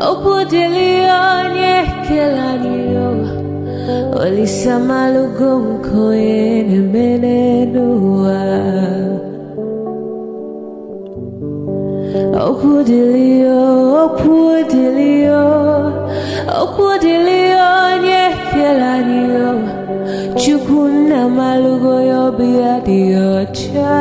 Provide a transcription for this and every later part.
Okudilio nyekelanio Olisamalugonko ene menenua Okudilio nyekelanio Chukuna malugo yobia diocha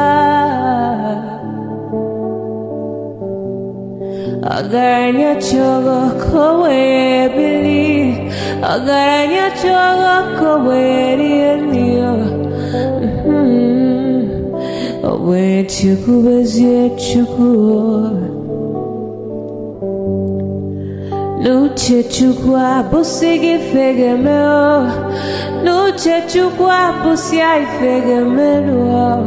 Agaranya chogo kowe bili Agaranya chogo kowe rienio Owe chuku bezie chuku Nuche chukwa busigi fegemeo Nuche chukwa busia ifegemeo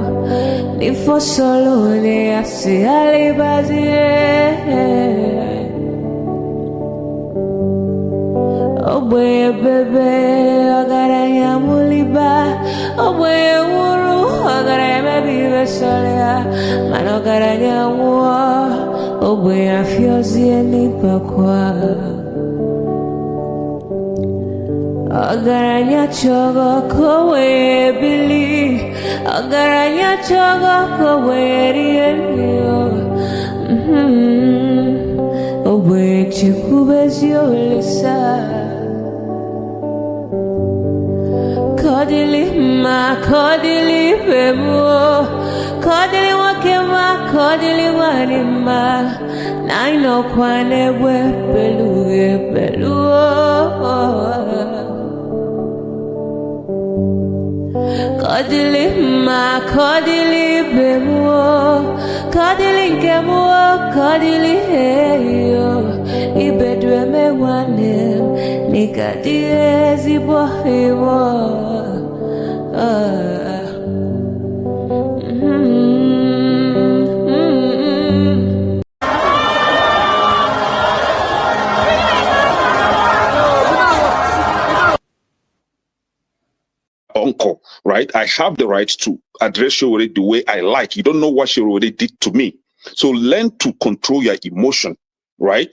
Nifo solo ne asi alibazie Oboye bebe agaranya muliba Oboye wuru agaranya mebibe solea Mano agaranya mua Oboye afyozie nipakwa Agaranya chogo kowe bili Agaranya chogo kowe rienio Owe chikubezio lisa Kodili ma kodili bemo Kodili wakema kodili wanima Naino kwane we beluge beluo Kodili ma kodili bemo Kodili kemo kodili heyo Ibedwe me wanem Nikadiezi bohimo Uncle, right? I have the right to address Showore the way I like. You don't know what Showore did to me. So learn to control your emotion, right?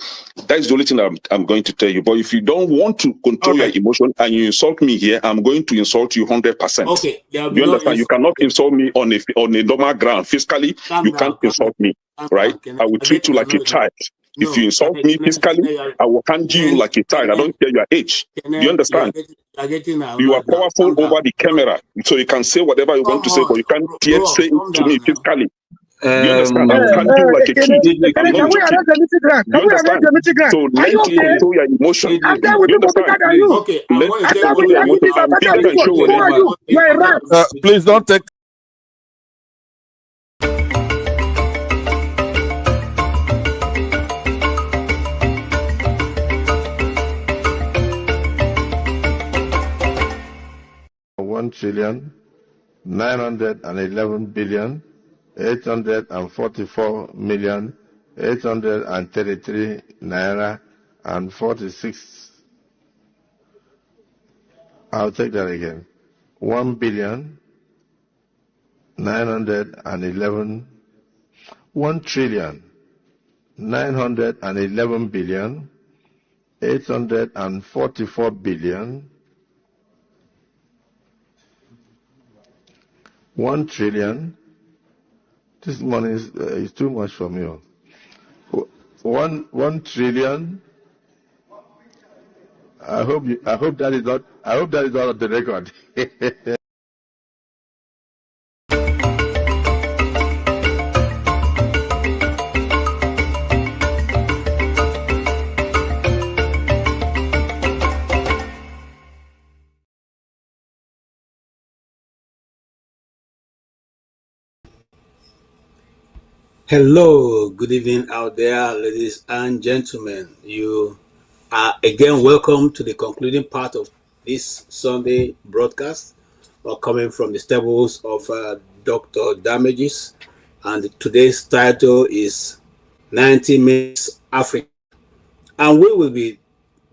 That's the only thing that I'm going to tell you. But if you don't want to control your emotion and you insult me here, I'm going to insult you 100%. Okay. You understand? You cannot insult me on a normal ground. Physically, you can't insult me, right? I will treat you like a child. If you insult me physically, I will handle you like a child. I don't care your age. Do you understand? You are powerful over the camera, so you can say whatever you want to say, but you can't yet say it to me physically. You understand? I will handle you like a kid. Can we arrest the meeting grant? Can we arrest the meeting grant? So learn to control your emotion. You understand? Okay. Learn to control your emotion. You are a rat. Please don't take. $1,911,844,833 naira and 46. I'll take that again. 1,911 $1,911,844,000,000 1 trillion. This money is too much for me. 1 trillion. I hope that is not on the record. Hello, good evening out there, ladies and gentlemen. You are again welcome to the concluding part of this Sunday broadcast, coming from the stables of Dr. Damages. and today's title is 90 Minutes Africa. And we will be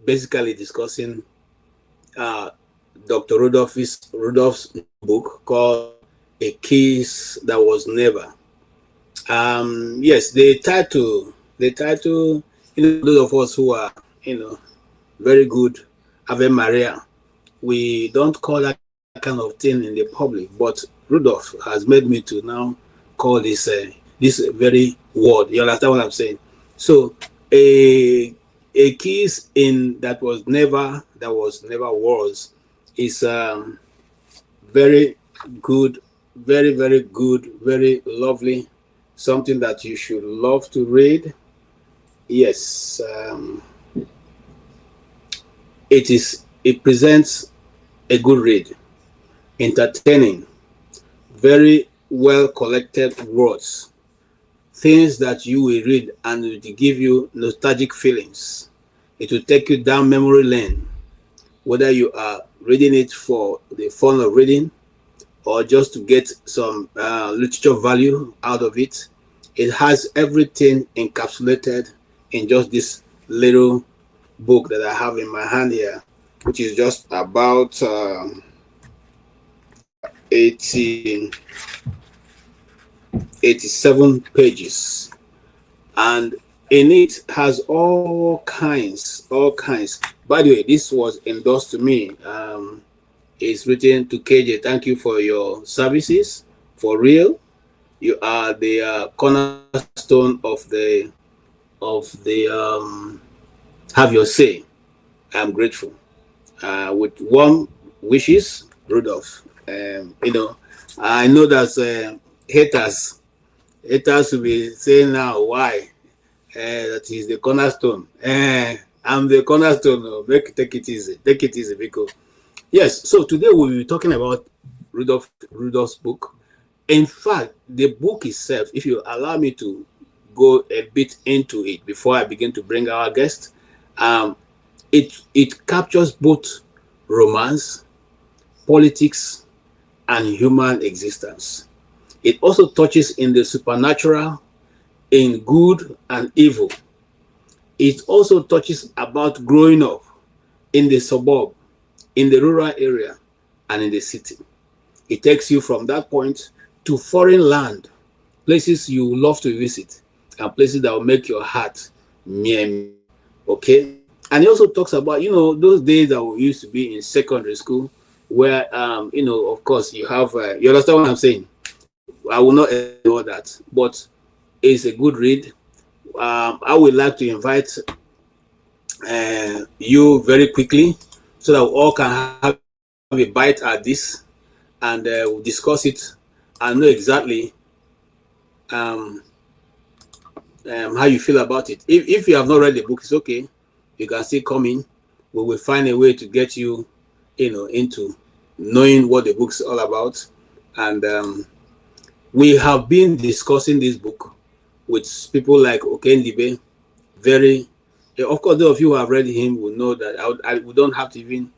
basically discussing Dr. Rudolph's book called A Kiss That Was Never. Yes, the title, those of us who are, very good Ave Maria, we don't call that kind of thing in the public, but Rudolph has made me to now call this this very word. You understand what I'm saying? So a kiss in that was never was is very good, very good, very lovely, something that you should love to read. Yes, it presents a good read, entertaining, very well collected words, things that you will read and it will give you nostalgic feelings. It will take you down memory lane, whether you are reading it for the fun of reading or just to get some literature value out of it. It has everything encapsulated in just this little book that I have in my hand here, which is just about 87 pages, and in it has all kinds. By the way, this was endorsed to me. It's written to KJ. Thank you for your services. For real, you are the cornerstone of the have your say. I'm grateful. With warm wishes, Rudolph. I know that haters will be saying now why that is the cornerstone. I'm the cornerstone. Take it easy because yes. So today we'll be talking about Rudolph's book. In fact, the book itself, if you allow me to go a bit into it before I begin to bring our guest, it captures both romance, politics, and human existence. It also touches in the supernatural, in good and evil. It also touches about growing up in the suburb, in the rural area, and in the city. It takes you from that point to foreign land, places you love to visit, and places that will make your heart meh. Okay? And he also talks about, those days that we used to be in secondary school, where, of course, you have, you understand what I'm saying? I will not ignore that, but it's a good read. I would like to invite you very quickly so that we all can have a bite at this, and we'll discuss it and know exactly how you feel about it. If you have not read the book, it's okay. You can still come in. We will find a way to get you, into knowing what the book's all about. And we have been discussing this book with people like Okey Ndibe. Of course, those of you who have read him will know that we don't have to even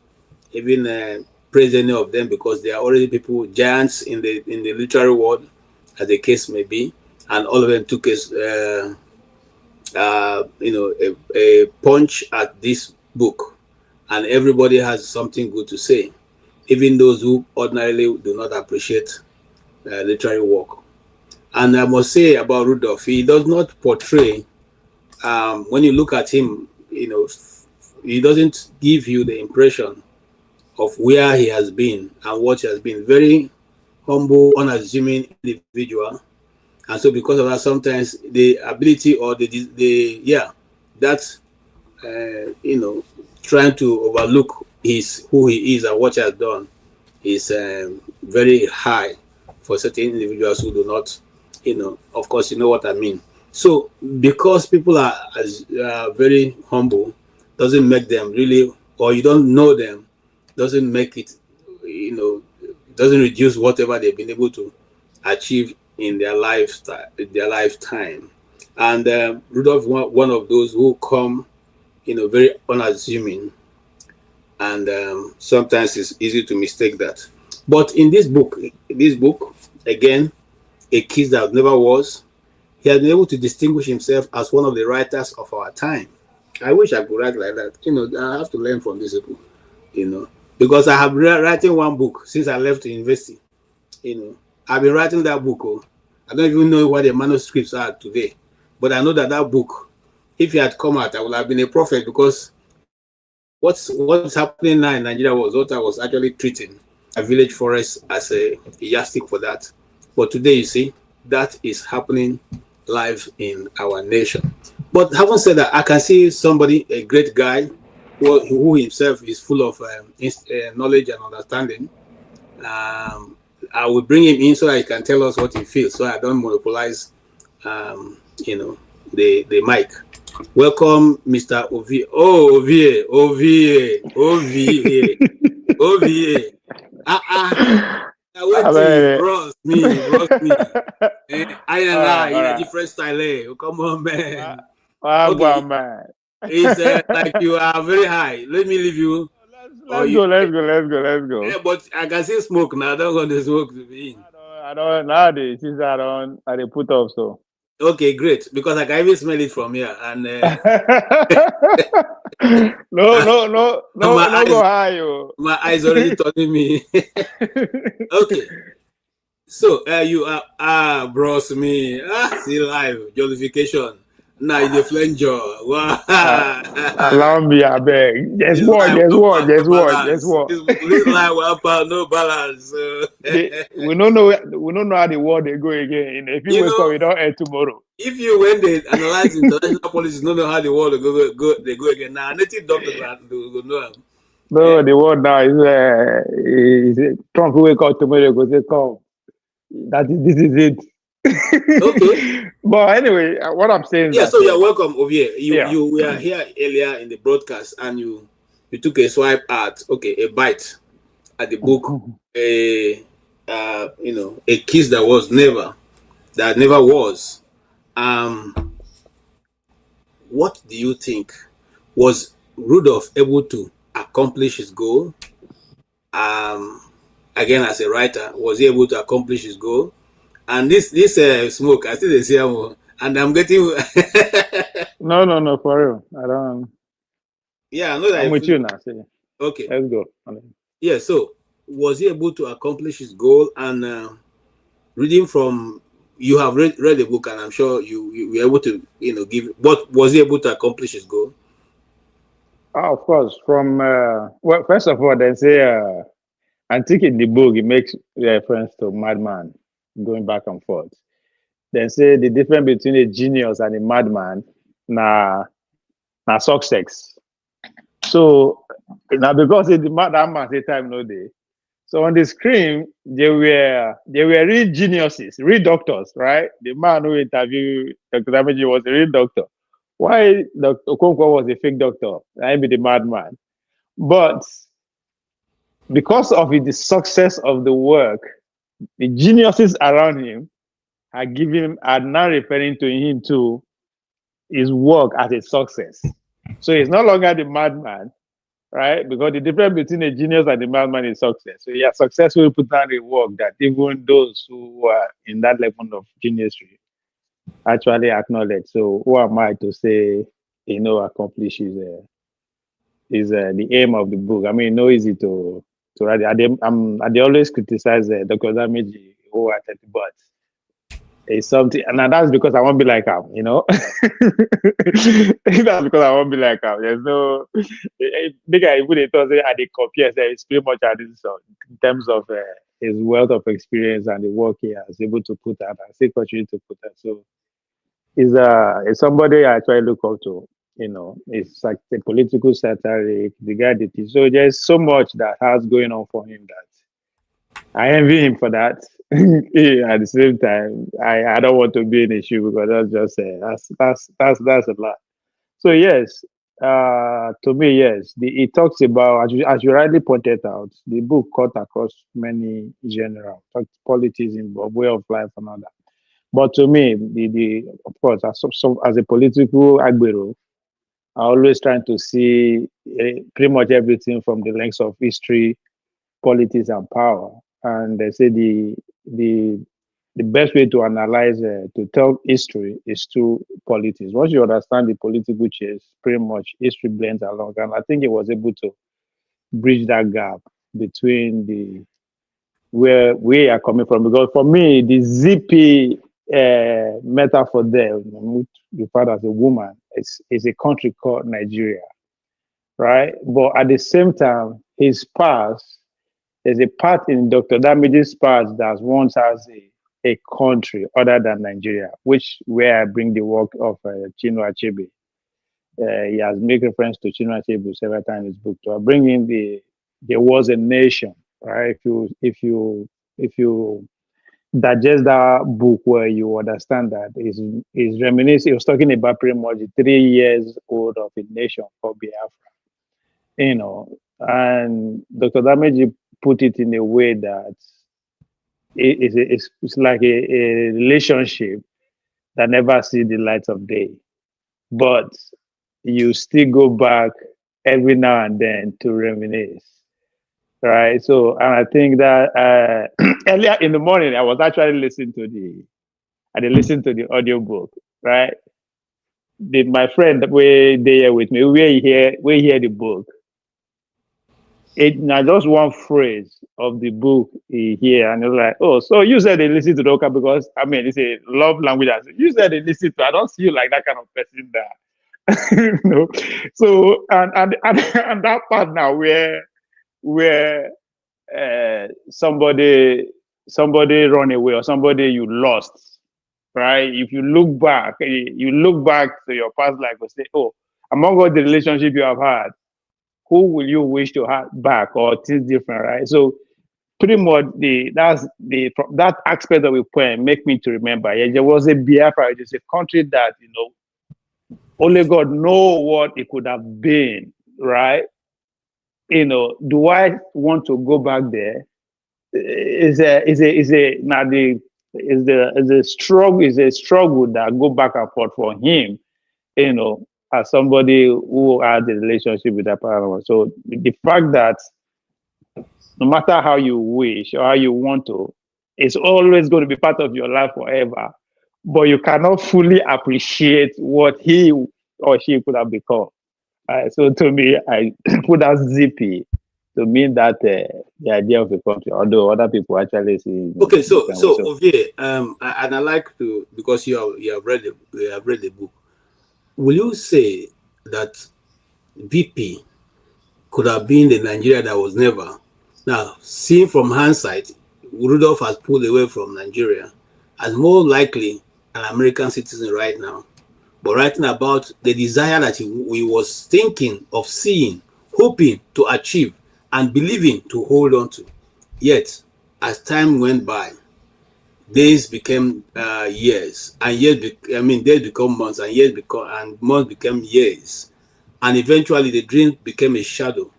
praise any of them, because they are already people, giants in the literary world, as the case may be, and all of them took a punch at this book, and everybody has something good to say, even those who ordinarily do not appreciate literary work. And I must say about Rudolph, he does not portray, when you look at him, he doesn't give you the impression of where he has been and what he has been. Very humble, unassuming individual. And so because of that, sometimes the ability or trying to overlook who he is and what he has done is very high for certain individuals who do not, of course, you know what I mean. So because people are very humble, doesn't make them really, or you don't know them, doesn't make it, doesn't reduce whatever they've been able to achieve in their lifetime. And Rudolph, one of those who come, very unassuming, and sometimes it's easy to mistake that. But in this book again, A Kiss That Never Was. He has been able to distinguish himself as one of the writers of our time. I wish I could write like that. I have to learn from these people, because I have been writing one book since I left university. I've been writing that book. Oh, I don't even know what the manuscripts are today, but I know that book, if it had come out, I would have been a prophet, because what's happening now in Nigeria was what I was actually treating a village forest as a yardstick for that. But today, you see, that is happening live in our nation. But having said that, I can see somebody, a great guy, who himself is full of knowledge and understanding. I will bring him in so that he can tell us what he feels, so I don't monopolize, the mic. Welcome, Mr. Ovie. Oh, Ovie. Wait, bros me. I in a different style. Come on, man. Okay. Man. It's like you are very high. Let me leave you. Let's go. Yeah, but I can see smoke now. I don't want the smoke to be in. I don't nowadays. Since I put off so. Okay, great. Because I can even smell it from here. And no, go high, yo. My eyes already turning me. Okay. So you are bros me. See live jollification. Now the flanger. Wow. Allow me, I beg. Guess what? This live no balance. We don't know how the world they go again. If you wake up, we don't end tomorrow. If you when they analyze international policies, don't know how the world they go again. Now native doctors go know. No, the world now is Trump will wake up tomorrow go say come. This is it. Okay. But anyway, what I'm saying. Yeah, so you're welcome over here. You were here earlier in the broadcast and you took a swipe at a bite at the book, a kiss that never was. What do you think? Was Rudolf able to accomplish his goal? Again, as a writer, was he able to accomplish his goal? And this smoke, I still see him, and I'm getting. No, for real. I don't. Yeah, I know that. I'm with you now. See. Okay, let's go. Yeah, so was he able to accomplish his goal? And reading from, you have read the book, and I'm sure you were able to give. What was he able to accomplish his goal? Oh, of course. From well, first of all, they say I think in the book it makes reference to madman going back and forth. They say the difference between a genius and a madman na success. So now because that man say time no day. So on the screen they were real geniuses, real doctors, right? The man who interviewed Dr. Damaji was a real doctor. Why Dr. Okonkwo was a fake doctor? I be the madman. But because of the success of the work, the geniuses around him are now referring to him to his work as a success. So he's no longer the madman, right? Because the difference between a genius and the madman is success. So he has successfully put down a work that even those who are in that level of geniusry actually acknowledge. So who am I to say, accomplishes is the aim of the book? I mean, no easy to write. I always criticize Dr. Damaji who at it, but it's something, and that's because I won't be like him, That's because I won't be like him. There's no big I would say I did compare. It's pretty much at this in terms of his wealth of experience and the work he has able to put out and still continue to put out. So it's somebody I try to look up to. It's like a political satiric, the guy did it. So there's so much that has going on for him that I envy him for that. At the same time, I don't want to be in a shoe because that's just that's a lot. So yes, to me, yes, it talks about as you rightly pointed out, the book cut across many genres, politics, way of life, and all that. But to me, the of course, as a political agbero, I always trying to see pretty much everything from the lens of history, politics, and power. And they say the the best way to analyze, to tell history is through politics. Once you understand the political change, pretty much history blends along. And I think he was able to bridge that gap between the where we are coming from. Because for me, the zippy metaphor there, referred as a woman, is a country called Nigeria, right? But at the same time, his past, there's a part in Dr. Damage's past that once has a country other than Nigeria, which where I bring the work of Chinua Achebe. He has made reference to Chinua Achebe several times in his book. So I bring in there was a nation, right? If you digest that book where you understand that is reminiscing, he was talking about pretty much the 3 years old of a nation called Biafra, and Dr. Damage put it in a way that it's like a relationship that never see the light of day, but you still go back every now and then to reminisce, right? So, and I think that earlier in the morning, I was actually listening to the audiobook, right? My friend were there with me, we hear the book. It now just one phrase of the book here, and it's like, oh, so you said they listen to the Oka because I mean it's a love language. You said they listen to. I don't see you like that kind of person that So and that part now where somebody run away or somebody you lost, right? If you look back to your past life and say, oh, among all the relationship you have had, who will you wish to have back or things different, right? So pretty much that aspect of the poem make me to remember. Yeah, there was a Biafra, it is a country that only God know what it could have been, right? Do I want to go back there? Is a struggle that go back and forth for him, as somebody who had a relationship with that partner. So the fact that no matter how you wish or how you want to, it's always going to be part of your life forever. But you cannot fully appreciate what he or she could have become. So to me, I put that zippy to mean that the idea of the country, although other people actually see. Okay, so Ovie, and I like to, because you have read the book. Will you say that VP could have been the Nigeria that was never? Now, seen from hindsight, Rudolf has pulled away from Nigeria as more likely an American citizen right now, but writing about the desire that he was thinking of seeing, hoping to achieve, and believing to hold on to. Yet, as time went by, days became years, and days become months, and months became years, and eventually the dream became a shadow,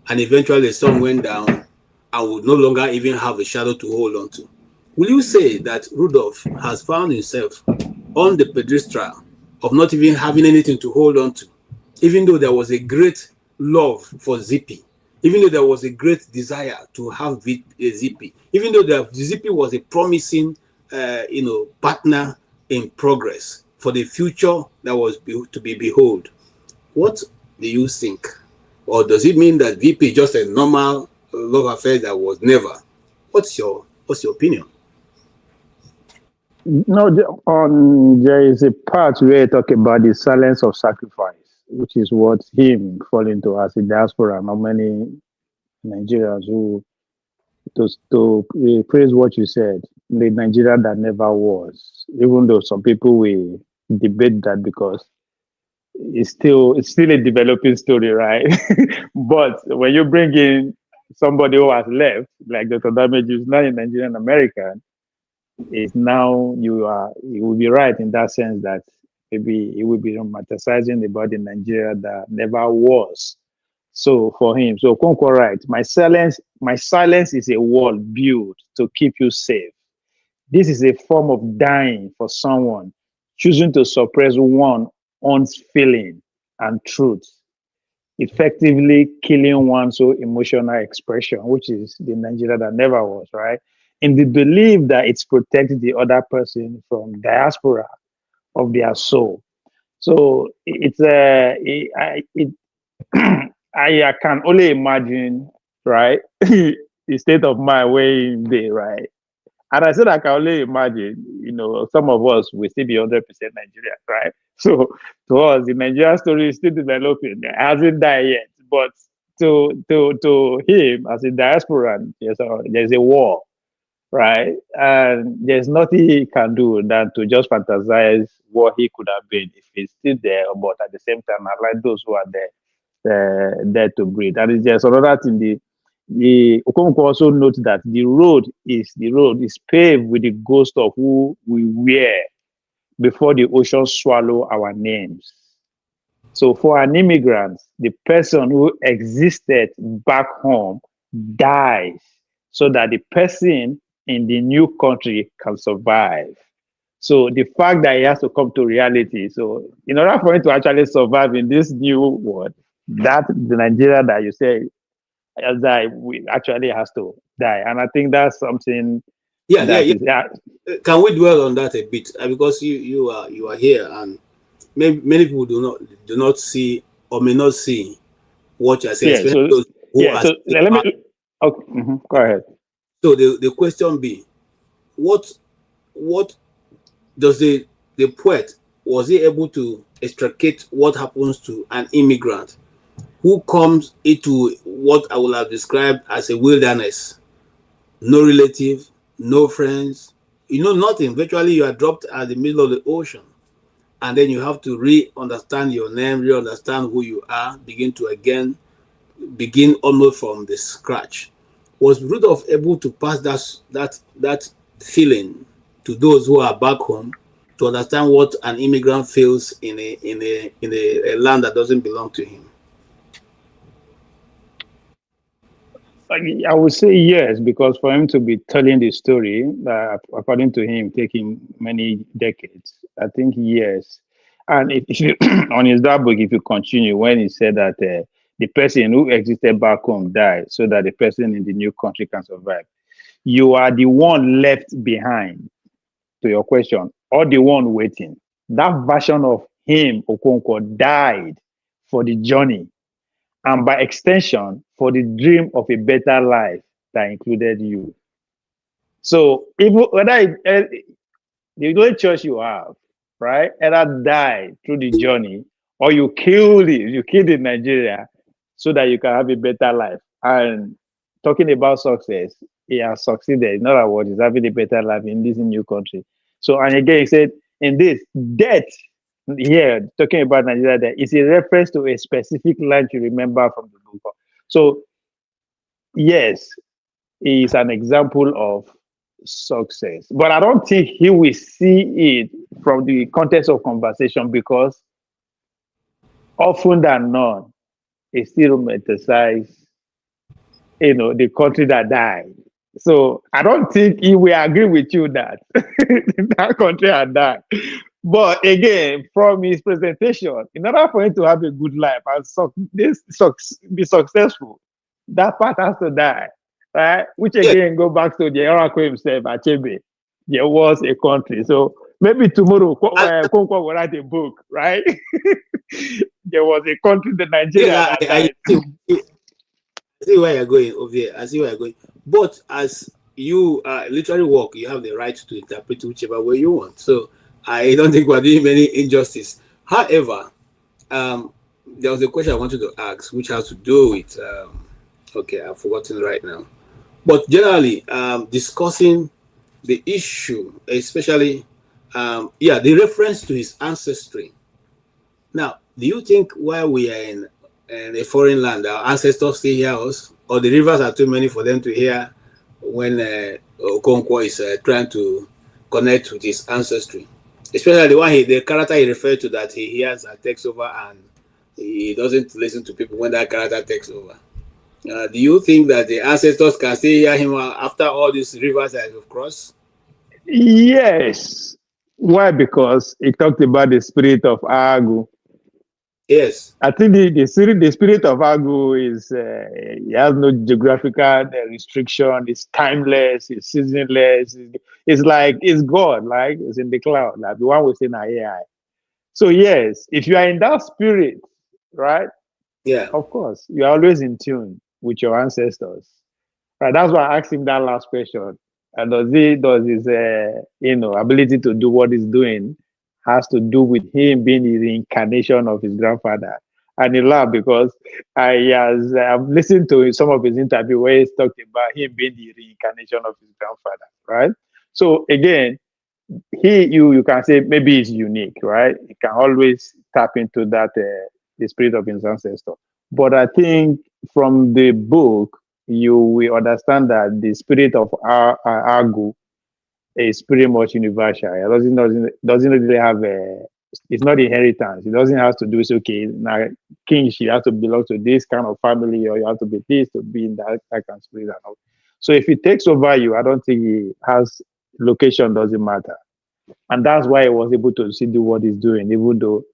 and eventually the sun went down and would no longer even have a shadow to hold on to. Will you say that Rudolf has found himself on the pedestal of not even having anything to hold on to, even though there was a great love for Zippy, even though there was a great desire to have Zippy, even though the Zippy was a promising, partner in progress for the future that was to be behold? What do you think? Or does it mean that VP is just a normal love affair that was never? What's your opinion? No, there is a part where you talk about the silence of sacrifice, which is what him falling to as a diaspora. Not many Nigerians who to praise what you said, the Nigeria that never was. Even though some people will debate that because it's still a developing story, right? But when you bring in somebody who has left, like Dr. Damage is now in Nigerian American, is now you will be right in that sense that maybe it will be romanticizing about the Nigeria that never was. So for him, so Okonkwo right, my silence is a wall built to keep you safe. This is a form of dying for someone, choosing to suppress one's feeling and truth, effectively killing one's own emotional expression, which is the Nigeria that never was, right? in the belief that it's protecting the other person from diaspora of their soul. So it's I can only imagine, right, the state of mind where they, right. And I said I can only imagine, some of us will still be 100% Nigerian, right? So to us, the Nigerian story is still developing. It hasn't died yet. But to him as a diasporan, there's a war, right? And there's nothing he can do than to just fantasize what he could have been if he's still there, but at the same time, I like those who are there to breathe. And it's just another thing. The Okonkwo also notes that the road is paved with the ghost of who we were before the ocean swallow our names. So for an immigrant, the person who existed back home dies so that the person in the new country can survive. So the fact that he has to come to reality. So in order for him to actually survive in this new world, that the Nigeria that you say has died, we actually has to die. And I think that's something Yeah. Can we dwell on that a bit? Because you are here, and many people do not see or may not see what you're saying, especially those who are. So let me. Okay, go ahead. So the question be, what does the poet, was he able to extricate what happens to an immigrant who comes into what I will have described as a wilderness? No relative, no friends, nothing. Virtually, you are dropped at the middle of the ocean. And then you have to re-understand your name, re-understand who you are, begin almost from the scratch. Was Rudolf able to pass that feeling to those who are back home, to understand what an immigrant feels in a land that doesn't belong to him? I would say yes, because for him to be telling the story, according to him, taking many decades, I think yes. And if you, on his that book, if you continue, when he said that the person who existed back home died so that the person in the new country can survive, you are the one left behind, to your question, or the one waiting. That version of him, Okonkwo, died for the journey, and by extension, for the dream of a better life that included you. So, even whether the only choice you have, right, either die through the journey or you kill in Nigeria so that you can have a better life. And talking about success, he has succeeded. In other words, he's having a better life in this new country. So, and again, he said, in this, death, here, talking about Nigeria, there is a reference to a specific line you remember from the book. So, yes, he is an example of success. But I don't think he will see it from the context of conversation, because often than not, he still romanticizes, the country that died. So I don't think he will agree with you that that country had died. But again, from his presentation, in order for him to have a good life and be successful, that part has to die, right? Which again go back to the oracle himself, Achebe. There was a country. So maybe tomorrow, Okonkwo will write a book, right? There was a country, the Nigeria. I see where you're going over here. I see where you're going. But as you literally work, you have the right to interpret whichever way you want. So I don't think we're doing any injustice. However, there was a question I wanted to ask, which has to do with, okay, I've forgotten right now. But generally, discussing the issue, especially, the reference to his ancestry. Now, do you think while we are in a foreign land, our ancestors still hear us, or the rivers are too many for them to hear when Okonkwo is trying to connect with his ancestry? Especially the character he referred to, that he hears and takes over, and he doesn't listen to people when that character takes over. Do you think that the ancestors can still hear him after all these rivers that have crossed? Yes. Why? Because he talked about the spirit of Agu. Yes. I think the spirit of Agu is it has no geographical restriction. It's timeless. It's seasonless. It's like it's God. Like it's in the cloud. Like the one we say in AI. So yes, if you are in that spirit, right? Yeah. Of course, you are always in tune with your ancestors. Right. That's why I asked him that last question. And does his ability to do what he's doing has to do with him being the reincarnation of his grandfather? And he laughed because I've listened to some of his interview where he's talking about him being the reincarnation of his grandfather, right? So again, you can say maybe it's unique, right? You can always tap into that the spirit of his ancestor. But I think from the book you will understand that the spirit of Agu is pretty much universal. It doesn't really have a, it's not inheritance. It doesn't have to do it's okay. Now king, she has to belong to this kind of family, or you have to be this to be in that kind of spirit and all. So if it takes over you, I don't think it has location doesn't matter. And that's why he was able to see do what he's doing, even though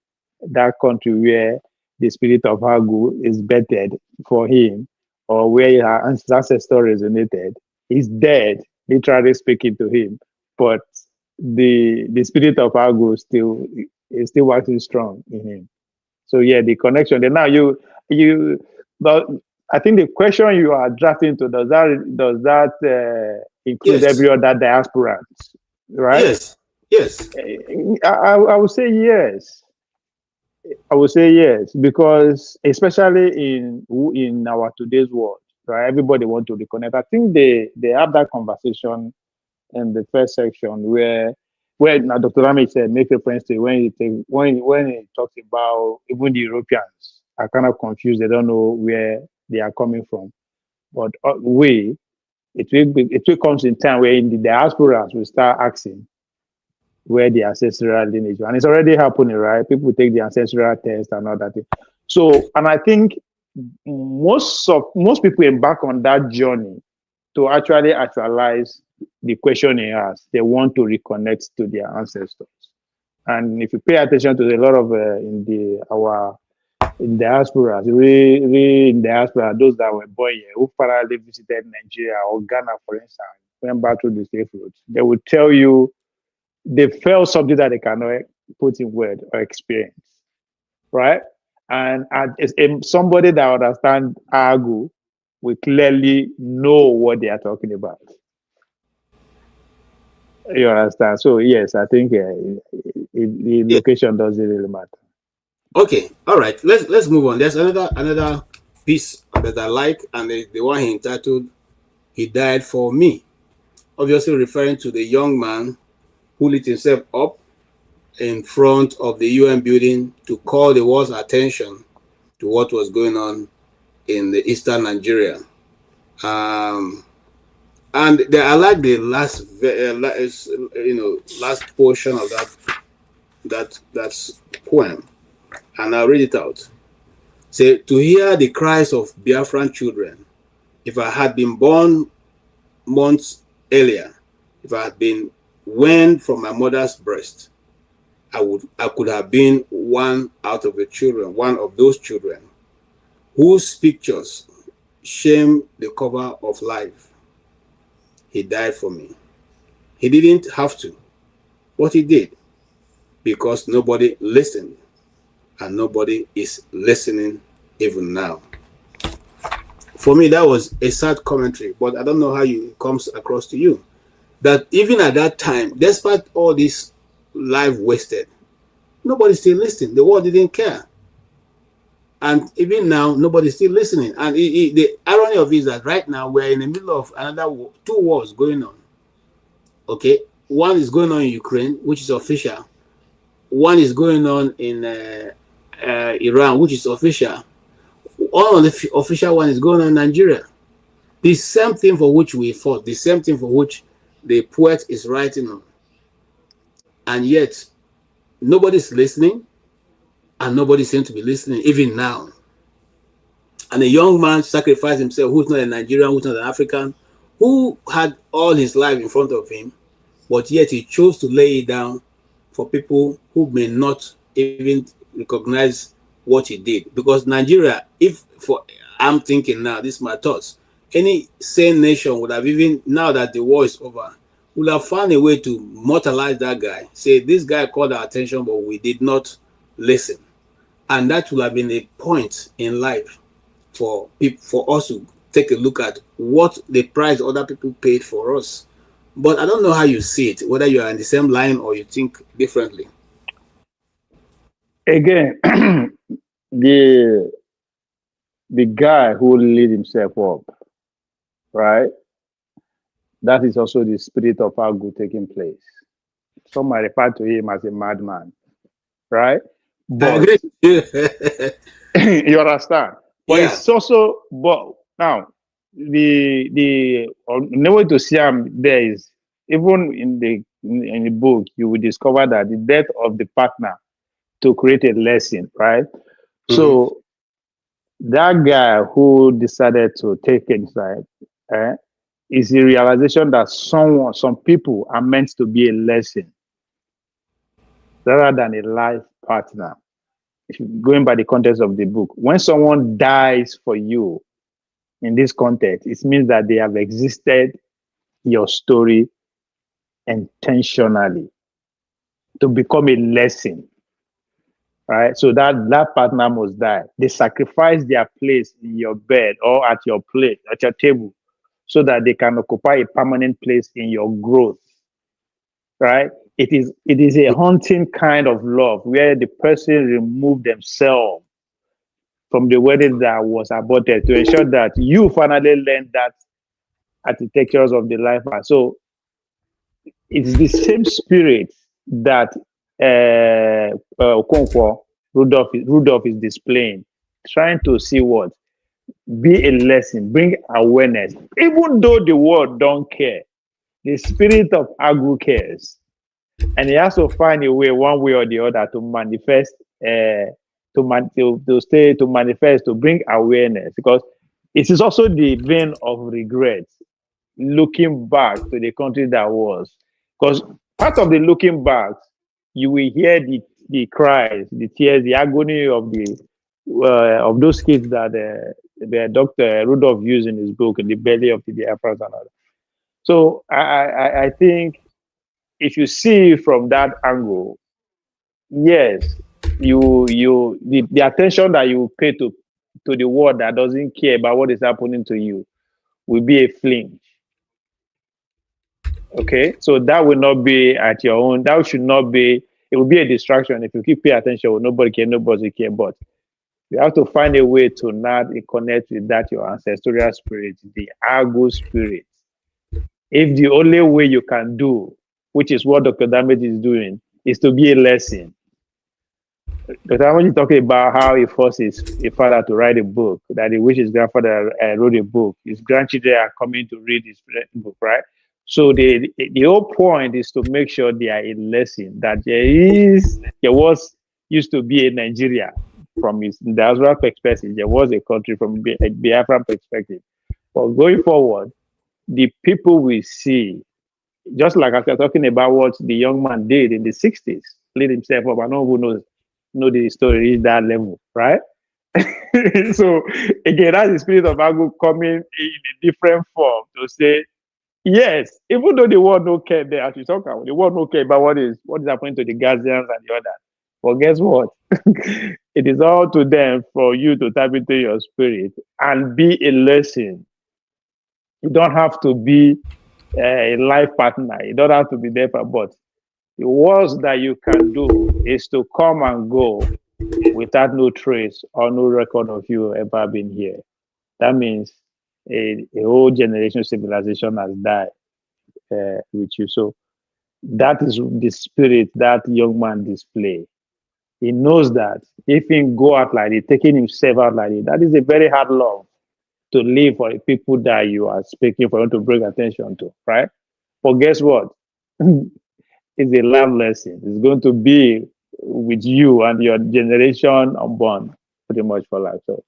that country where the spirit of Agu is bettered for him, or where his ancestor resonated, he's dead, literally speaking to him. But the spirit of Agu still is still working strong in him. So yeah, the connection. Then now but I think the question you are drafting to does that include Yes. every other diaspora, right? Yes. Yes. I would say yes. I would say yes, because especially in our today's world, right? Everybody want to reconnect. I think they have that conversation in the first section where now Dr. Rami said make reference to when he talks about even the Europeans are kind of confused. They don't know where they are coming from. But it will comes in time where in the diasporas will start asking where the ancestral lineage, and it's already happening, right? People take the ancestral test and all that thing. So, and I think most people embark on that journey to actually actualize the question he asked. They want to reconnect to their ancestors, and if you pay attention to a lot of in diaspora, really in diaspora, those that were born here who finally visited Nigeria or Ghana, for instance, went back to the slave route, they will tell you they felt something that they cannot put in word or experience, right? And somebody that understands Agu will clearly know what they are talking about. You understand? So yes, I think the Yeah. location doesn't really matter. Okay. All right. Let's move on. There's another piece that I like, and the one he entitled "He Died for Me," obviously referring to the young man who lit himself up in front of the UN building to call the world's attention to what was going on in the eastern Nigeria. And I like the last last portion of that poem, and I'll read it out. Say, to hear the cries of Biafran children, if I had been born months earlier, if I had been weaned from my mother's breast, I could have been one out of the children, one of those children whose pictures shame the cover of life. He died for me. He didn't have to, but he did, because nobody listened, and nobody is listening even now. For me, that was a sad commentary, but I don't know how it comes across to you. That even at that time, despite all this life wasted, nobody still listened. The world didn't care. And even now, nobody's still listening. And the irony of it is that right now, we're in the middle of two wars going on. Okay? One is going on in Ukraine, which is official. One is going on in Iran, which is official. All of the official one is going on in Nigeria. The same thing for which we fought, the same thing for which the poet is writing on. And yet, nobody's listening, and nobody seems to be listening, even now. And a young man sacrificed himself, who's not a Nigerian, who's not an African, who had all his life in front of him, but yet he chose to lay it down for people who may not even recognize what he did. Because Nigeria, I'm thinking now, this is my thoughts, any sane nation would have, even now that the war is over, would have found a way to mortalize that guy. Say, this guy called our attention, but we did not listen. And that would have been a point in life for people, for us to take a look at what the price other people paid for us. But I don't know how you see it, whether you are in the same line or you think differently. Again, the guy who lit himself up, right? That is also the spirit of Agu taking place. Some might refer to him as a madman, right? But I agree. you understand? But Yeah. it's also, but now the way to see him there is, even in the book, you will discover that the death of the partner to create a lesson, right? Mm-hmm. So that guy who decided to take inside is the realization that some people are meant to be a lesson rather than a life partner. If you're going by the context of the book, when someone dies for you in this context, it means that they have existed your story intentionally to become a lesson, right? So that partner must die. They sacrifice their place in your bed or at your plate, at your table, so that they can occupy a permanent place in your growth, right? It is a haunting kind of love where the person removed themselves from the wedding that was aborted to ensure that you finally learn that architectures of the life. So it's the same spirit that Okonkwo, Rudolf is displaying, trying to see what? Be a lesson, bring awareness. Even though the world don't care, the spirit of Agu cares. And he has to find a way, one way or the other, to manifest, to manifest, to bring awareness. Because it is also the vein of regret, looking back to the country that was. Because part of the looking back, you will hear the cries, the tears, the agony of those kids that the Dr. Rudolph used in his book, In the Belly of the Biafras and all that. So I think if you see from that angle, yes, the attention that you pay to the world that doesn't care about what is happening to you will be a flinch. Okay, so that will not be at your own. That should not be. It will be a distraction if you keep paying attention. Well, nobody care. But you have to find a way to not connect with that your ancestral spirit, the Argo spirit. If the only way you can do, which is what Dr. Damage is doing, is to be a lesson. Dr. Damage is talking about how he forced his father to write a book, that he wished his grandfather wrote a book. His grandchildren are coming to read his book, right? So the whole point is to make sure they are a lesson, that there was used to be a Nigeria from his diaspora perspective. There was a country from a Biafran perspective. But going forward, the people we see, just like after talking about what the young man did in the 60s, lit himself up. I know who know the story is that level, right? So again, that's the spirit of Agu coming in a different form to say, yes, even though the world no care there, as we talk about, the world no care about what is happening to the Gazians and the others. But guess what? It is all to them for you to tap into your spirit and be a lesson. You don't have to be a life partner. You don't have to be there for, but the worst that you can do is to come and go without no trace or no record of you ever being here. That means a whole generation civilization has died with you. So that is the spirit that young man display. He knows that if he go out like it, taking himself out like it, that is a very hard love to live for the people that you are speaking for, you to bring attention to, right? But guess what? It's a life lesson. It's going to be with you and your generation unborn pretty much for life. So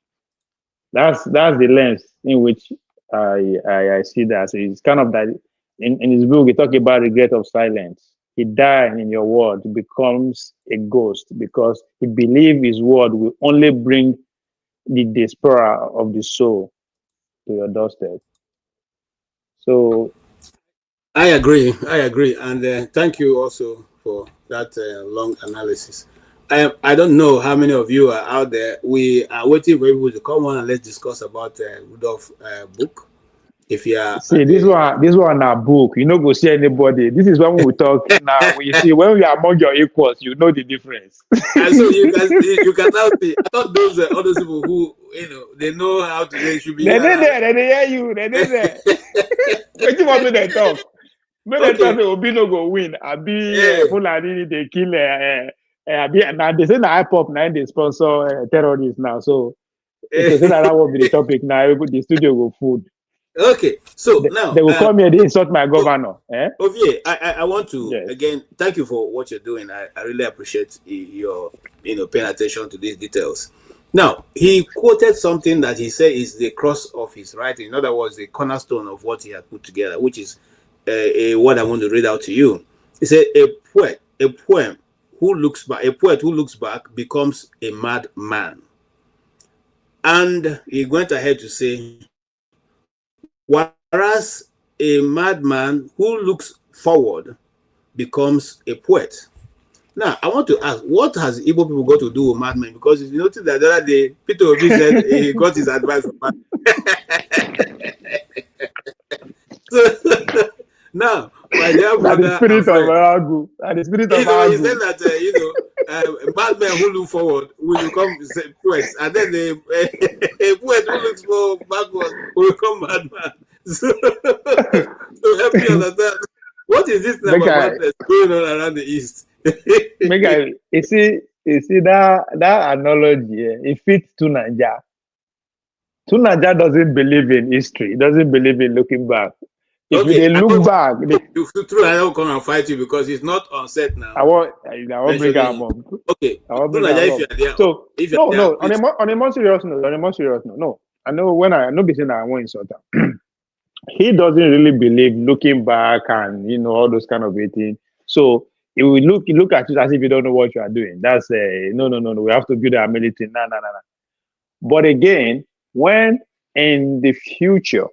that's the lens in which I see that. So it's kind of that in his book, he talks about regret of silence. he dies in your word, he becomes a ghost because he believes his word will only bring the despair of the soul to your doorstep. So I agree, and thank you also for that long analysis. I don't know how many of you are out there. We are waiting for people to come on and let's discuss about Rudolf book. If you are see this one a book. You no go see anybody. This is when we talk now. We see when we are among your equals, you know the difference. and so you guys, you can now see. I thought those are other people who they know how to. They should be They here. did there. They hear you. They did there. What you want me to talk? When they talk, Obi no go win. I be Fulani they kill. Now they say na IPOP now they sponsor terrorists now. So if they say that will be the topic now, the studio go food. Okay, so now they will come here. They insult my governor. Okay, I want to again thank you for what you're doing. I really appreciate your paying attention to these details. Now he quoted something that he said is the cross of his writing. In other words, the cornerstone of what he had put together, which is what I want to read out to you. He said, a poet who looks back becomes a madman. And he went ahead to say, whereas a madman who looks forward becomes a poet. Now, I want to ask, what has Igbo people got to do with madmen? Because you notice that the other day, Peter Obi said he got his advice from madmen. So, now, my dear brother, the spirit of Agu. The spirit of Agu. He said that madmen who look forward will become poets, and then a poet who looks for backward will become madman. So help me understand, what is this about madness going on around the East? You see that analogy. It fits to Nigeria. Naija doesn't believe in history. It doesn't believe in looking back. If they look back, I don't come and fight you because it's not on set now. I won't bring them up. Okay. I won't bring them up. So on a more serious note, no. I know when I know between I won't insult him. He doesn't really believe looking back and all those kind of things. So he will look at you as if you don't know what you are doing. That's no. We have to build our military. No. But again, when in the future,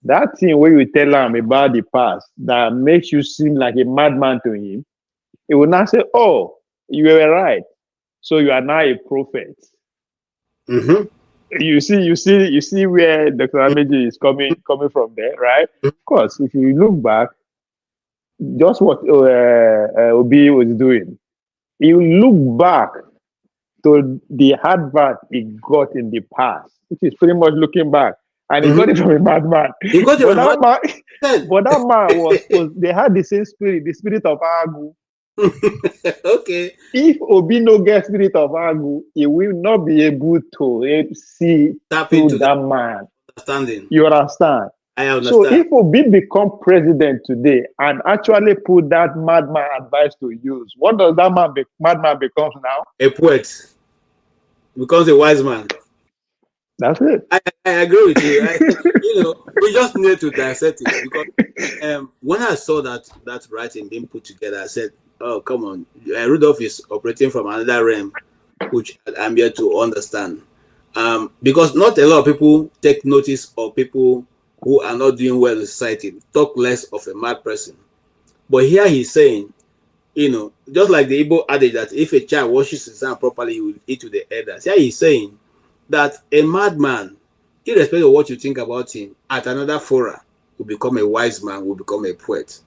that thing where you tell him about the past that makes you seem like a madman to him, he will not say, "Oh, you were right. So you are now a prophet." Mm-hmm. You see where Dr. Ameji is coming from there, right? Of course, if you look back, just what Obi was doing, you look back to the advert he got in the past, which is pretty much looking back. And he got it from a madman. He got it from a madman. But that man they had the same spirit, the spirit of Agu. Okay. If Obi no get spirit of Agu, he will not be able to see through that man. Understanding. You understand? I understand. So if Obi become president today and actually put that madman advice to use, what does that madman becomes now? A poet. Becomes a wise man. That's it. I agree with you. We just need to dissect it because when I saw that writing being put together, I said, "Oh, come on, Rudolf is operating from another realm, which I'm here to understand." Because not a lot of people take notice of people who are not doing well in society, talk less of a mad person. But here he's saying, just like the Igbo adage that if a child washes his hand properly, he will eat with the elders. Here he's saying that a madman, irrespective of what you think about him, at another fora will become a wise man, will become a poet.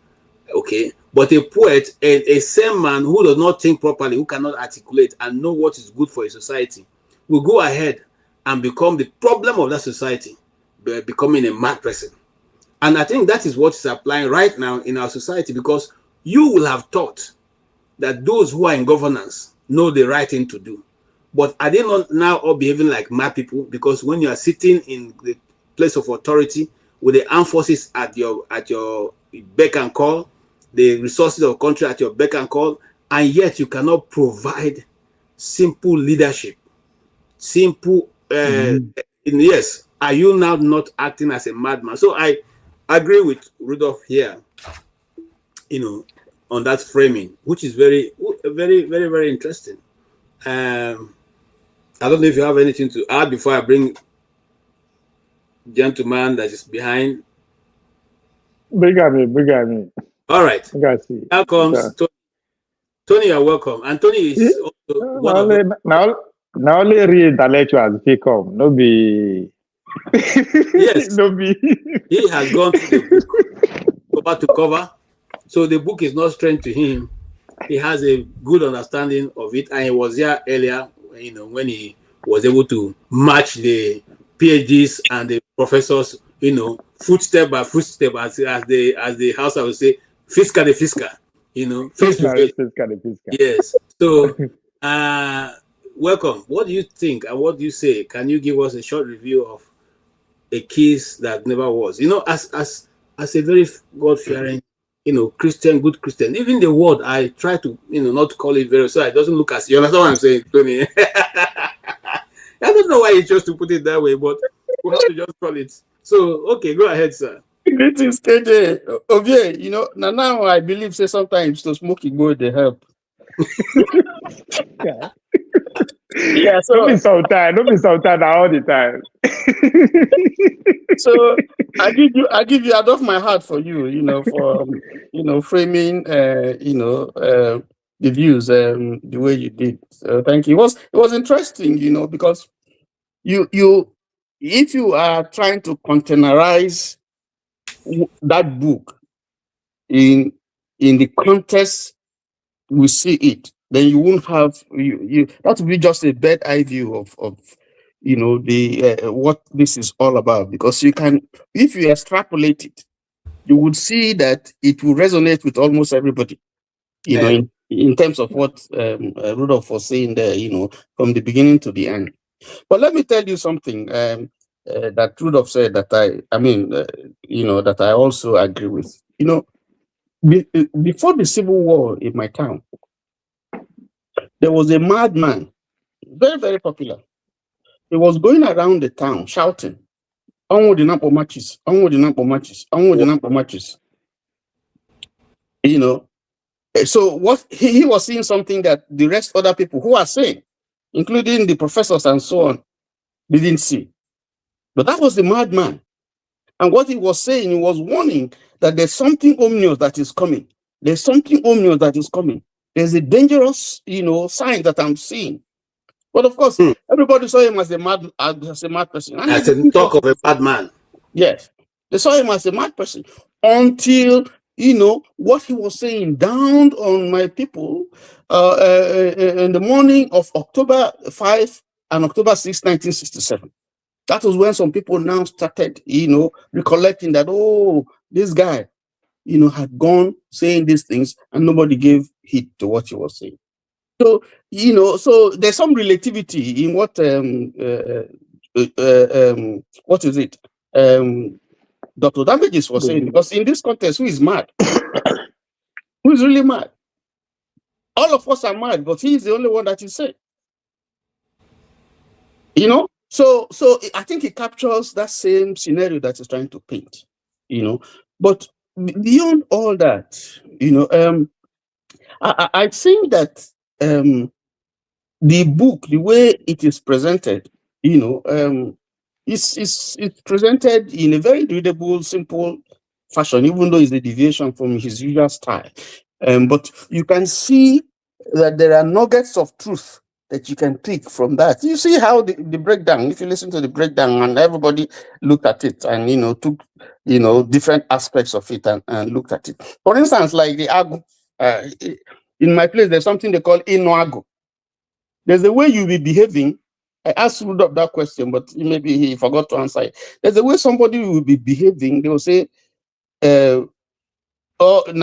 Okay? But a poet, a same man who does not think properly, who cannot articulate and know what is good for a society, will go ahead and become the problem of that society, becoming a mad person. And I think that is what is applying right now in our society, because you will have thought that those who are in governance know the right thing to do. But are they not now all behaving like mad people? Because when you are sitting in the place of authority with the armed forces at your beck and call, the resources of the country at your beck and call, and yet you cannot provide simple leadership, simple. Yes, are you now not acting as a madman? So I agree with Rudolf here. on that framing, which is very, very, very, very interesting. I don't know if you have anything to add before I bring gentleman that is behind. Bring at me. All right. See. Now comes Tony. Tony, you're welcome. And Tony is also one of the... Now only real intellectuals he come. No be. Yes. No be. He has gone through the book cover to cover. So the book is not strange to him. He has a good understanding of it. And he was here earlier, when he was able to match the PhDs and the professors, footstep by footstep, as the house I would say, fiscal. Face to face. Yes. So, welcome. What do you think and what do you say? Can you give us a short review of A Kiss That Never Was? As a very God-fearing, Christian, good Christian. Even the word I try to, not to call it very, so it doesn't look as, you understand what I'm saying, Tony? I don't know why he chose to put it that way, but we have to just call it. So, okay, go ahead, sir. Greetings, KJ. Ovie, now I believe say sometimes to smoking go they help. Yeah, so don't be sometimes all the time. So I give you out of my heart for you, for framing the views the way you did. So thank you. It was interesting, because you if you are trying to containerize that book in the context we see it, then you won't have that would be just a bad eye view of the what this is all about, because you can, if you extrapolate it, you would see that it will resonate with almost everybody, in terms of what Rudolf was saying there, from the beginning to the end. But let me tell you something that Rudolf said that that I also agree with. Before the Civil War in my town, there was a madman, very, very popular. He was going around the town shouting, "On the number matches, on the number matches, on the number matches." So what he was seeing something that the rest other people who are saying, including the professors and so on, didn't see. But that was the madman. And what he was saying, he was warning that there's something ominous that is coming. There's something ominous that is coming. There's a dangerous, sign that I'm seeing. But of course, everybody saw him as a mad person. And as a talk of a bad man. Yes. They saw him as a mad person until, what he was saying dawned on my people in the morning of October 5 and October 6, 1967. That was when some people now started, recollecting that, this guy, had gone saying these things and nobody gave heed to what he was saying. So, so there's some relativity in what is it? Dr. Damages was saying, because in this context, who is mad? Who is really mad? All of us are mad, but he is the only one that is sane. So I think it captures that same scenario that he's trying to paint, But beyond all that, I think that the book, the way it is presented, is presented in a very readable, simple fashion, even though it's a deviation from his usual style. But you can see that there are nuggets of truth that you can pick from that. You see how the breakdown, if you listen to the breakdown and everybody looked at it and, took, different aspects of it and looked at it. For instance, like the agu, in my place, there's something they call inoago. There's a way you'll be behaving. I asked Rudolf that question, but maybe he forgot to answer it. There's a way somebody will be behaving. They will say, now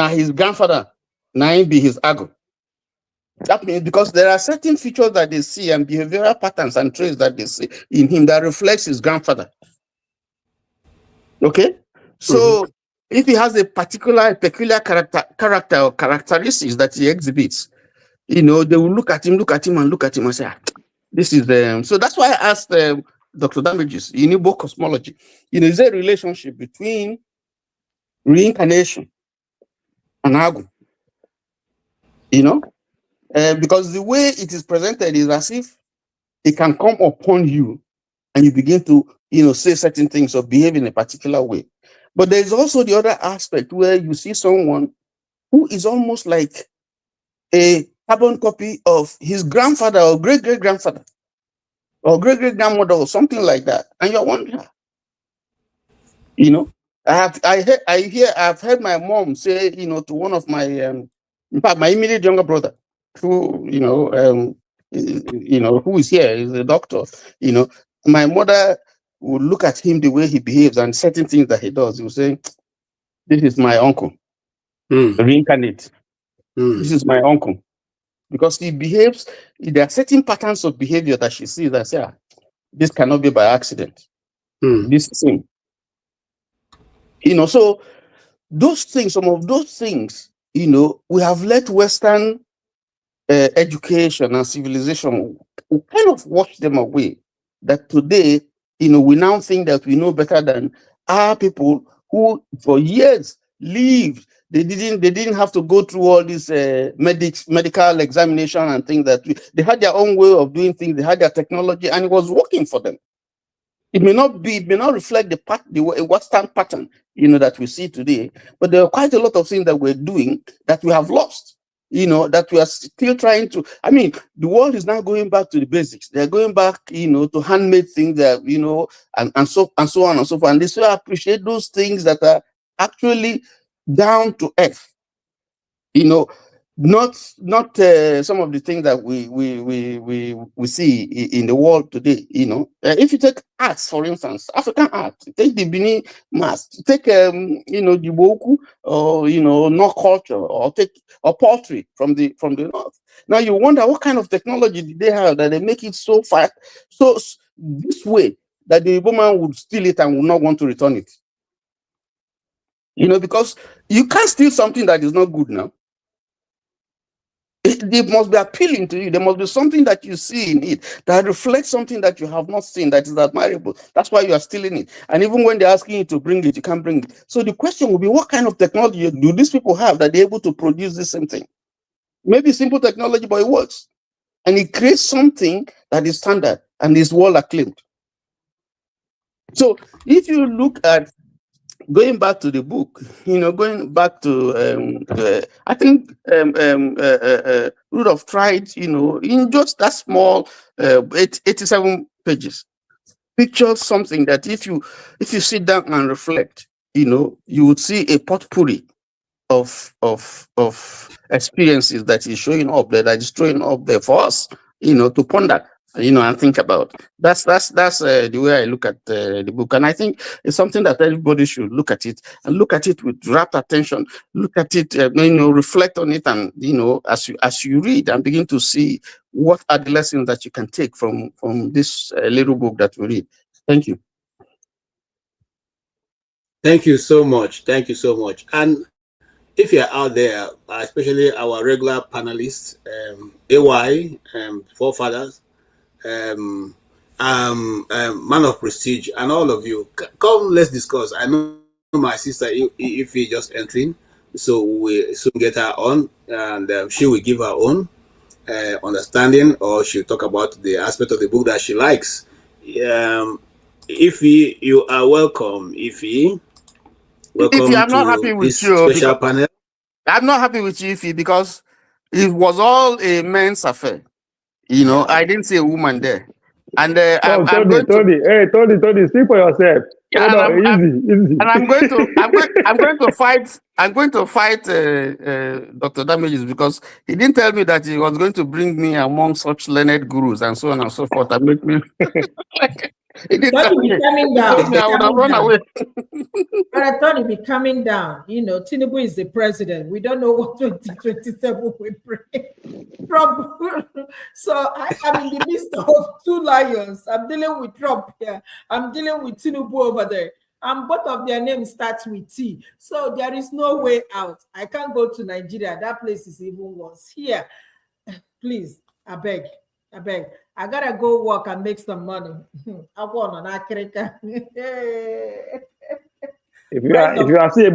his grandfather, now he be his ago. That means because there are certain features that they see and behavioral patterns and traits that they see in him that reflects his grandfather. Okay? So if he has a peculiar character or characteristics that he exhibits, they will look at him and say, this is so that's why I asked Dr. Damages, in Igbo cosmology, is there a relationship between reincarnation and agu? you know, because the way it is presented is as if it can come upon you and you begin to, say certain things or behave in a particular way. But there's also the other aspect where you see someone who is almost like a carbon copy of his grandfather or great-great-grandfather or great-great-grandmother or something like that. And you're wondering, I've heard my mom say, to one of my, in fact, my immediate younger brother, who, who is here, is a doctor, my mother would look at him the way he behaves and certain things that he does. He would say, this is my uncle, reincarnate. This is my uncle. Because he behaves, there are certain patterns of behavior that she sees that say, this cannot be by accident. This is him. So those things, some of those things, we have let Western education and civilization kind of wash them away. That today, we now think that we know better than our people who for years lived. They didn't have to go through all this medical examination and things that they had their own way of doing things. They had their technology and it was working for them. It may not reflect the Western pattern, that we see today, but there are quite a lot of things that we're doing that we have lost, that we are still trying to. I mean, the world is now going back to the basics. They're going back, to handmade things that, and so on and so forth. And they still appreciate those things that are actually down to earth, not some of the things that we see in the world today. If you take arts, for instance, African art, take the Bini mask, take Jiboku, or North culture, or poetry from the north. Now you wonder what kind of technology did they have that they make it so fast, so this way that the woman would steal it and would not want to return it. Because you can't steal something that is not good now. It must be appealing to you. There must be something that you see in it that reflects something that you have not seen that is admirable. That's why you are stealing it. And even when they're asking you to bring it, you can't bring it. So the question will be, what kind of technology do these people have that they're able to produce the same thing? Maybe simple technology, but it works. And it creates something that is standard and is well acclaimed. So if you look at going back to the book, going back to, I think Rudolf tried, in just that small 87 pages, picture something that if you sit down and reflect, you would see a potpourri of experiences that is showing up there, that is showing up there for us, to ponder. And think about. That's the way I look at the book, and I think it's something that everybody should look at it and look at it with rapt attention. Look at it, reflect on it, and as you read and begin to see what are the lessons that you can take from this little book that we read. Thank you. Thank you so much. Thank you so much. And if you're out there, especially our regular panelists, AY, forefathers, man of prestige, and all of you, come, let's discuss. I know my sister Ify just entering, so we soon get her on, and she will give her own understanding, or she'll talk about the aspect of the book that she likes. Ify, you are welcome. Ify, welcome Ify, I'm not happy to with this you special panel. I'm not happy with you, Ify, because it was all a men's affair. I didn't see a woman there. And I'm going to Tony, speak for yourself. Yeah, easy. And I'm going to fight Dr. Damages, because he didn't tell me that he was going to bring me among such learned gurus and so on and so forth and make me he didn't tell me. Coming down. I would have run away. But I thought it'd be coming down. Tinubu is the president. We don't know what 2027 will bring. Trump. So I'm in the midst of two lions. I'm dealing with Trump here. I'm dealing with Tinubu over there. And both of their names start with T. So there is no way out. I can't go to Nigeria. That place is even worse. Here, please, I beg. I gotta go work and make some money. I want an Africa. If you are still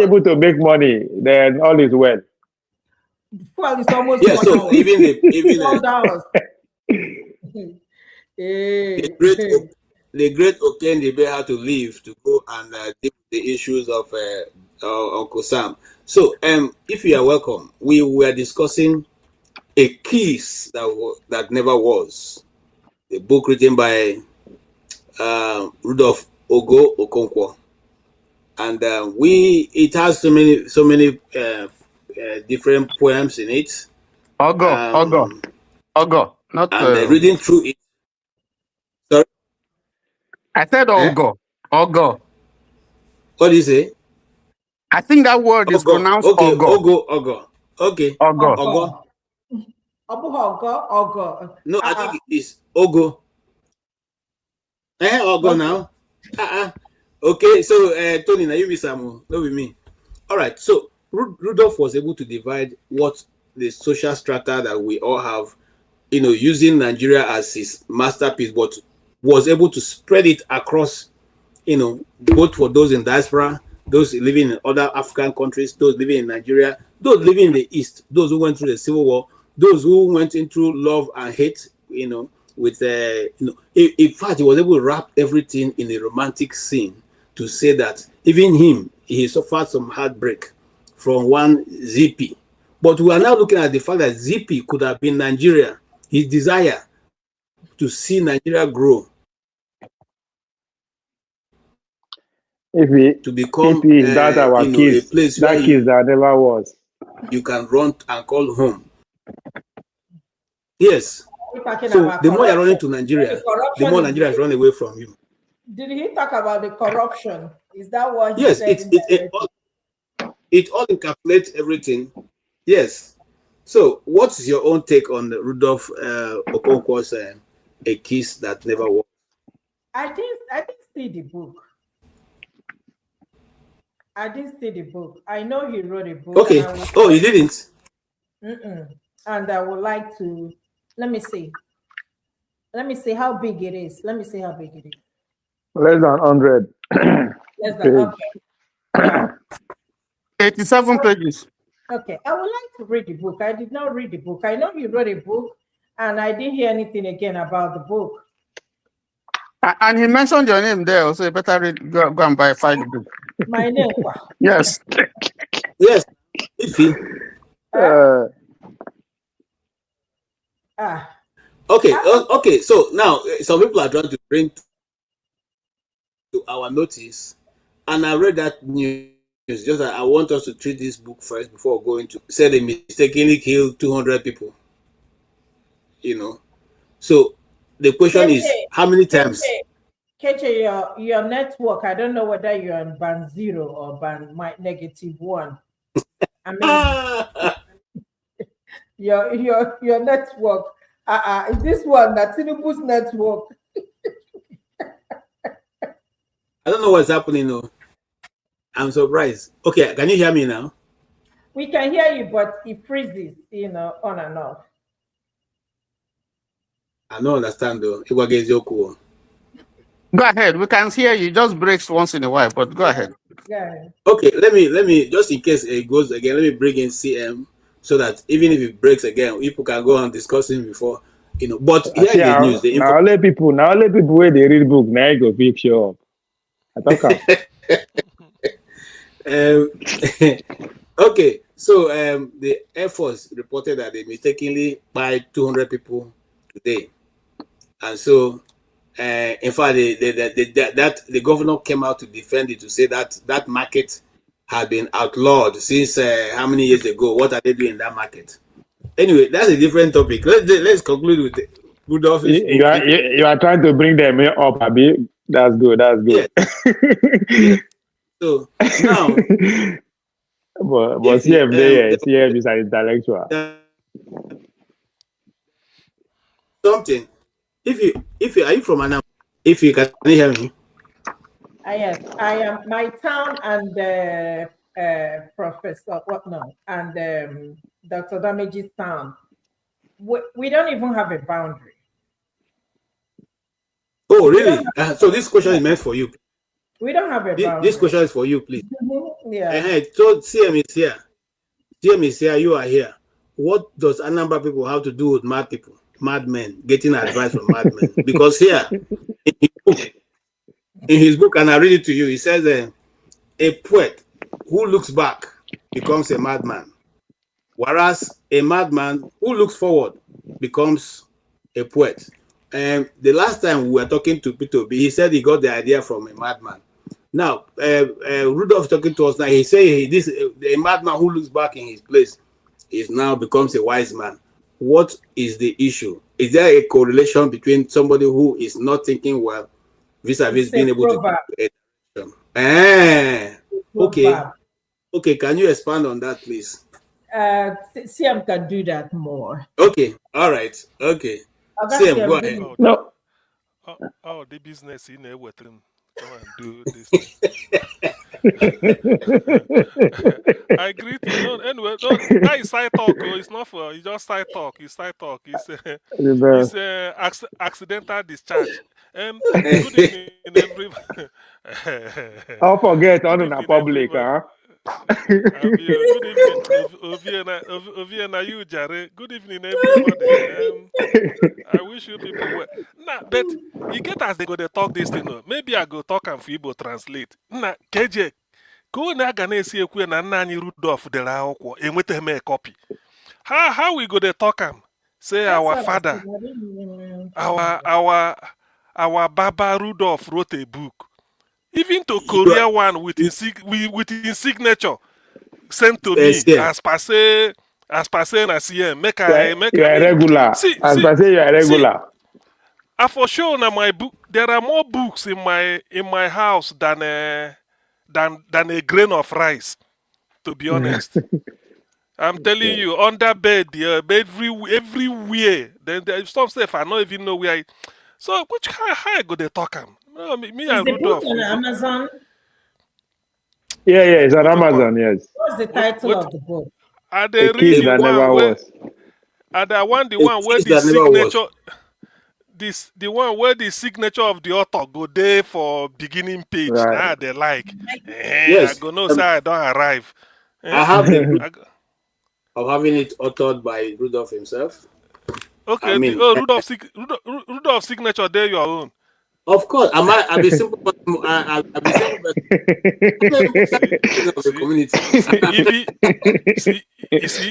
able to make money, then all is well. Well, it's almost Yeah, so even the great Okey Ndibe had to leave to go and deal with the issues of Uncle Sam. So, if you are welcome, we were discussing A Kiss that Never Was, a book written by Rudolf Okonkwo, and it has so many different poems in it. Ogo, not. And reading through it. Sorry, I said Ogo. Ogo. What do you say? I think that word is pronounced okay. Ogo. Ogo. Okay. Ogo. Ogo. No, I think it's Ogo. Ogo now. Okay, so Tony, now you be some, not with me. All right, so Rudolph was able to divide what the social strata that we all have, using Nigeria as his masterpiece, but was able to spread it across, both for those in diaspora, those living in other African countries, those living in Nigeria, those living in the East, those who went through the Civil War, those who went into love and hate, with, in fact, he was able to wrap everything in a romantic scene to say that even he suffered some heartbreak from one ZP. But we are now looking at the fact that ZP could have been Nigeria, his desire to see Nigeria grow. To become that our kids, a place that kids that never was. You can run and call home. Yes. So the more you're running to Nigeria, the more Nigeria is running away from you. Did he talk about the corruption? Is that what he yes, said? It all encapsulates everything. Yes. So what's your own take on Rudolf Okonkwo's A Kiss That Never Was? I didn't see the book. I didn't see the book. I know he wrote a book. Okay. Oh, you didn't? And I would like to, let me see how big it is. Less than 100. Less than 100. Yeah. 87 pages. Okay. I would like to read the book. I did not read the book. I know he wrote a book, and I didn't hear anything again about the book. And he mentioned your name there, so you better read, go and find the book. My name? Yes. Yes. Okay. So now some people are trying to bring to our notice, and I read that news. Just that I want us to treat this book first before going to say they mistakenly killed 200 people. So the question is, how many times? KJ, your network, I don't know whether you're on band 0 or band -1. I mean, your network. This one, that's Tinubu's network. I don't know what's happening though. I'm surprised. Okay, can you hear me now? We can hear you, but it freezes, on and off. I don't understand though. Go ahead. We can hear you. Just breaks once in a while, but go ahead. Yeah. Okay, let me just in case it goes again, let me bring in CM so that even if it breaks again, people can go on discussing before, But here is the news. Now let people where they read book, now you go pick you up. Okay, so the Air Force reported that they mistakenly bought 200 people today, and so in fact, the governor came out to defend it, to say that that market had been outlawed since how many years ago? What are they doing in that market? Anyway, that's a different topic. Let's conclude with Rudolph. You are trying to bring them up a bit. That's good. Yeah. So now, but CF is an intellectual. Something. If you are you from Anam? If you can hear me. Yes, I am. My town and Professor and Dr. Damage's town. We don't even have a boundary. Oh, really? So this question is meant for you. We don't have a boundary. This question is for you, please. Yeah. So CM is here. CM is here. You are here. what does Anambra people have to do with mad people, madmen, getting advice from madmen? Because here, in his book, and I read it to you, he says a poet who looks back becomes a madman, whereas a madman who looks forward becomes a poet. And the last time we were talking to P2B, he said he got the idea from a madman. Now, Rudolf talking to us now, he said a madman who looks back in his place is now becomes a wise man. What is the issue? Is there a correlation between somebody who is not thinking well vis-a-vis being able to okay, can you expand on that, please? CM can do that more. Okay, all right, okay. CM, go ahead. No. The business in there with him. Go and do this. I agree. Anyway, that is side talk. It's not for. It's just side talk. It's side talk. It's accidental discharge. Good evening, everybody. I'll forget on the public, huh? Good evening, Oviena, you, Jare. Good evening, everybody. I wish you people well. Nah, but you get as they go to talk this thing. Maybe I go talk and Fibo translate. Nah, KJ, go na gane si ekwe na nani Rudolf de la Okwo. Enwete me a copy. How we go to talk am? Say our father, our Baba Rudolf wrote a book. Even to Korea one with his signature sent to me as passe na CM. Make you are regular. See, as I say, you are regular. I for sure na my book. There are more books in my house than a grain of rice. To be honest, I'm telling you, under bed, everywhere. Then some stuff I don't even know where. So which how I go they talk am? No, me and Rudolf. On Amazon? Yeah, it's on Amazon, yes. What's the title of the book? Are they A Kid That Never Was. Are the one where the signature the one where the signature of the author go there for beginning page. Right. Nah, they like. Yes. I go no, sir, I don't arrive. I have the book of having it authored by Rudolf himself. Okay, Rudolf signature there your own. Of course, I'll be simple. I'll be simple. Community.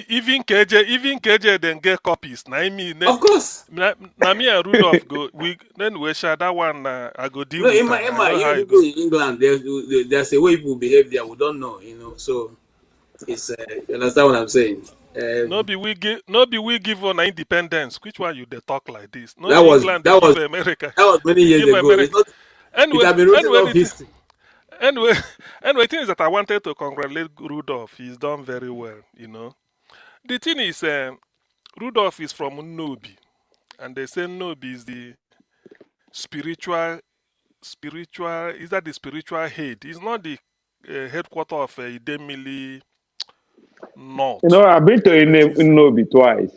Even KJ then get copies. Of course. Me and Rudolf go. Then we share that one. I go deal with. In England, there's a way people behave there. We don't know, So it's you understand what I'm saying? No be we give on independence. Which one you they talk like this? No, that was America. That was many years ago. Anyway, thing is that I wanted to congratulate Rudolf. He's done very well. The thing is, Rudolf is from Nobi, and they say Nobi is the spiritual. Is that the spiritual head? It's not the headquarters of Idemili. North. I've been to Nobi twice.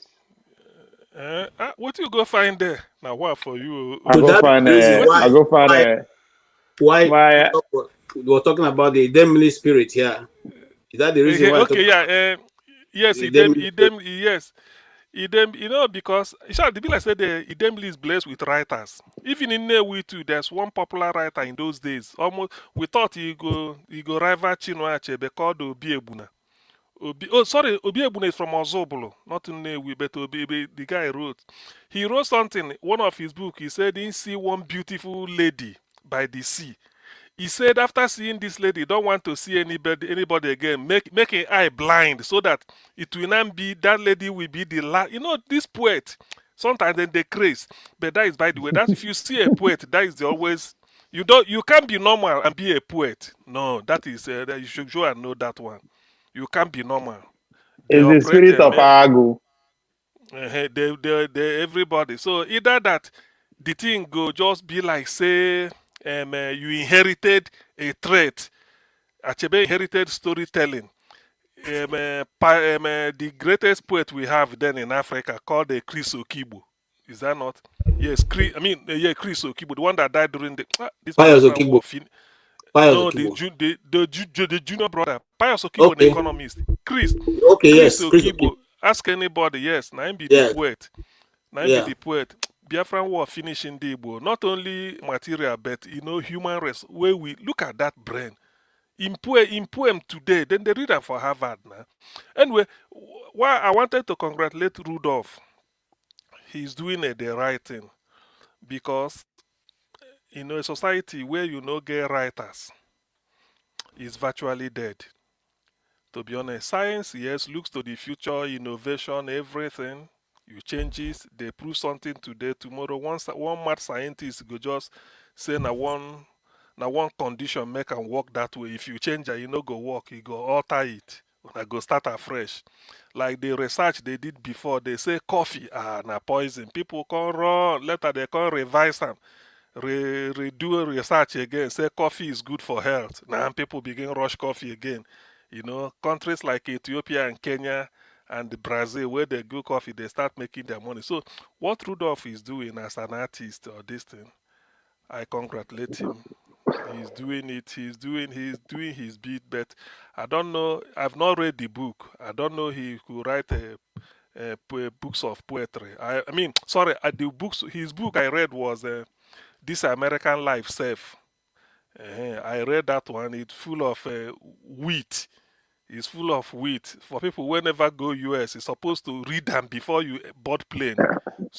What you go find there? Now, what for you? I go find why we were talking about the Idemili spirit here. Is that the reason why? Okay, yeah. Yes, yes. Because the bill I said Idemili is blessed with writers. Even in Newi too, there's one popular writer in those days. Almost we thought he go rival Chinua Achebe called Obi Ebuna. Obi Ebuna is from Ozobolo, not in Newi, but the guy wrote. He wrote something, one of his books, he said he see one beautiful lady by the sea. He said after seeing this lady, don't want to see anybody again, making eye blind so that it will not be, that lady will be the last. This poet, sometimes then they craze, but that is by the way, that if you see a poet, that is always, you can't be normal and be a poet. No, that is, you should go and know that one. You can't be normal. It's the spirit of Agu. They everybody. So either that the thing go just be like, say, you inherited a trait. Achebe inherited storytelling. The greatest poet we have then in Africa called the Chris Okigbo. Is that not? Yes, Chris Okigbo, the one that died during the Pius Okigbo. No, the junior brother, Pius Okigbo, the economist. Chris Okigbo. Ask anybody, yes, na him be Yeah. the poet. Na him be the poet. Biafran war finish in the Igbo. Not only material, but human race. Where we look at that brain. In poem today, then they read them for Harvard now. Anyway, why I wanted to congratulate Rudolf. He's doing the right thing. Because a society where get writers is virtually dead. To be honest, science, yes, looks to the future, innovation, everything. You changes, they prove something today, tomorrow. One mad scientist go just say na one condition make am work that way. If you change it, go work, you go alter it. I go start afresh. Like the research they did before, they say coffee na poison. People can run, later they can revise them. Redo research again, say coffee is good for health. Now people begin rush coffee again. Countries like Ethiopia and Kenya and Brazil, where they go coffee, they start making their money. So what Rudolf is doing as an artist or this thing, I congratulate him. He's doing it. He's doing his bit. But I don't know. I've not read the book. I don't know he could write books of poetry. I mean, sorry. His book I read was This American Life Safe. I read that one. It's full of wheat. It's full of wheat. For people who never go US, it's supposed to read them before you board plane.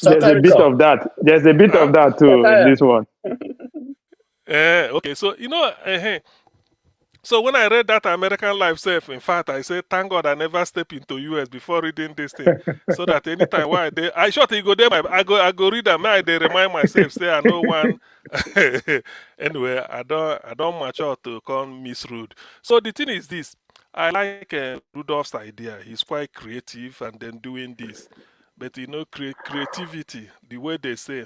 There's a bit of that. There's a bit of that too in this one. Okay, so so when I read that American Life Safe, in fact, I said, thank God I never step into US before reading this thing, so that anytime I shot you go there, I go read them. I they remind myself, say I know one. Anyway, I don't mature to come misrude. So the thing is this. I like Rudolph's idea. He's quite creative and then doing this. But creativity, the way they say,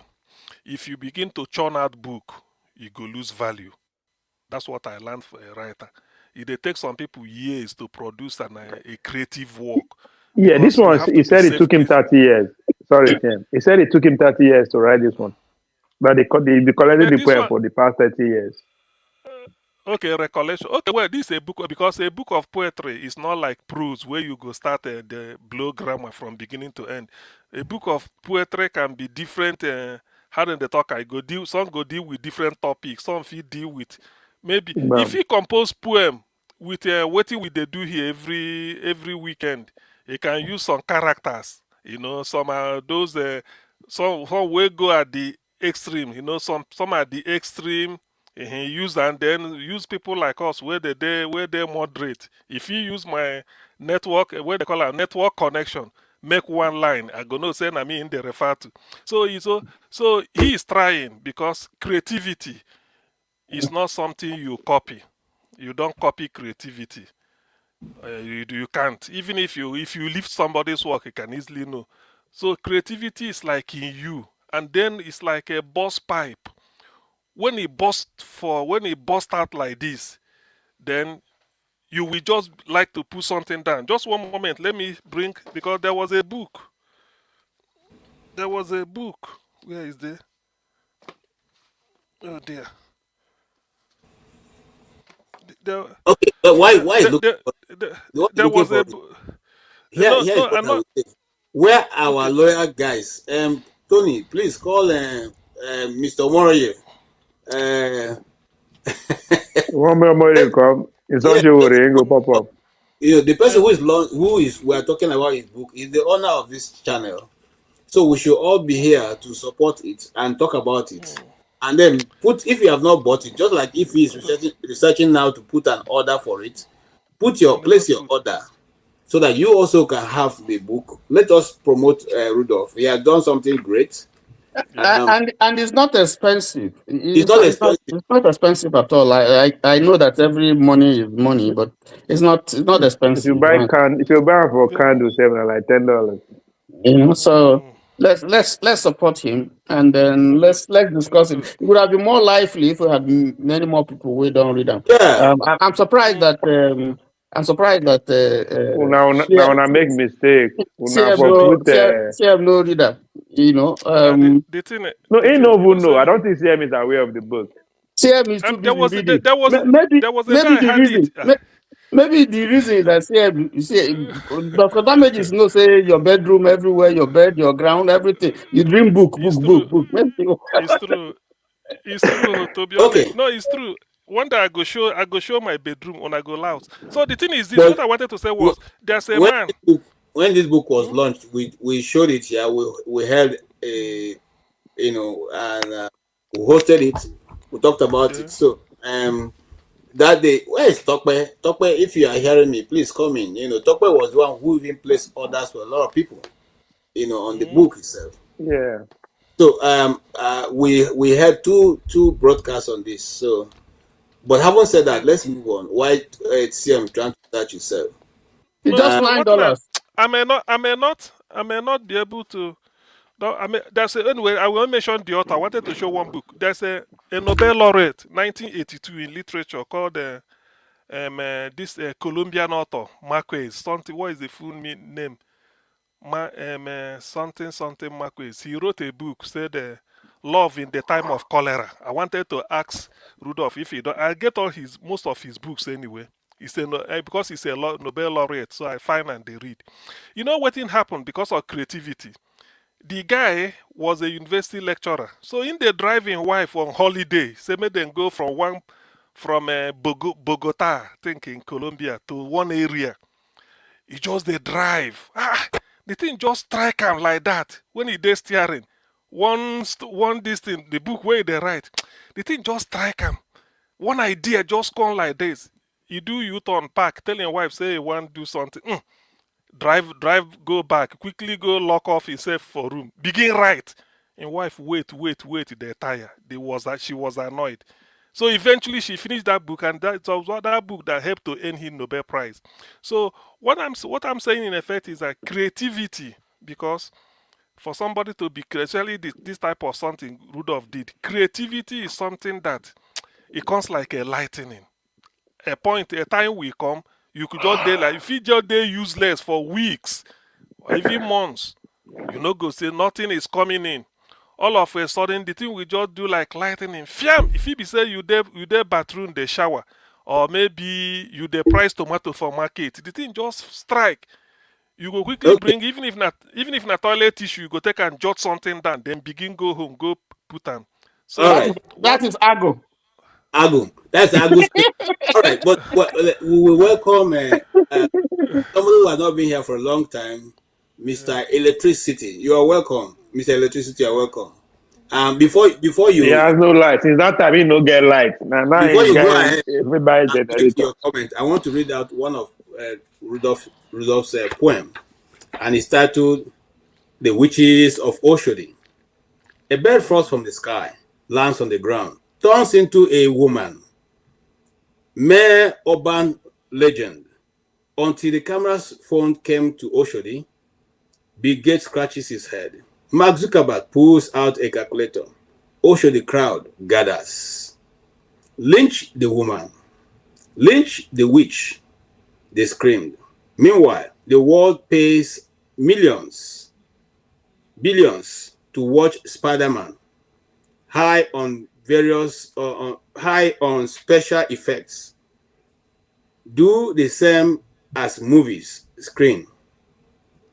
if you begin to churn out book, you go lose value. That's what I learned for a writer. It takes some people years to produce a creative work. Yeah, this one, he said it took him 30 years. Sorry, Tim. He said it took him 30 years to write this one. But they collected the poem for the past 30 years. Okay, recollection. Okay, well, this is a book because a book of poetry is not like prose where you go start the blow grammar from beginning to end. A book of poetry can be different. How do they talk? Some go deal with different topics. Some feel deal with maybe if you compose poem with what they do here every weekend, you can use some characters. Some are those some will go at the extreme. Some at the extreme. Use and then use people like us where they moderate. If you use my network, where they call it network connection, make one line. I gonna say I mean they refer to. So he is trying because creativity is not something you copy. You don't copy creativity. You can't. Even if you lift somebody's work, you can easily know. So creativity is like in you, and then it's like a burst pipe. When it bursts out like this, then you will just like to put something down. Just one moment, let me bring, because there was a book. Where is there? Oh dear. Okay, but why look? There was a book. Where our lawyer guys? Tony, please call Mr. Warrior. One more come. It's not your go pop up. The person we are talking about his book is the owner of this channel, so we should all be here to support it and talk about it. And then if you have not bought it, just like if he is researching now to put an order for it, place your order so that you also can have the book. Let us promote Rudolf. He has done something great. And it's not expensive. It's not expensive at all. I know that every money is money, but it's not expensive. If you buy for candles, like $10. So let's support him, and then let's discuss it. It would have been more lively if we had many more people who don't read them. Yeah. I'm surprised that now when I make mistake, CM no reader. The thing, I don't think CM is aware of the book. CM is too busy reading. There was a guy had it. Maybe the reason is that you see, Dr. Damage is no say your bedroom everywhere, your bed, your ground, everything. You dream book. It's true. It's true. It's true. To be honest, no, it's true. One day I go show my bedroom when I go out. So the thing is this: But what I wanted to say was, there's a when man. when this book was launched, we showed it here. We held a, and we hosted it. We talked about it. So that day, where is Tokwe? Tokwe, if you are hearing me, please come in. Tokwe was the one who even placed orders for a lot of people, on the book itself. Yeah. So we had two broadcasts on this. So, but having said that, let's move on. Why CM trying to start yourself? It's just $9. I may not be able to. No, anyway, I will mention the author. I wanted to show one book. There's a Nobel laureate, 1982 in literature, called this Colombian author, Marquez. Something. What is the full name? Something Marquez. He wrote a book, said Love in the Time of Cholera. I wanted to ask Rudolf if he don't. I get most of his books anyway. Because he's a Nobel laureate, so I find and they read. You know what happened because of creativity? The guy was a university lecturer. So in the driving wife on holiday, say made them go from Bogota, I think in Colombia, to one area. He just they drive. The thing just strike him like that when he dey steering. One this thing, the book where they write, the thing just strike him. One idea just come like this. You do U-turn park, tell your wife say you want to do something. Drive, go back, quickly go lock off himself for room. Begin right. And wife wait, they tire. She was annoyed. So eventually she finished that book, and that was that book that helped to earn him Nobel Prize. So what I'm saying in effect is that creativity, because for somebody to be especially this type of something Rudolf did, creativity is something that it comes like a lightning. A time will come, you could just day like if you just day useless for weeks or even months, go say nothing is coming in. All of a sudden the thing will just do like lightning. Fiam! If you be say you there bathroom, the shower, or maybe you the price tomato for market, the thing just strike. You go quickly bring, even if not toilet tissue, you go take and jot something down, then begin go home, go put them. So that is Ago. That's Ago. All right, but we will welcome somebody who has not been here for a long time, Mr. Electricity. You are welcome, Mr. Electricity. You are welcome. Before you, he has no light. Since that time, he no get light. Now before you go ahead, everybody generator. Your comment. I want to read out one of Rudolph's poem, and it's titled "The Witches of Oshodi." A bird falls from the sky, lands on the ground, turns into a woman. Mere urban legend. Until the camera's phone came to Oshodi, Bill Gates scratches his head. Mark Zuckerberg pulls out a calculator. Oshodi crowd gathers. Lynch the woman. Lynch the witch. They screamed. Meanwhile, the world pays billions to watch Spider-Man. High on special effects. Do the same as movies screen.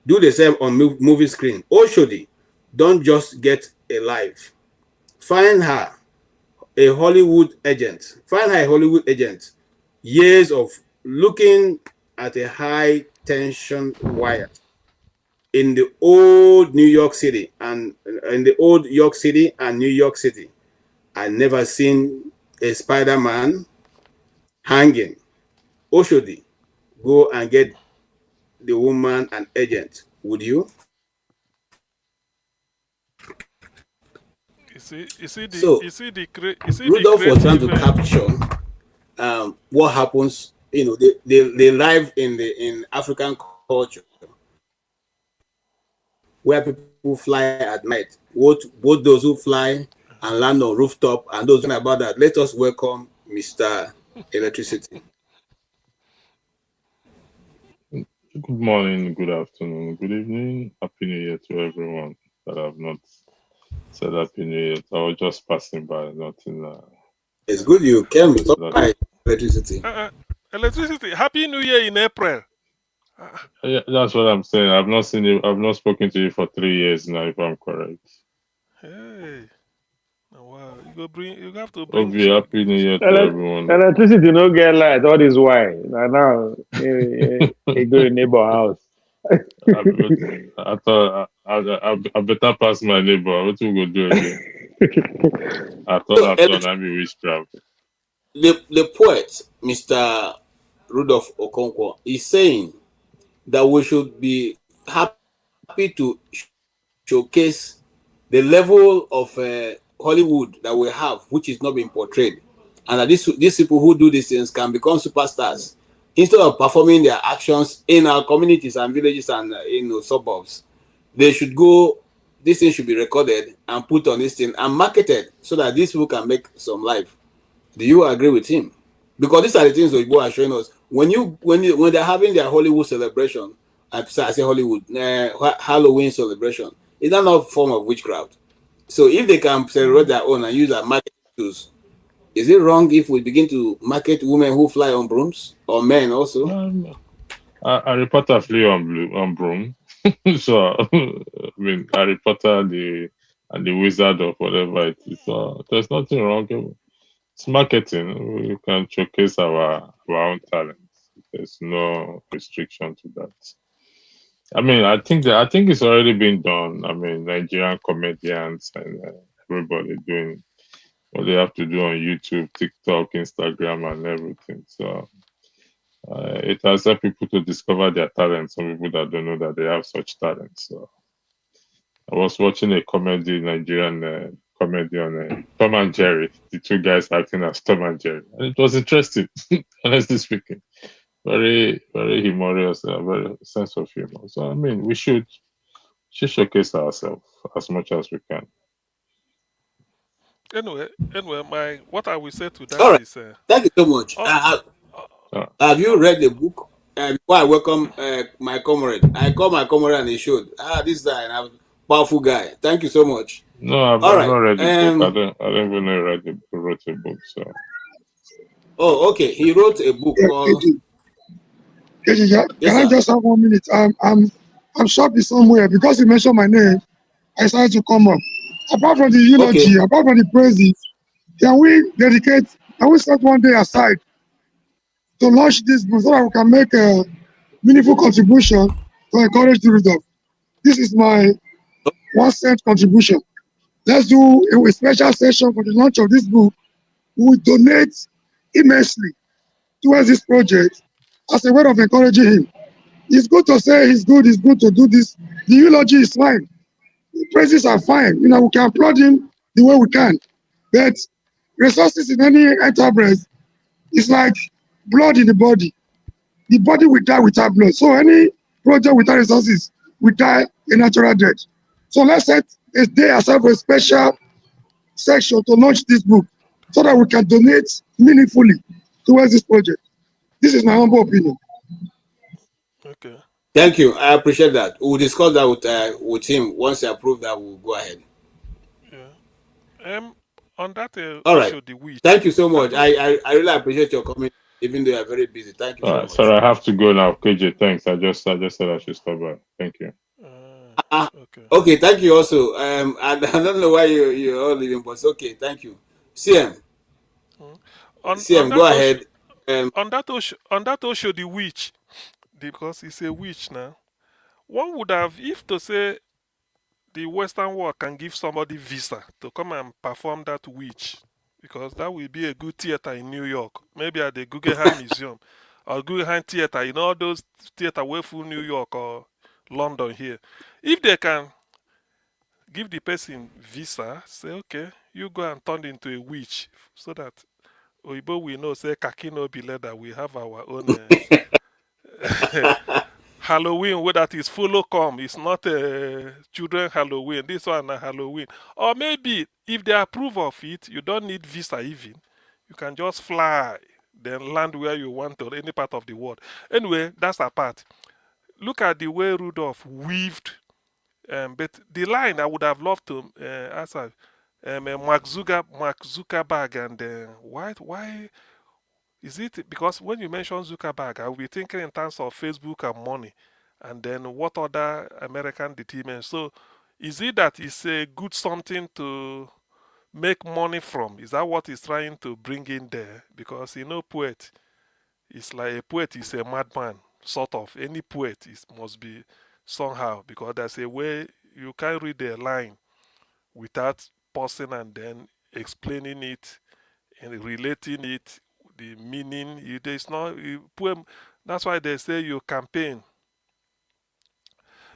Do the same on movie screen. Oshodi, don't just get a life. Find her a Hollywood agent. Years of looking at a high tension wire in the old New York City and New York City. I never seen a Spider-Man hanging. Oshodi, go and get the woman an agent. Would you? Rudolf was trying to capture what happens. They live in African culture where people fly at night. Both those who fly and land on rooftop and those about that. Let us welcome Mr. Electricity. Good morning, good afternoon, good evening. Happy New Year to everyone that I've not said Happy New Year. I was just passing by, nothing. It's good you came. Stop by Electricity. Electricity. Happy New Year in April. Yeah, that's what I'm saying. I've not seen you. I've not spoken to you for 3 years now, if I'm correct. Hey. Wow. You have to bring Obi, happy New Year to everyone. Electricity no get light. All this why. Now, he go in neighbor house. I thought I better pass my neighbor. What we go do again? I thought I'd be witchcraft. The poet, Mr. Rudolf Okonkwo, is saying that we should be happy to showcase the level of Hollywood that we have, which is not being portrayed, and that these people who do these things can become superstars instead of performing their actions in our communities and villages and suburbs. They should go. This thing should be recorded and put on this thing and marketed so that these people can make some life. Do you agree with him? Because these are the things that people are showing us. When they're having their Hollywood celebration, I say Hollywood Halloween celebration, is that not a form of witchcraft? So if they can celebrate their own and use their marketing tools, is it wrong if we begin to market women who fly on brooms or men also? Harry Potter flew on broom, so I mean Harry Potter and the Wizard of whatever it is. So there's nothing wrong. It's marketing. We can showcase our own talents. There's no restriction to that. I mean, I think it's already been done. I mean, Nigerian comedians and everybody doing what they have to do on YouTube, TikTok, Instagram, and everything. So it has helped people to discover their talents. Some people that don't know that they have such talents. So I was watching a Nigerian comedy on Tom and Jerry, the two guys acting as Tom and Jerry, and it was interesting, honestly speaking. Very, very humorous, very sense of humor. So I mean, we should showcase ourselves as much as we can. Anyway, what I will say to that All right. is, thank you so much. Have you read the book? Before I welcome my comrade, I call my comrade and he showed. This guy, and I'm a powerful guy. Thank you so much. No, I've not read the book. I don't even know who wrote a book. So. Oh, okay. He wrote a book called. Can I just have 1 minute? I'm shocked somewhere because you mentioned my name. I decided to come up. Apart from the eulogy, apart from the praises, can we set one day aside to launch this book so that we can make a meaningful contribution to encourage the Rudolf? This is my 1 cent contribution. Let's do a special session for the launch of this book. We will donate immensely towards this project as a way of encouraging him. It's good to say it's good to do this. The eulogy is fine. The praises are fine. We can applaud him the way we can. But resources in any enterprise is like blood in the body. The body will die without blood. So any project without resources will die a natural death. So let's set a day aside for a special section to launch this book so that we can donate meaningfully towards this project. This is my humble opinion. Okay. Thank you. I appreciate that. We'll discuss that with him. Once he approves that, we'll go ahead. Yeah. On that all right. issue, the witch. Thank you so much. I really appreciate your comment, even though you're very busy. Thank you so much. Sir, I have to go now. KJ, thanks. I just said I should stop by. Thank you. Okay, thank you also. I don't know why you're all leaving, but it's okay. Thank you. CM. CM, go ahead. On that issue, the witch, because it's a witch now. One would have, if to say the Western world can give somebody visa to come and perform that witch, because that will be a good theater in New York, maybe at the Guggenheim Museum or Guggenheim Theater, all those theater way full New York or London here. If they can give the person visa, say, okay, you go and turn into a witch, so that Oibo will know, say, Kaki no be leather, we have our own Halloween, where that is follow come. It's not a children Halloween. This one a Halloween. Or maybe if they approve of it, you don't need visa even. You can just fly, then land where you want to, any part of the world. Anyway, that's apart. Look at the way Rudolf weaved. But the line I would have loved to Mark Zuckerberg and why Is it because when you mention Zuckerberg, I will be thinking in terms of Facebook and money, and then what other American did he mention? So, is it that it's a good something to make money from? Is that what he's trying to bring in there? Because poet, it's like a poet is a madman, sort of. Any poet must be somehow, because there's a way you can't read a line without pausing and then explaining it and relating it, the meaning. There's not poem. That's why they say you campaign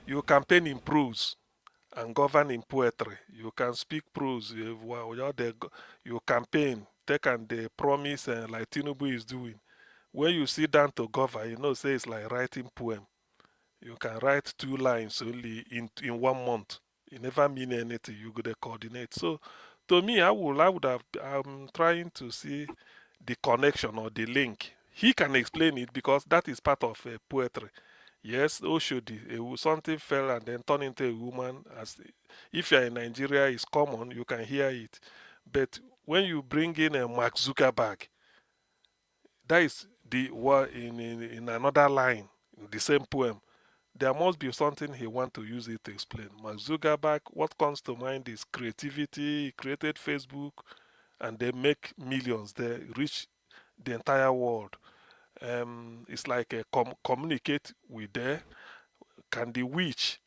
in prose and govern in poetry. You can speak prose. You campaign, take and they promise, like Tinubu is doing. When you sit down to govern, say it's like writing poem. You can write 2 lines only in 1 month. It never mean anything. You go to coordinate. So, to me, I'm trying to see the connection or the link. He can explain it because that is part of poetry. Yes, Oshodi, something fell and then turned into a woman. If you're in Nigeria, it's common, you can hear it. But when you bring in a Mark Zuckerberg, that is in another line, in the same poem. There must be something he wants to use it to explain. Mark Zuckerberg, what comes to mind is creativity. He created Facebook, and they make millions. They reach the entire world. It's like a communicate with there. Can the witch,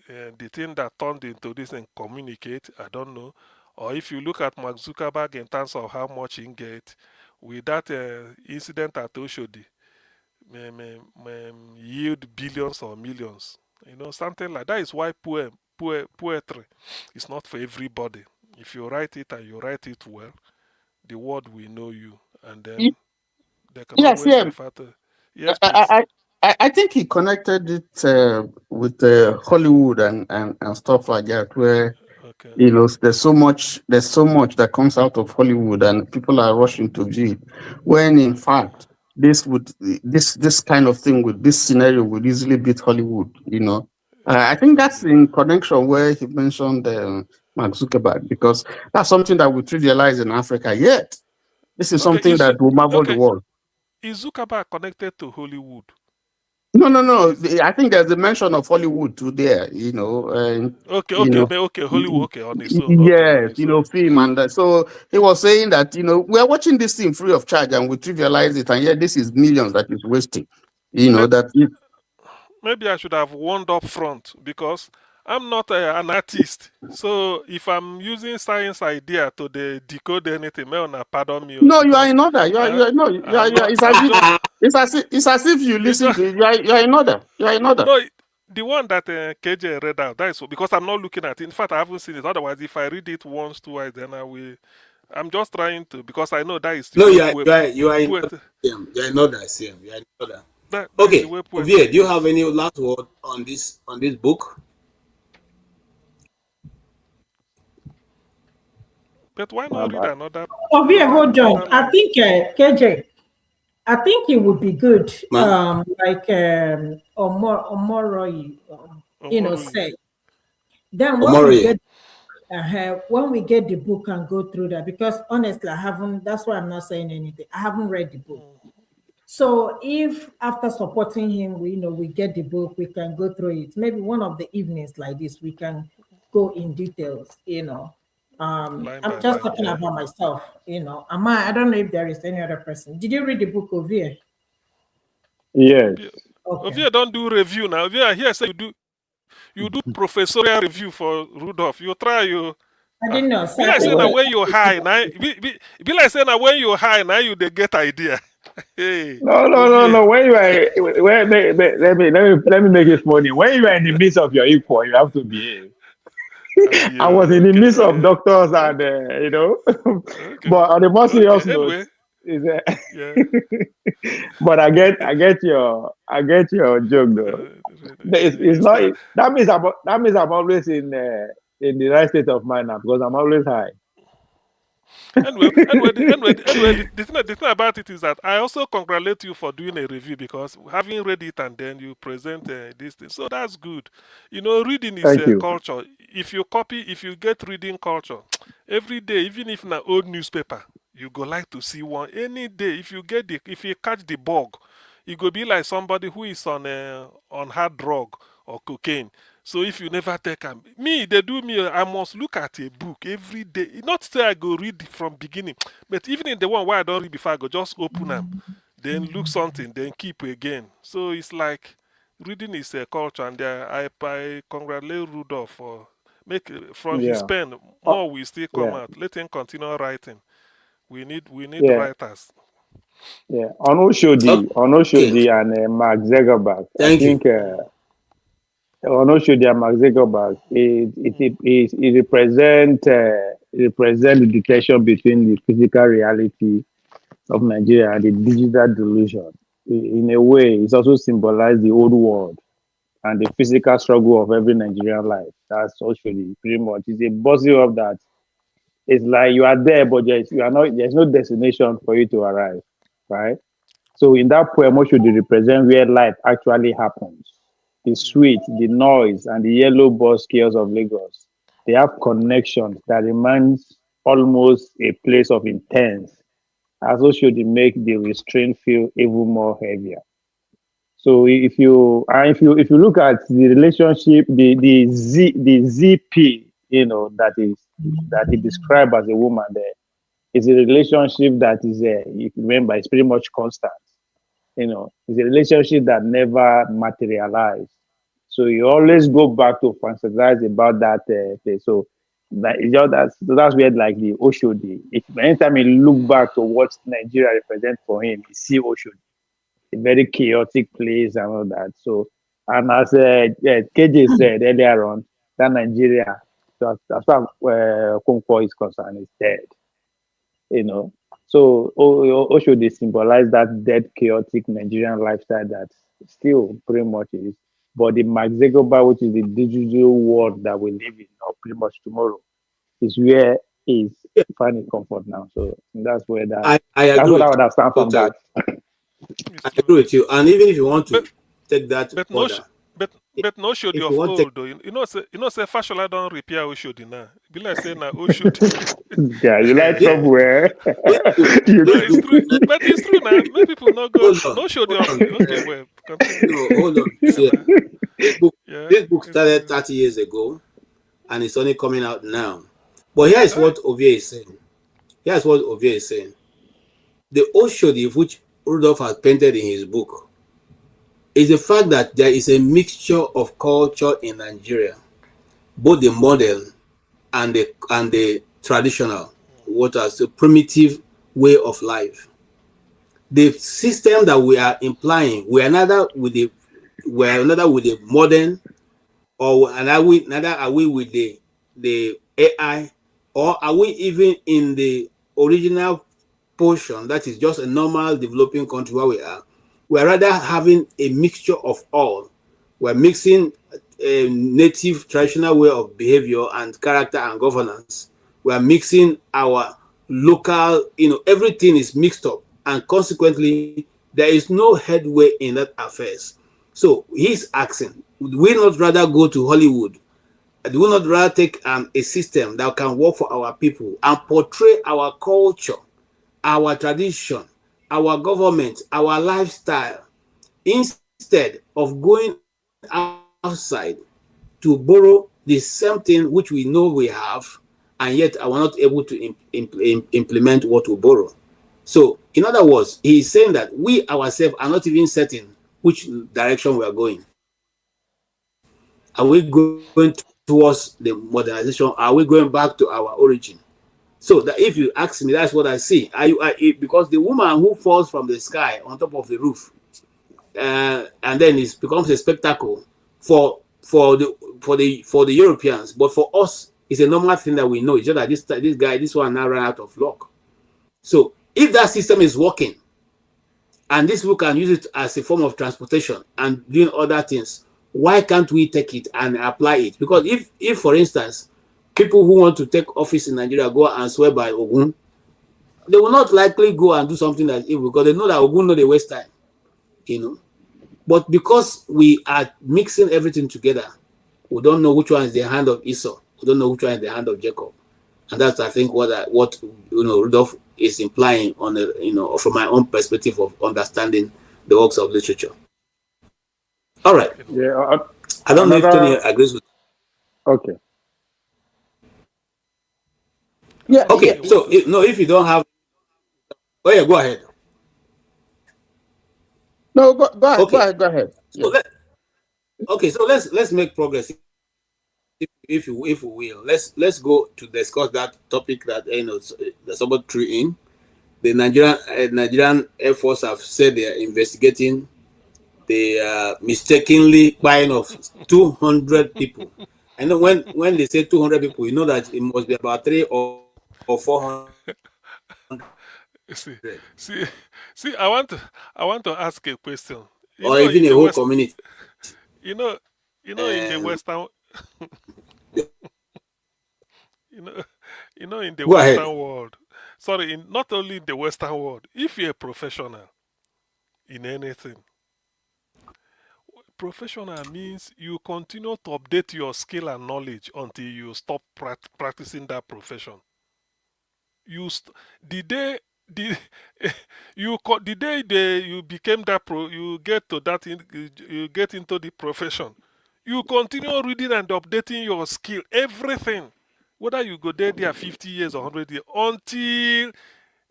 the thing that turned into this and communicate? I don't know. Or if you look at Mark Zuckerberg in terms of how much he get, with that incident at Oshodi, yield billions or millions. Something like that is why poetry is not for everybody. If you write it and you write it well, the world will know you, and then they can Yes, always yeah. refer to. Yes, please. I think he connected it with Hollywood and stuff like that, where Okay. there's so much that comes out of Hollywood, and people are rushing to view it. When in fact, this kind of thing with this scenario would easily beat Hollywood. I think that's in connection where he mentioned Mark Zuckerberg, because that's something that we trivialize in Africa. Yet this is something that will marvel the world. Is Zuckerberg connected to Hollywood? No. I think there's a mention of Hollywood too there. Okay, Hollywood. Okay, on his own. Yes, Okay, film, and so he was saying that we're watching this thing free of charge, and we trivialize it, and yet this is millions that is wasting. Maybe I should have warned up front, because I'm not an artist. So if I'm using science idea to decode anything, pardon me. No, you are in order. It's as if you listen to it. You are in order. You are in order. No, the one that KJ read out, that is because I'm not looking at it. In fact, I haven't seen it. Otherwise, if I read it once, twice, then I will. I'm just trying to, because I know that is. No, you are in order. You are in order, Sam. You are in order. Okay, Ovie, do you have any last word on this book? But why not read another? Ovie, hold on. I think KJ, I think it would be good, like Omoroi, say. Then when we get the book and go through that, because honestly, I haven't. That's why I'm not saying anything. I haven't read the book. So if after supporting him, we get the book, we can go through it. Maybe one of the evenings like this, we can go in details. I'm just talking about myself. I don't know if there is any other person. Did you read the book, Ovie? Yes. Okay. Ovie, don't do review now. Ovie, here say you do professorial review for Rudolf. You try you. I didn't know. Be like saying that when you're high now. Be like saying that when you're high now, you they get idea. Hey. No. When you are, let me make it funny. When you are in the midst of your equal, you have to behave. I was in the midst of doctors and but on the more serious note, but I get your joke though. It's not that means I'm always in the right state of mind now, because I'm always high. Anyway, the thing about it is that I also congratulate you for doing a review, because having read it and then you present this thing, so that's good. Reading is a culture. If you get reading culture every day, even if in an old newspaper, You go like to see one any day. If you catch the bug, it go be like somebody who is on hard drug or cocaine. So if you never take me, they do me. I must look at a book every day. Not say I go read from beginning, but even in the one where I don't read before, I go just open them, then look something, then keep again. So it's like reading is a culture, and I congratulate Rudolf for from his Yeah. pen Oh, more will still come yeah. out. Let him continue writing. We need Yeah. writers. Yeah. On Oshodi and Mark Zuckerberg. I Thank you. think on Oshodi and Mark Zuckerberg, it represent the detection between the physical reality of Nigeria and the digital delusion. In a way, it's also symbolized the old world and the physical struggle of every Nigerian life. That's Oshodi pretty much. It's a bossy of that. It's like you are there, but there's no destination for you to arrive, right? So in that poem, what should represent where life actually happens? The sweet, the noise, and the yellow bus chaos of Lagos. They have connections that reminds almost a place of intense, also should make the restraint feel even more heavier. So if you look at the relationship, the ZP, that he described as a woman there, is a relationship that is if you remember, it's pretty much constant. It's a relationship that never materialized. So you always go back to fantasize about that thing. So that's where like the Oshodi. If anytime you look back to what Nigeria represents for him, you see Oshodi, a very chaotic place and all that. So, and as KJ said earlier on, that Nigeria, as far as Okkonkwo is concerned, is dead. You know, so Oshodi symbolize that dead, chaotic Nigerian lifestyle that still pretty much is. But the Mark Zuckerberg, which is the digital world that we live in, or pretty much tomorrow, is where is finding comfort now. So that's where I that's agree what I with would understand from totally. that. It's I true. agree with you. And even if you want But to take that but no sh- further, but no Oshodi if you of want to take old though. Say Fashola don't repair Oshodi now. Be like say now Oshodi. Yeah, you like this, trouble, eh? those book, You No, those it's book, true. But it's true now. Many people not go. hold on, No Oshodi hold of. on. Okay, well, continue. No, hold on. Yeah, See, nah. this book, Yeah, this book it's started true. 30 years ago, and it's only coming out now. But here is Ah, what Ovie is saying. Here's what Ovie is saying. The Oshodi which Rudolf has painted in his book is the fact that there is a mixture of culture in Nigeria, both the modern and the traditional, what is the primitive way of life. The system that we are implying, we are neither with the modern, or neither are we with the AI, or are we even in the original portion that is just a normal developing country where we are. We are rather having a mixture of all. We're mixing a native traditional way of behavior and character and governance. We are mixing our local, everything is mixed up, and consequently, there is no headway in that affairs. So he's asking, would we not rather go to Hollywood? Do we not rather take a system that can work for our people and portray our culture, our tradition, our government, our lifestyle, instead of going outside to borrow the same thing which we know we have, and yet are not able to implement what we borrow. So, in other words, he is saying that we ourselves are not even certain which direction we are going. Are we going towards the modernization? Are we going back to our origin? So that if you ask me, that's what I see. Because the woman who falls from the sky on top of the roof, and then it becomes a spectacle for the Europeans, but for us, it's a normal thing that we know. It's just that this one now ran out of luck. So if that system is working, and this people can use it as a form of transportation and doing other things, why can't we take it and apply it? Because if for instance, people who want to take office in Nigeria go and swear by Ogun, they will not likely go and do something like evil, because they know that Ogun know they waste time, But because we are mixing everything together, we don't know which one is the hand of Esau. We don't know which one is the hand of Jacob. And that's, I think, what Rudolf is implying on the, from my own perspective of understanding the works of literature. All right. Yeah. I don't know if Tony agrees with. Okay. Yeah. Okay. Yeah, so if you don't have, oh yeah, go ahead. No, go ahead. Okay. Go ahead. So let's make progress. If we will, let's go to discuss that topic that that somebody threw in. The Nigerian Air Force have said they are investigating the mistakenly buying of 200 people. And when they say 200 people, you know that it must be about 300 or 400. See, I want to ask a question. Or even a whole community. In the Western, in the Western world. Sorry, not only in the Western world. If you're a professional in anything, professional means you continue to update your skill and knowledge until you stop practicing that profession. The day you became that you get into the profession, you continue reading and updating your skill, everything, whether you go there 50 years or 100 years, until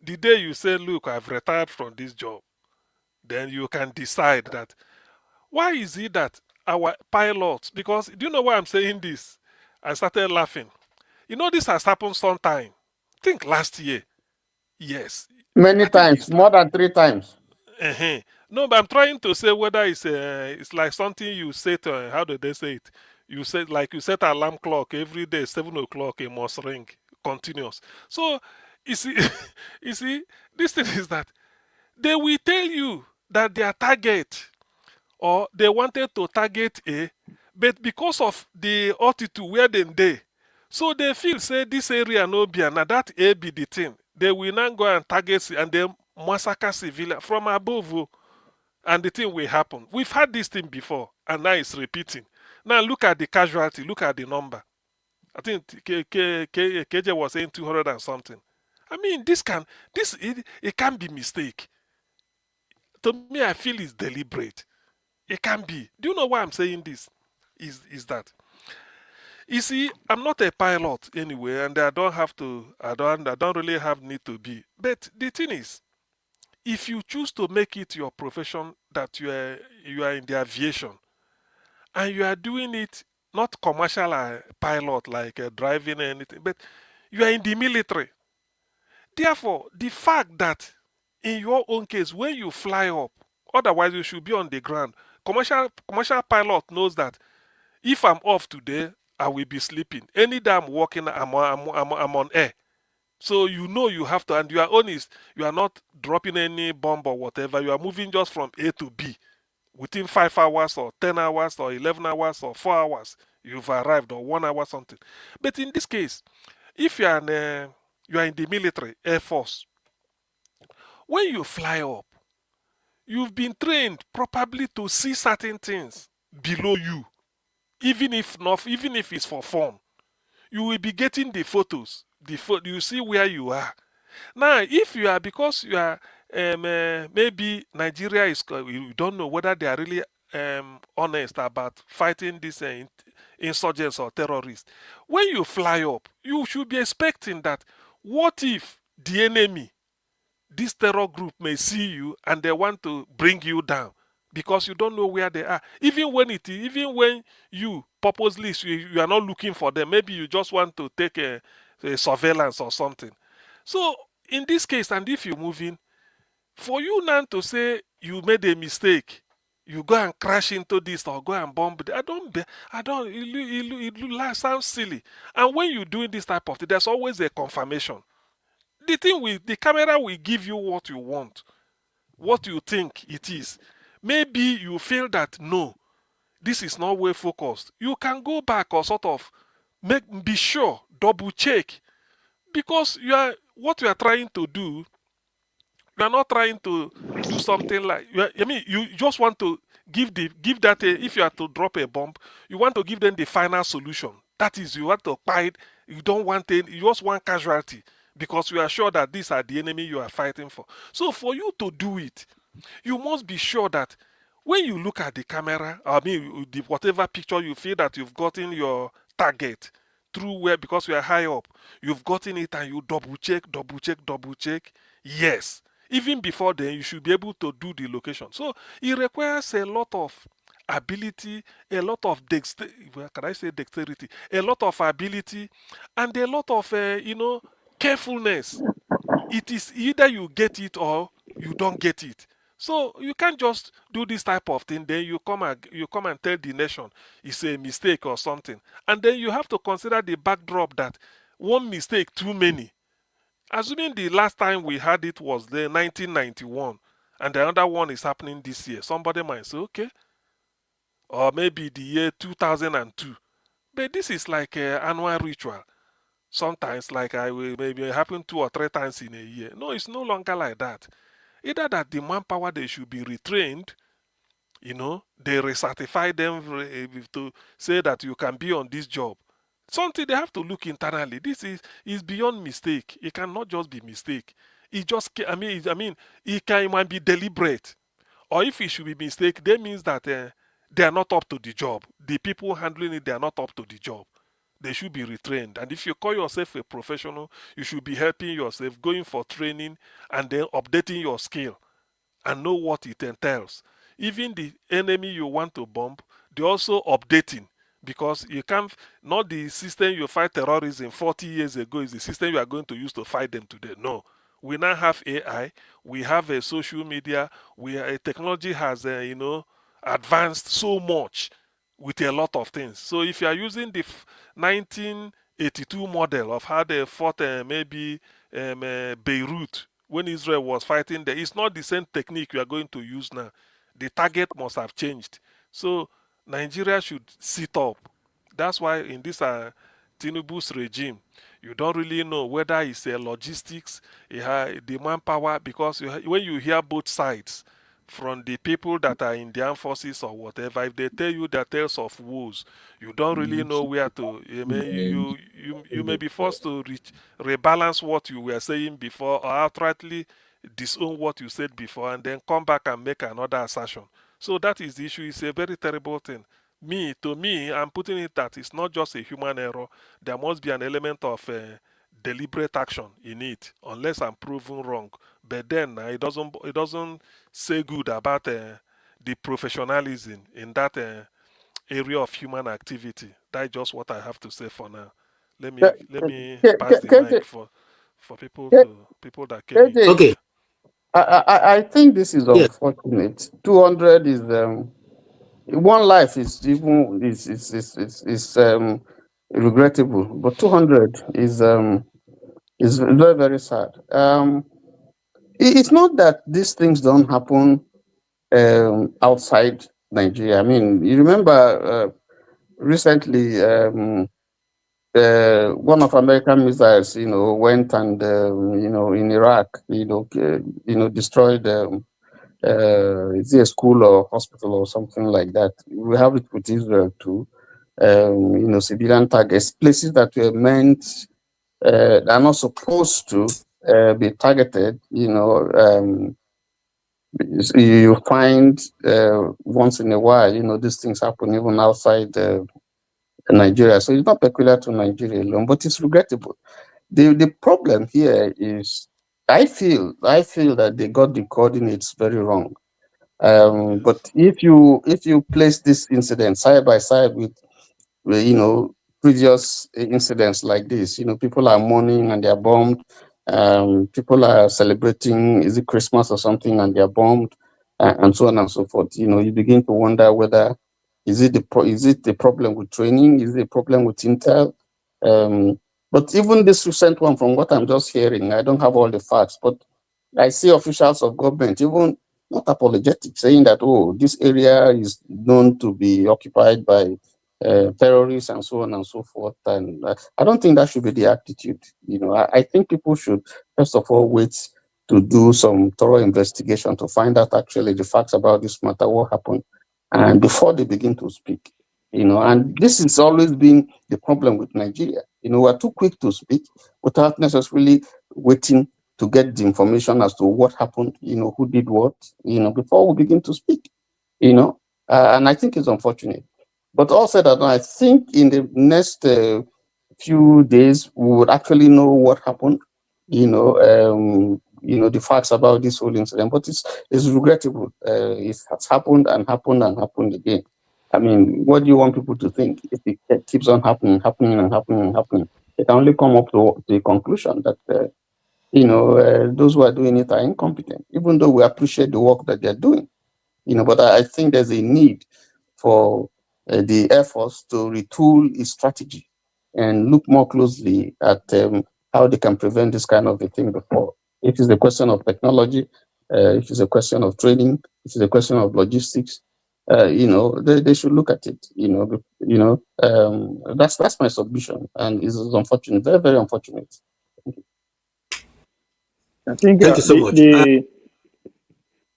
the day you say, look, I've retired from this job. Then you can decide that, why is it that our pilots, because do you know why I'm saying this? I started laughing. This has happened sometime. I think last year. Yes. Many times, more than 3 times. No, but I'm trying to say whether it's like something you say to, how do they say it? You set alarm clock every day, 7 o'clock, it must ring, continuous. So, you see, this thing is that they will tell you that their target, or they wanted to target A, but because of the altitude where they, so they feel, say, this area no be, and that A be the thing. They will now go and target and then massacre civilians from above, and the thing will happen. We've had this thing before, and now it's repeating. Now look at the casualty, look at the number. I think KJ was saying 200 and something. I mean, it can be mistake. To me, I feel it's deliberate. It can be. Do you know why I'm saying this? Is that, you see, I'm not a pilot anyway, and I don't really have need to be. But the thing is, if you choose to make it your profession, that you are in the aviation, and you are doing it not commercial pilot like driving or anything, but you are in the military. Therefore, the fact that in your own case, when you fly up, otherwise you should be on the ground. Commercial pilot knows that if I'm off today, I will be sleeping. Any day I'm walking, I'm on air. So you have to, and your own is, you are not dropping any bomb or whatever. You are moving just from A to B. Within 5 hours or 10 hours or 11 hours or 4 hours, you've arrived, or 1 hour something. But in this case, if you are in the military, Air Force, when you fly up, you've been trained probably to see certain things below you. Even if it's for fun, you will be getting the photos. You see where you are. Now, if you are, because you are maybe Nigeria is, you don't know whether they are really honest about fighting these insurgents or terrorists. When you fly up, you should be expecting that, what if the enemy, this terror group, may see you and they want to bring you down? Because you don't know where they are. Even when you purposely, you are not looking for them. Maybe you just want to take a surveillance or something. So in this case, and if you're moving, for you now to say you made a mistake, you go and crash into this or go and bomb it, it sounds silly. And when you're doing this type of thing, there's always a confirmation. The camera will give you what you want, what you think it is. Maybe you feel that, no, this is not well focused. You can go back or sort of be sure, double check. Because what you are trying to do, you are not trying to do something like, you just want to give that, if you are to drop a bomb, you want to give them the final solution. That is, you want to buy it, you don't want it, you just want casualty. because you are sure that these are the enemy you are fighting for. So for you to do it, you must be sure that when you look at the camera, I mean, whatever picture you feel that you've gotten your target through where, because you are high up, you've gotten it and you double check. Yes. Even before then, you should be able to do the location. So it requires a lot of ability, a lot of dexterity, a lot of ability, and a lot of, carefulness. It is either you get it or you don't get it. So you can't just do this type of thing, then you come and tell the nation it's a mistake or something. And then you have to consider the backdrop that one mistake too many. Assuming the last time we had it was the 1991 and the other one is happening this year, somebody might say, okay, or maybe the year 2002. But this is like an annual ritual. Sometimes, like I will maybe happen 2 or 3 times in a year. No, it's no longer like that. Either that the manpower, they should be retrained, they recertify them to say that you can be on this job. Something they have to look internally. This is beyond mistake. It cannot just be mistake. It just, it might be deliberate. Or if it should be mistake, that means that they are not up to the job. The people handling it, they are not up to the job. They should be retrained. And if you call yourself a professional, you should be helping yourself, going for training, and then updating your skill and know what it entails. Even the enemy you want to bomb, they're also updating, because you can't, not the system you fight terrorism 40 years ago is the system you are going to use to fight them today. No. We now have AI, we have a social media, technology has, advanced so much with a lot of things. So if you are using the 1982 model of how they fought maybe Beirut when Israel was fighting there, it's not the same technique you are going to use now. The target must have changed. So Nigeria should sit up. That's why in this Tinubu's regime, you don't really know whether it's logistics, the manpower, because when you hear both sides, from the people that are in the armed forces or whatever, if they tell you their tales of woes, you don't really know where to. You may be forced to rebalance what you were saying before, or outrightly disown what you said before, and then come back and make another assertion. So that is the issue. It's a very terrible thing. To me, I'm putting it that it's not just a human error. There must be an element of deliberate action in it, unless I'm proven wrong. But then it doesn't say good about the professionalism in that area of human activity. That's just what I have to say for now. Let me pass the mic for people that came in. Okay. I think this is unfortunate. 200 is one life is even is regrettable, but 200 is very, very sad. It's not that these things don't happen outside Nigeria. I mean, you remember recently one of American missiles, went and in Iraq, destroyed is it a school or hospital or something like that. We have it with Israel too. Civilian targets, places that were meant are not supposed to be targeted. You find once in a while, these things happen even outside Nigeria. So it's not peculiar to Nigeria alone, but it's regrettable. The problem here is, I feel that they got the coordinates very wrong. But if you place this incident side by side with previous incidents like this, people are mourning and they are bombed. People are celebrating, is it Christmas or something, and they are bombed, and so on and so forth. You begin to wonder whether is it the problem with training? Is it a problem with intel? But even this recent one, from what I'm just hearing, I don't have all the facts, but I see officials of government even not apologetic, saying that, this area is known to be occupied by terrorists and so on and so forth. And I don't think that should be the attitude. I think people should first of all wait to do some thorough investigation to find out actually the facts about this matter, what happened, and before they begin to speak. And this has always been the problem with Nigeria. We're too quick to speak without necessarily waiting to get the information as to what happened, who did what, before we begin to speak, and I think it's unfortunate. But all said that, I think in the next few days, we would actually know what happened, the facts about this whole incident. But it's regrettable. It has happened and happened and happened again. I mean, what do you want people to think if it keeps on happening? They can only come up to the conclusion that, those who are doing it are incompetent, even though we appreciate the work that they're doing. But I think there's a need for the Air Force to retool its strategy and look more closely at how they can prevent this kind of a thing before. It is a question of technology, it is a question of training, it is a question of logistics. They should look at it. That's my submission, and it's unfortunate, very, very unfortunate. I think Thank you so much.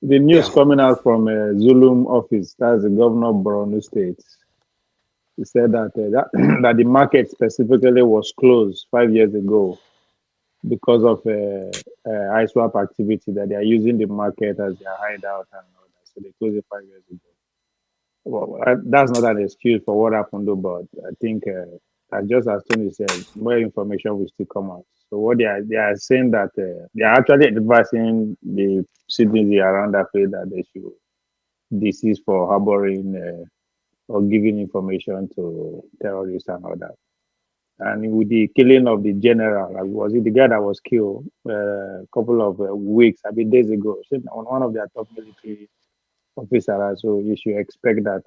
The news coming out from Zulum office, that's the governor of Borno State. He said that that the market specifically was closed 5 years ago because of ISWAP activity, that they are using the market as their hideout and all that. So they closed it 5 years ago. Well, that's not an excuse for what happened, though, but I think, just as Tony said, more information will still come out. So what they are saying that they are actually advising the citizens around that place that they should desist for harboring or giving information to terrorists and all that. And with the killing of the general, was it the guy that was killed a couple of weeks, days ago, on one of their top military officers? So you should expect that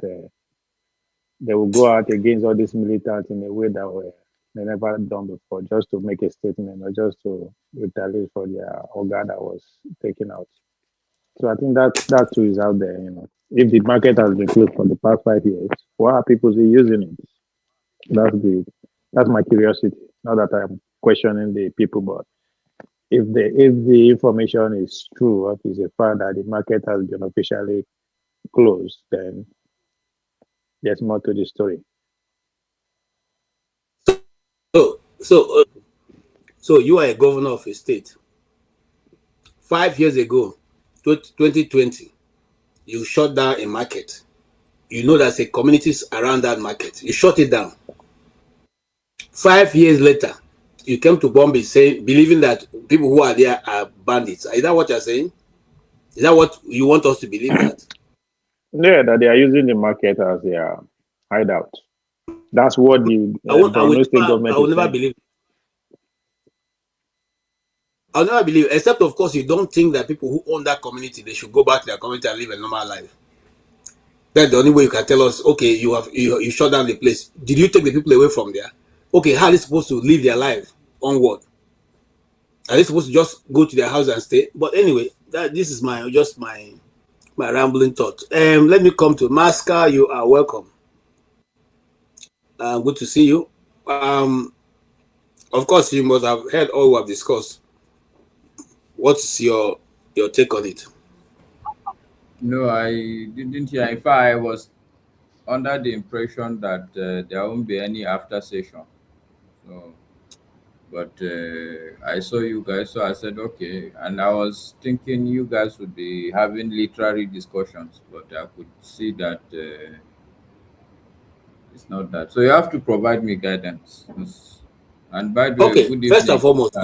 they will go out against all these militants in a way that they never done before, just to make a statement or just to retaliate for their organ that was taken out. So I think that too is out there. If the market has been closed for the past 5 years, why are people still using it? That's my curiosity. Not that I'm questioning the people, but if the information is true, or if it's a fact that the market has been officially closed, then there's more to the story. So you are a governor of a state. 5 years ago, 2020, you shut down a market. You know there's a communities around that market. You shut it down. 5 years later, you came to Bombay believing that people who are there are bandits. Is that what you're saying? Is that what you want us to believe that? Yeah, that they are using the market as their hideout. That's what the Borno State government I will never believe. I'll never believe, except of course you don't think that people who own that community, they should go back to their community and live a normal life. That's the only way you can tell us, okay, you shut down the place. Did you take the people away from there? Okay, how are they supposed to live their life onward? Are they supposed to just go to their house and stay? But anyway, this is my rambling thought. Let me come to Masca. You are welcome. Good to see you. Of course, you must have heard all we have discussed. What's your take on it? No, I didn't hear. In fact, I was under the impression that there won't be any after session. So, but I saw you guys, so I said okay. And I was thinking you guys would be having literary discussions, but I could see that it's not that. So you have to provide me guidance. And by the way, okay, good first and foremost,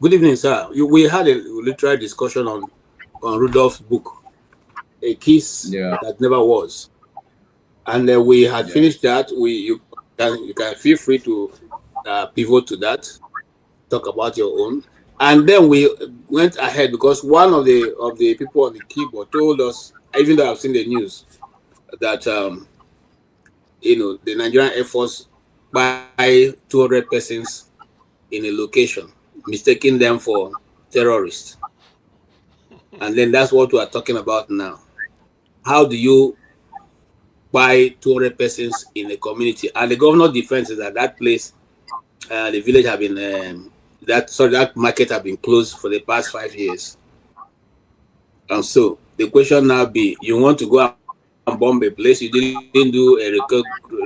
good evening, sir. We had a literary discussion on Rudolph's book, A Kiss That Never Was, and we had finished that. You can feel free to pivot to that, talk about your own, and then we went ahead because one of the people on the keyboard told us, even though I've seen the news, that the Nigerian Air Force by 200 persons in a location, mistaking them for terrorists. And then that's what we are talking about now. How do you buy 200 persons in a community? And the governor defense is that place, the village have been, that market have been closed for the past 5 years. And so the question now be, you want to go and bomb a place, you didn't do a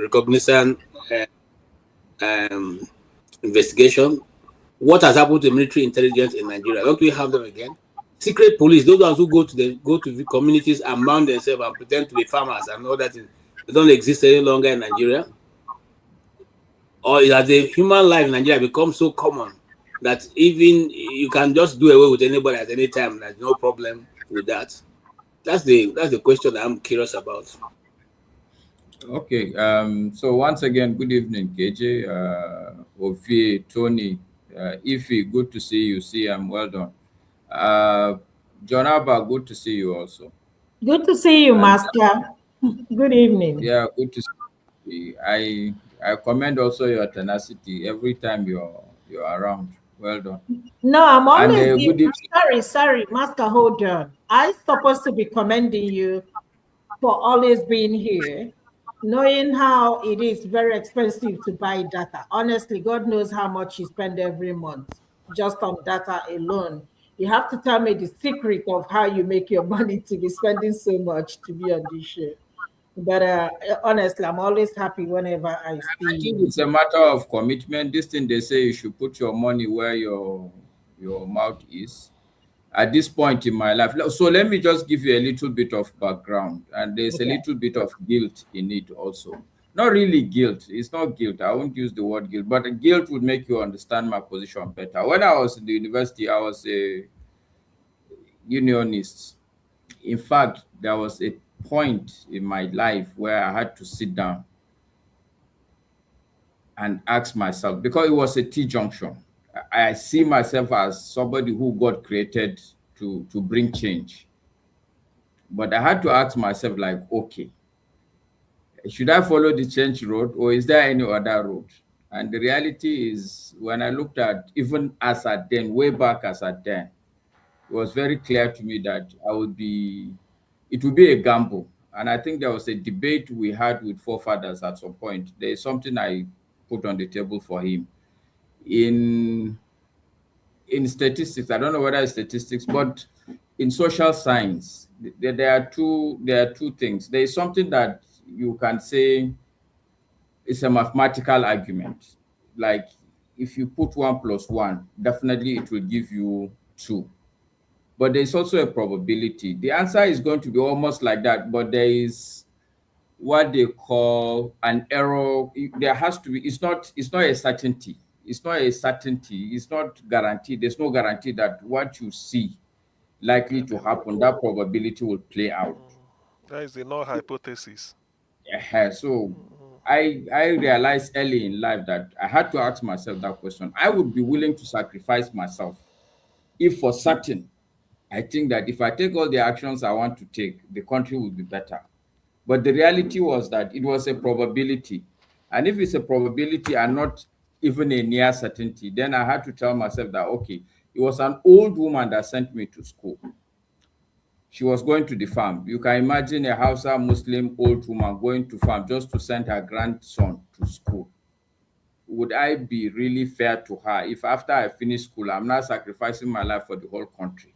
recognition investigation, What has happened to military intelligence in Nigeria? Don't we have them again? Secret police, those ones who go to the communities and mount themselves and pretend to be farmers and all that, they don't exist any longer in Nigeria? Or has the human life in Nigeria become so common that even you can just do away with anybody at any time? There's no problem with that. That's the question that I'm curious about. Okay. So once again, good evening, KJ, Ophie, Tony, Ify, good to see you. CM, well done. John Abba, good to see you also. Good to see you, And, Master. Good evening. yeah, good to see you. I commend also your tenacity every time you're around. Well done. No, I'm And always good evening. sorry, Master, hold on. I'm supposed to be commending you for always being here, knowing how it is very expensive to buy data. Honestly, God knows how much you spend every month just on data alone. You have to tell me the secret of how you make your money to be spending so much to be on this show. But honestly, I'm always happy whenever I see I think you. it's a matter of commitment. This thing they say you should put your money where your mouth is. At this point in my life, so let me just give you a little bit of background, and there's a Okay. little bit of guilt in it also. Not really guilt. It's not guilt. I won't use the word guilt, but guilt would make you understand my position better. When I was in the university, I was a unionist. In fact, there was a point in my life where I had to sit down and ask myself, because it was a T junction. I see myself as somebody who God created to bring change. But I had to ask myself, like, okay, should I follow the change road or is there any other road? And the reality is, when I looked at even as at then, way back as at then, it was very clear to me that it would be a gamble. And I think there was a debate we had with forefathers at some point. There is something I put on the table for him. In statistics, I don't know whether it's statistics, but in social science, there are two things. There is something that you can say is a mathematical argument. Like, if you put 1+1, definitely it will give you 2. But there's also a probability. The answer is going to be almost like that, but there is what they call an error. There has to be, it's not a certainty. It's not a certainty. It's not guaranteed. There's no guarantee that what you see likely to happen, that probability will play out. That is the null hypothesis. So I realized early in life that I had to ask myself that question. I would be willing to sacrifice myself if for certain I think that if I take all the actions I want to take, the country will be better. But the reality was that it was a probability. And if it's a probability and not even a near certainty, then I had to tell myself that, okay, it was an old woman that sent me to school. She was going to the farm. You can imagine a Hausa Muslim old woman going to farm just to send her grandson to school. Would I be really fair to her if after I finish school, I'm not sacrificing my life for the whole country?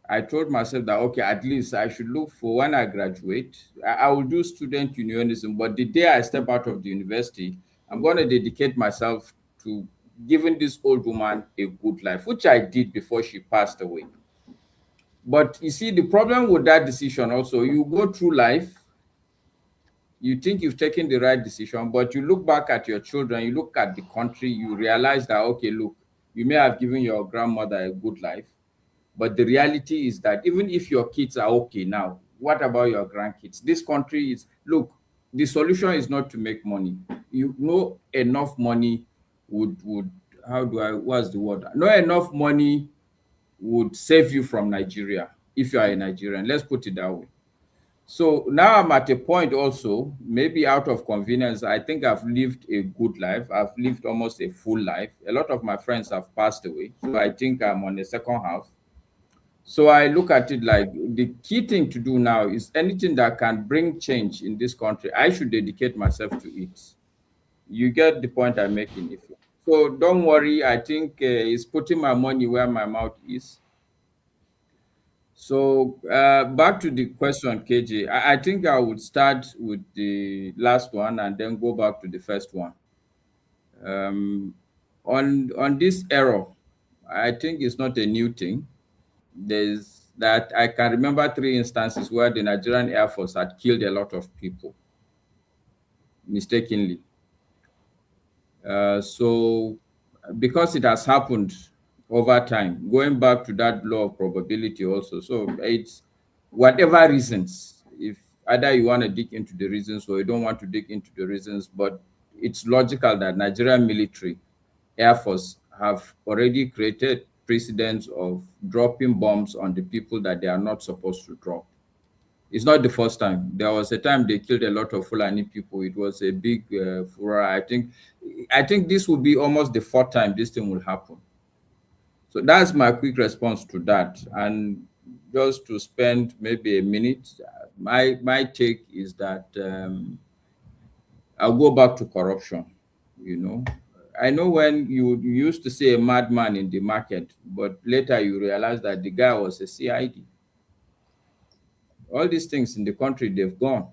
I told myself that, okay, at least I should look for when I graduate. I will do student unionism, but the day I step out of the university, I'm going to dedicate myself to giving this old woman a good life, which I did before she passed away. But you see, the problem with that decision also, you go through life, you think you've taken the right decision, but you look back at your children, you look at the country, you realize that, okay, look, you may have given your grandmother a good life, but the reality is that even if your kids are okay now, what about your grandkids? This country is, look, the solution is not to make money. You know, enough money would what's the word? Not enough money would save you from Nigeria if you are a Nigerian. Let's put it that way. So now I'm at a point also, maybe out of convenience, I think I've lived a good life. I've lived almost a full life. A lot of my friends have passed away. So I think I'm on the second half. So I look at it like the key thing to do now is anything that can bring change in this country, I should dedicate myself to it. You get the point I'm making. So don't worry. I think it's putting my money where my mouth is. So back to the question, KJ. I think I would start with the last one and then go back to the first one. on this error, I think it's not a new thing. There's that I can remember 3 instances where the Nigerian Air Force had killed a lot of people mistakenly. So because it has happened over time, going back to that law of probability also. So it's whatever reasons, if either you want to dig into the reasons or you don't want to dig into the reasons, but it's logical that Nigerian military, Air Force have already created precedents of dropping bombs on the people that they are not supposed to drop. It's not the first time. There was a time they killed a lot of Fulani people. It was a big furor. I think this will be almost the 4th time this thing will happen. So that's my quick response to that. And just to spend maybe a minute, my take is that I'll go back to corruption. You know, I know when you used to say a madman in the market, but later you realize that the guy was a CID. All these things in the country, they've gone.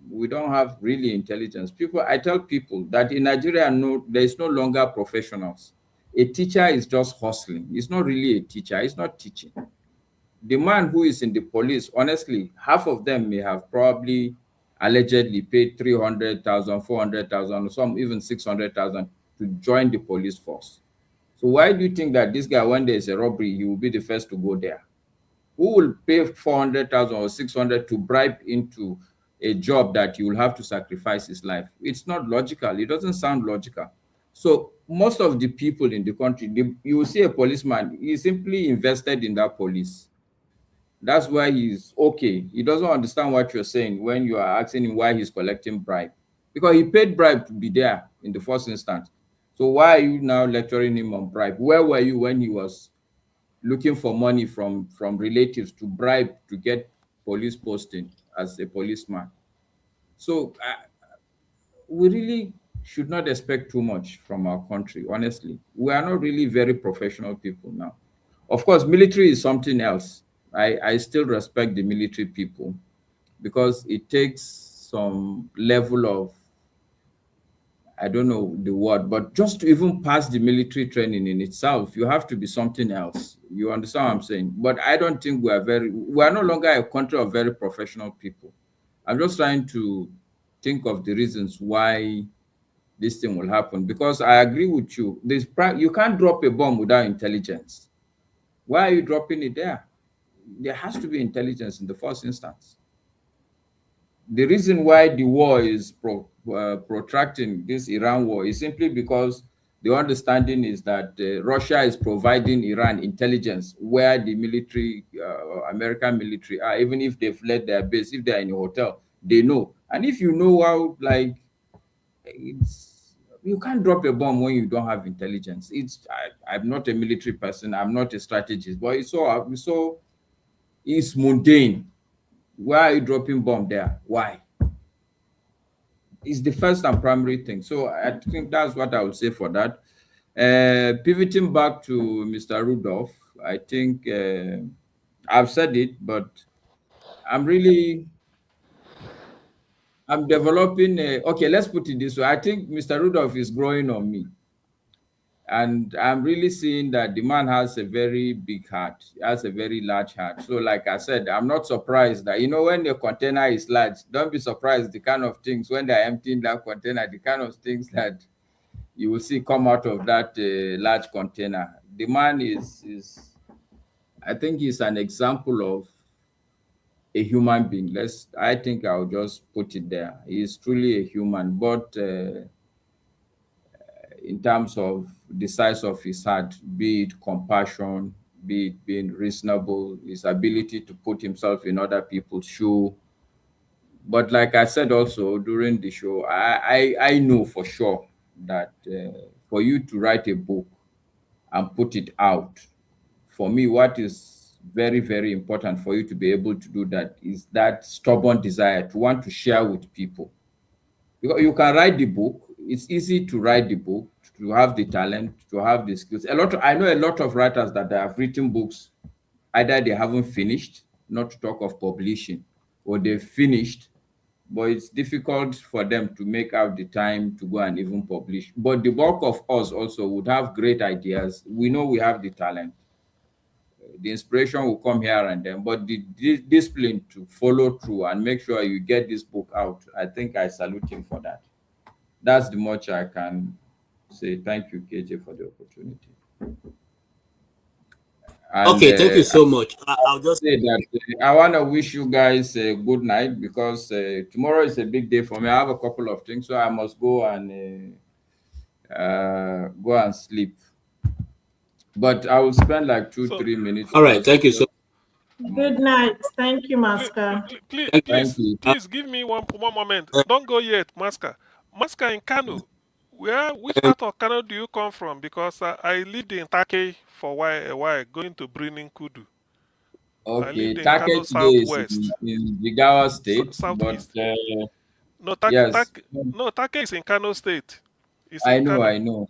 We don't have really intelligence. I tell people that in Nigeria, there is no longer professionals. A teacher is just hustling. It's not really a teacher. It's not teaching. The man who is in the police, honestly, half of them may have probably allegedly paid 300,000, 400,000, some even 600,000 to join the police force. So why do you think that this guy, when there's a robbery, he will be the first to go there? Who will pay 400,000 or 600 to bribe into a job that you will have to sacrifice his life? It's not logical. It doesn't sound logical. So most of the people in the country, you will see a policeman, he simply invested in that police. That's why he's okay. He doesn't understand what you're saying when you are asking him why he's collecting bribe, because he paid bribe to be there in the first instance. So why are you now lecturing him on bribe? Where were you when he was looking for money from relatives to bribe to get police posting as a policeman? So we really should not expect too much from our country, honestly. We are not really very professional people now. Of course, military is something else. I still respect the military people because it takes some level of, I don't know the word, but just to even pass the military training in itself, you have to be something else. You understand what I'm saying? But I don't think we are no longer a country of very professional people. I'm just trying to think of the reasons why this thing will happen, because I agree with you. You can't drop a bomb without intelligence. Why are you dropping it there? There has to be intelligence in the first instance. The reason why the war is protracting, this Iran war, is simply because the understanding is that Russia is providing Iran intelligence where the military, American military are, even if they've left their base, if they're in a hotel, they know. And if you know how, like, you can't drop a bomb when you don't have intelligence. I'm not a military person, I'm not a strategist, but it's mundane. Why are you dropping bomb there? Why? It's the first and primary thing. So I think that's what I would say for that. Pivoting back to Mr. Rudolf, I think I've said it, but I'm developing okay, let's put it this way. I think Mr. Rudolf is growing on me. And I'm really seeing that the man has a very big heart, has a very large heart. So like I said, I'm not surprised that, when the container is large, don't be surprised the kind of things, when they're emptying that container, the kind of things that you will see come out of that large container. The man is, I think he's an example of a human being. I think I'll just put it there. He's truly a human, but in terms of the size of his heart, be it compassion, be it being reasonable, his ability to put himself in other people's shoe. But like I said also during the show, I know for sure that for you to write a book and put it out, for me, what is very, very important for you to be able to do that is that stubborn desire to want to share with people. Because you can write the book, it's easy to write the book, to have the talent, to have the skills. I know a lot of writers that have written books, either they haven't finished, not to talk of publishing, or they've finished, but it's difficult for them to make out the time to go and even publish. But the bulk of us also would have great ideas. We know we have the talent. The inspiration will come here and then, but the discipline to follow through and make sure you get this book out, I think I salute him for that. That's the much I can say. Thank you, KJ, for the opportunity. And, okay, thank you so much. I'll just say that I want to wish you guys a good night, because tomorrow is a big day for me. I have a couple of things, so I must go and sleep. But I will spend like 3 minutes. All right, thank you so Good night. Thank you, Masker. Please give me one moment. Don't go yet, Masker. Masker in Kano. Which part of Kano do you come from? Because I lived in Take for a while, going to Brinin Kudu. I Okay, lived in Take Kano today is Southwest. in Jigawa State, Southeast. but yes. Take is in Kano State. I know.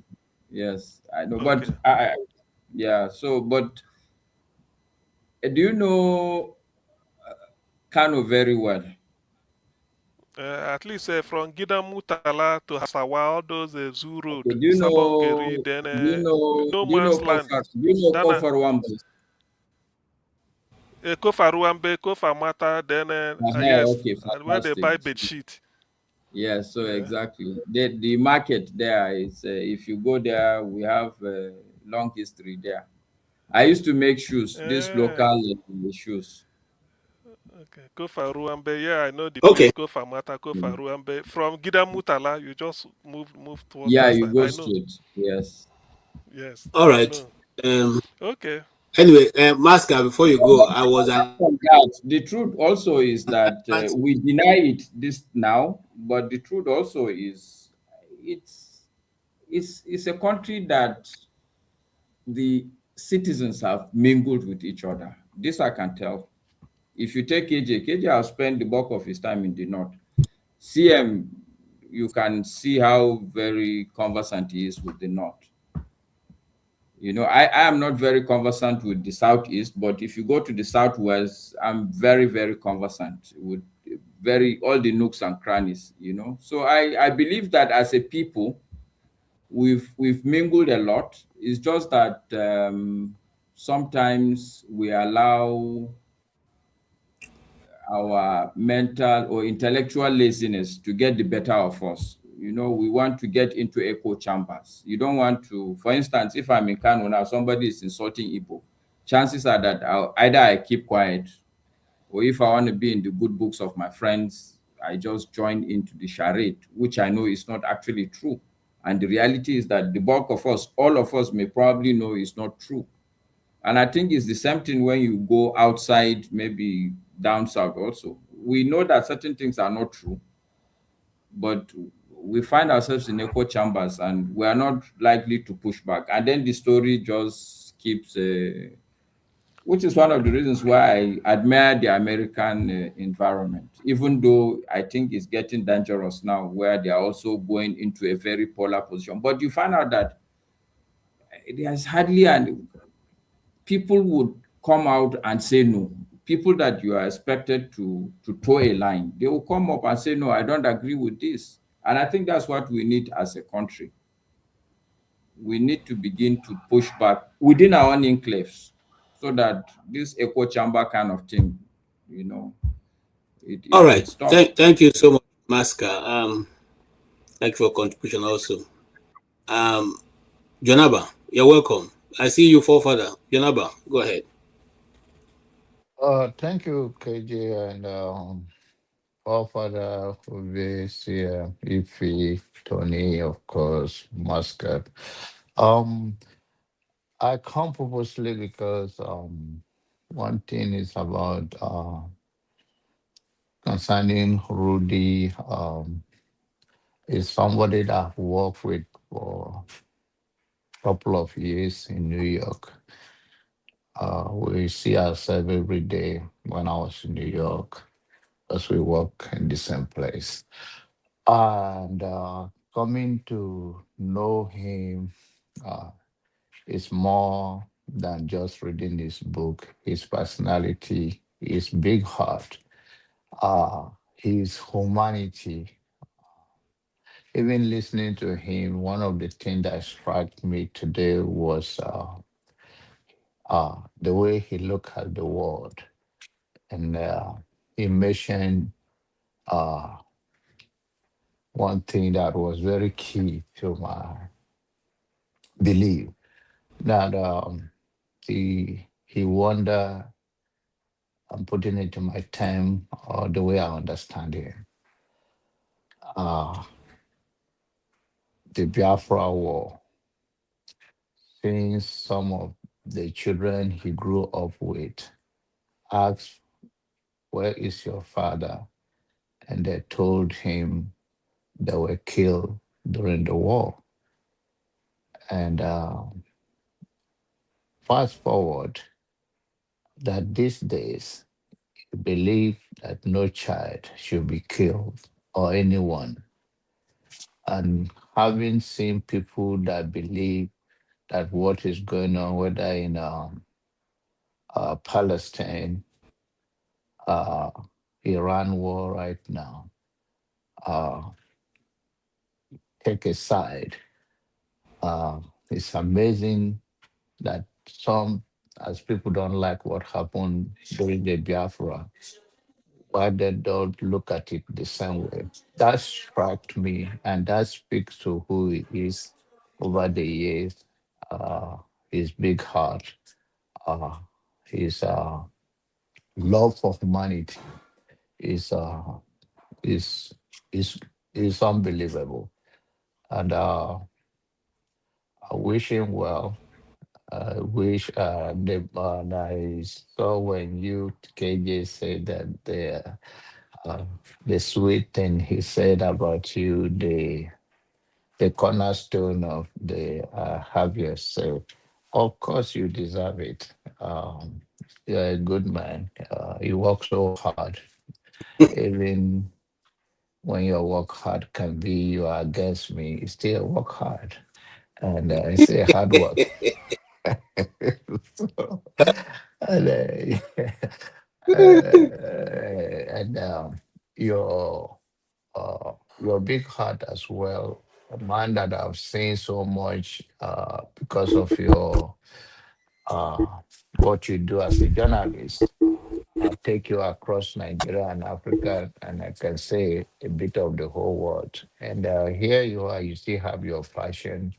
Yes, I know. Okay. But yeah. So, but do you know Kano very well? At least from Gidamutala to Hasawa, all those Zoo Road, Okay, do you know no man's land. Kofar Wambe? Kofa Ruambe, Kofa Mata, then yes, Okay, where they buy bed sheet. Yes, so exactly. The market there is, if you go there, we have a long history there. I used to make shoes, these local shoes. Okay, Kofa Ruambe, yeah, I know the place. Kofa Mata, Kofa Ruambe. From Gidamutala, you just move towards that side. You go straight. Yes. Yes. All right. Okay. Anyway, Masker, before you go, I was the truth also is that we deny it this now, but the truth also is it's a country that the citizens have mingled with each other. This I can tell. If you take KJ has spent the bulk of his time in the north. CM, you can see how very conversant he is with the north. You know, I am not very conversant with the southeast, but if you go to the southwest, I'm very, very conversant with all the nooks and crannies, you know. So I believe that as a people, we've mingled a lot. It's just that sometimes we allow our mental or intellectual laziness to get the better of us. You know, we want to get into echo chambers. You don't want to, for instance, if I'm in Kano now, somebody is insulting Igbo, chances are that either I keep quiet, or if I want to be in the good books of my friends, I just join into the charade, which I know is not actually true. And the reality is that the bulk of us, all of us may probably know is not true. And I think it's the same thing when you go outside, maybe down south also. We know that certain things are not true, but we find ourselves in echo chambers and we are not likely to push back. And then the story just keeps, which is one of the reasons why I admire the American environment, even though I think it's getting dangerous now where they are also going into a very polar position. But you find out that there's hardly any people would come out and say no. People that you are expected to toe a line, they will come up and say, no, I don't agree with this. And I think that's what we need as a country. We need to begin to push back within our own enclaves so that this echo chamber kind of thing, you know, all right. Thank you so much, Masker. Thank you for contribution also. Jonaba, you're welcome. I see you, forefather. Jonaba, go ahead. Thank you, KJ, and forefather, Ube, Ife, Tony, of course, Muscat. I come purposely because one thing is about concerning Rudy. Is somebody that I've worked with for a couple of years in New York. We see ourselves every day when I was in New York, as we work in the same place. And coming to know him is more than just reading his book, his personality, his big heart. his humanity. Even listening to him, one of the things that struck me today was the way he looked at the world. And he mentioned uh, one thing that was very key to my belief, that he wonder, I'm putting it in my term or the way I understand it. Uh, the Biafra War, seeing some of the children he grew up with asked, "Where is your father?" And they told him they were killed during the war. And fast forward, that these days, you believe that no child should be killed or anyone. And having seen people that believe that what is going on, whether in Palestine, uh, Iran war right now, uh, take a side. It's amazing that some, as people don't like what happened during the Biafra, why they don't look at it the same way. That struck me, and that speaks to who he is over the years. Uh, his big heart, uh, his love for humanity is is is is unbelievable. And I wish him well. I wish I saw when you KJ said that the sweet thing he said about you, the cornerstone of the have yourself. Of course, you deserve it. You're a good man. You work so hard, even when your work hard can be you are against me. You still work hard, and it's a hard work. So, and, and your your big heart as well, a man that I've seen so much because of your uh, what you do as a journalist. I'll take you across Nigeria and Africa, and I can say a bit of the whole world. And here you are, you still have your passion.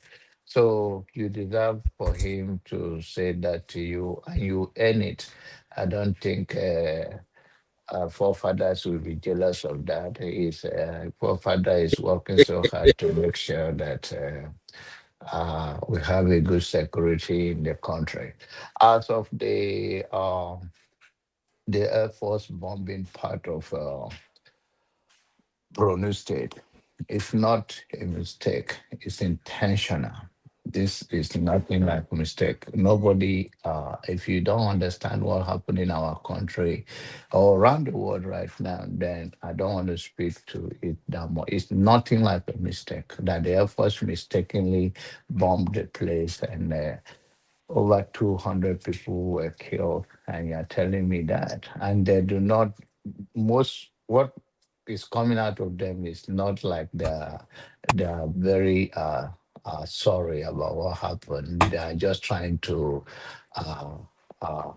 So you deserve for him to say that to you, and you earn it. I don't think our forefathers will be jealous of that. His forefather is working so hard to make sure that we have a good security in the country. As of the Air Force bombing part of Borno State. It's not a mistake, it's intentional. This is nothing like mistake. Nobody, if you don't understand what happened in our country or around the world right now, then I don't want to speak to it that much. It's nothing like a mistake that the Air Force mistakenly bombed the place and over 200 people were killed, and you're telling me that. And they do not, most, what is coming out of them is not like they're very sorry about what happened. They are just trying to, uh, uh,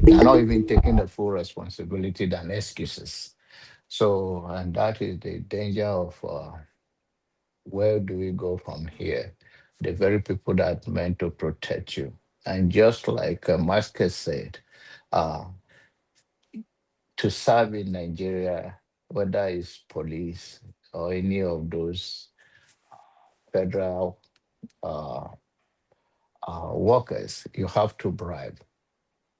they're not even taking the full responsibility than excuses. So, and that is the danger of where do we go from here? The very people that meant to protect you. And just like Marcus said, uh, to serve in Nigeria, whether it's police or any of those federal uh, workers, you have to bribe.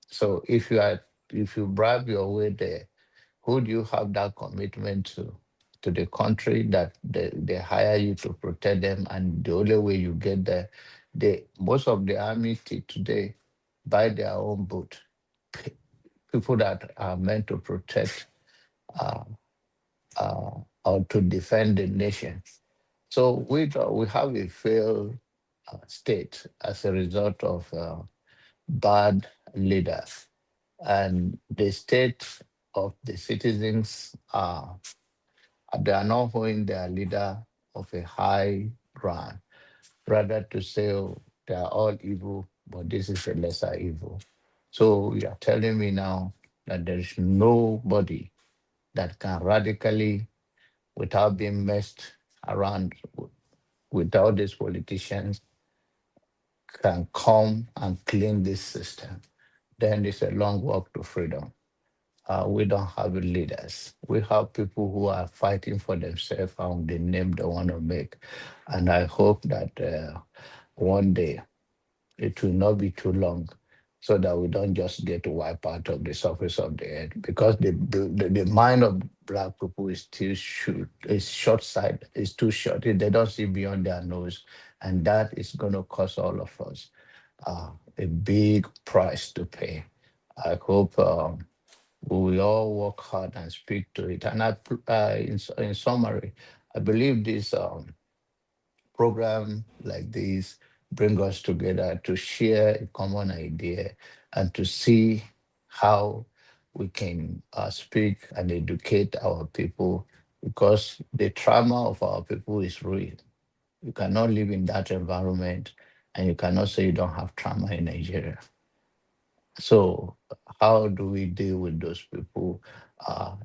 So if you bribe your way there, who do you have that commitment to? To the country that they hire you to protect them, and the only way you get there, most of the army today buy their own boat. People that are meant to protect uh, uh, or to defend the nation. So we have a failed state as a result of bad leaders, and the state of the citizens they are not holding their leader of a high ground, rather to say, oh, they are all evil, but this is a lesser evil. So you are telling me now that there is nobody that can radically, without being messed around with all these politicians, can come and clean this system. Then it's a long walk to freedom. We don't have leaders. We have people who are fighting for themselves and the name they want to make. And I hope that one day it will not be too long so that we don't just get wiped out of the surface of the earth, because the mind of black people is still is short sighted, is too short. They don't see beyond their nose, and that is going to cost all of us a big price to pay. I hope we will all work hard and speak to it. And in summary, I believe this program like this bring us together to share a common idea and to see how we can speak and educate our people, because the trauma of our people is real. You cannot live in that environment, and you cannot say you don't have trauma in Nigeria. So, how do we deal with those people?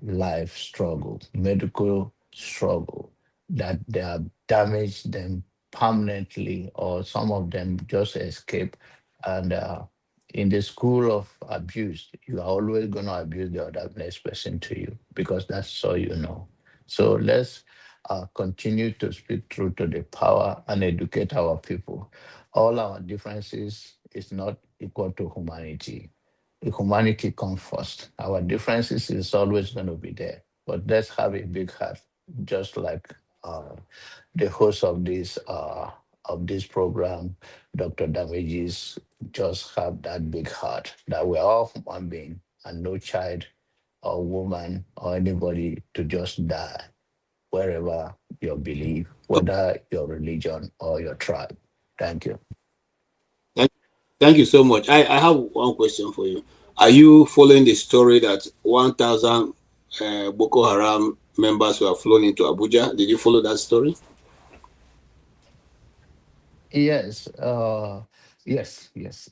Life struggle, medical struggle, that they have damaged them permanently, or some of them just escape. And in the school of abuse, you are always going to abuse the other next person to you, because that's all you know. So, let's continue to speak truth to the power and educate our people. All our differences is not equal to humanity. Humanity comes first. Our differences is always going to be there, but let's have a big heart, just like the host of this program, Dr. Damages, just have that big heart that we're all human beings, and no child or woman or anybody to just die wherever your belief, whether your religion or your tribe. Thank you. Thank you so much. I have one question for you. Are you following the story that 1,000 Boko Haram members were flown into Abuja? Did you follow that story? Yes, yes.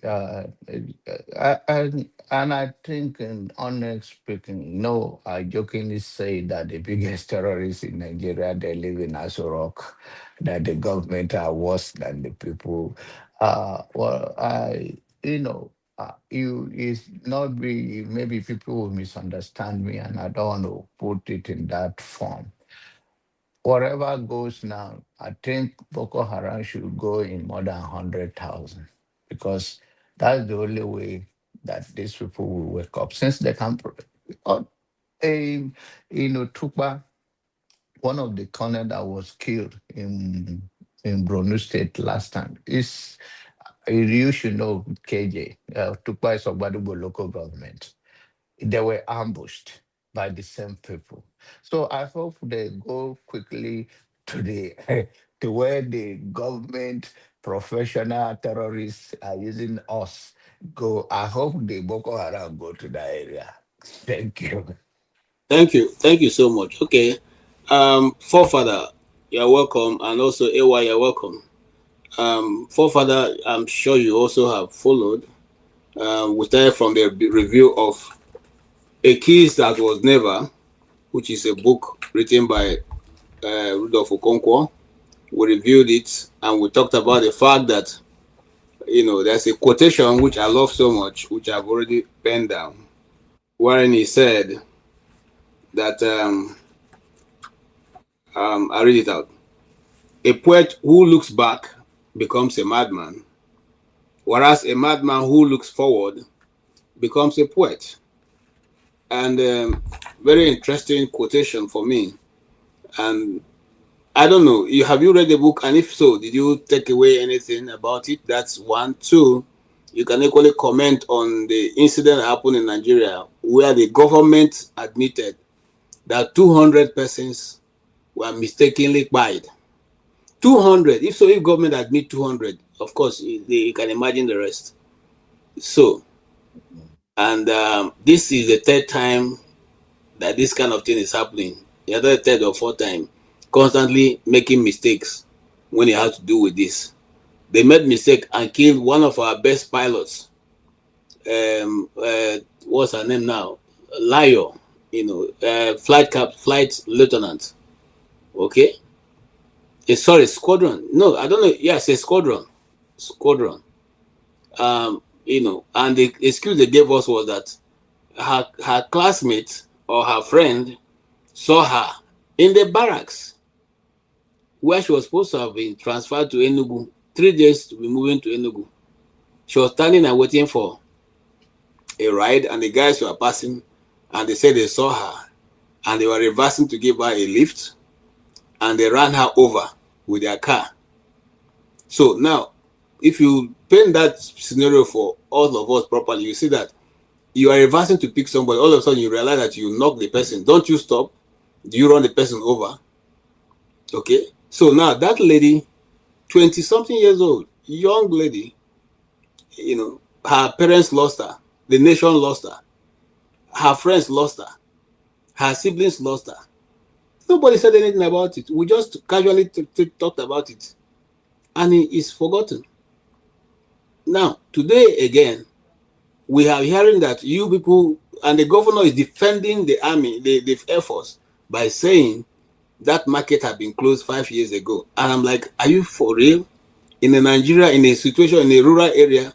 And I think, in honest speaking, no, I jokingly say that the biggest terrorists in Nigeria, they live in Aso Rock, that the government are worse than the people. Well, you is not be, maybe people will misunderstand me, and I don't want to put it in that form. Whatever goes now, I think Boko Haram should go in more than 100,000, because that's the only way that these people will wake up. Since they can, uh, in Tukpa, one of the colonel that was killed in Borno State last time is, you should know, KJ, Tukpa is Ogbadubo local government. They were ambushed by the same people. So I hope they go quickly to the to where the government professional terrorists are using us. Go. I hope the Boko Haram go to that area. Thank you. Thank you. Thank you so much. Okay. Forefather, you're welcome. And also, AY, you're welcome. Forefather, I'm sure you also have followed. We started from the review of A Kiss That Was Never, which is a book written by Rudolf Okonkwo. We reviewed it, and we talked about the fact that, there's a quotation which I love so much, which I've already penned down, wherein he said that, I read it out. A poet who looks back becomes a madman, whereas a madman who looks forward becomes a poet. And very interesting quotation for me. And I don't know, have you read the book? And if so, did you take away anything about it? That's one. Two, you can equally comment on the incident that happened in Nigeria, where the government admitted that 200 persons were mistakenly buyed. 200. If government admit 200, of course, you can imagine the rest. So, and this is the third time that this kind of thing is happening. The other third or fourth time, constantly making mistakes when it has to do with this. They made mistake and killed one of our best pilots. What's her name now? Layo, flight lieutenant. Okay, sorry, squadron. No, I don't know. Yes, a squadron. Squadron. And the excuse they gave us was that her classmate or her friend saw her in the barracks where she was supposed to have been transferred to Enugu. 3 days to be moving to Enugu. She was standing and waiting for a ride, and the guys were passing, and they said they saw her, and they were reversing to give her a lift, and they ran her over with their car. So now, if you paint that scenario for all of us properly, you see that you are reversing to pick somebody. All of a sudden, you realize that you knock the person. Don't you stop? Do you run the person over? Okay. So now that lady, 20-something years old, young lady, her parents lost her. The nation lost her. Her friends lost her. Her siblings lost her. Nobody said anything about it. We just casually talked about it. And it is forgotten. Now, today again, we are hearing that you people, and the governor is defending the army, the Air Force, by saying that market had been closed 5 years ago. And I'm like, are you for real? In Nigeria, in a situation, in a rural area,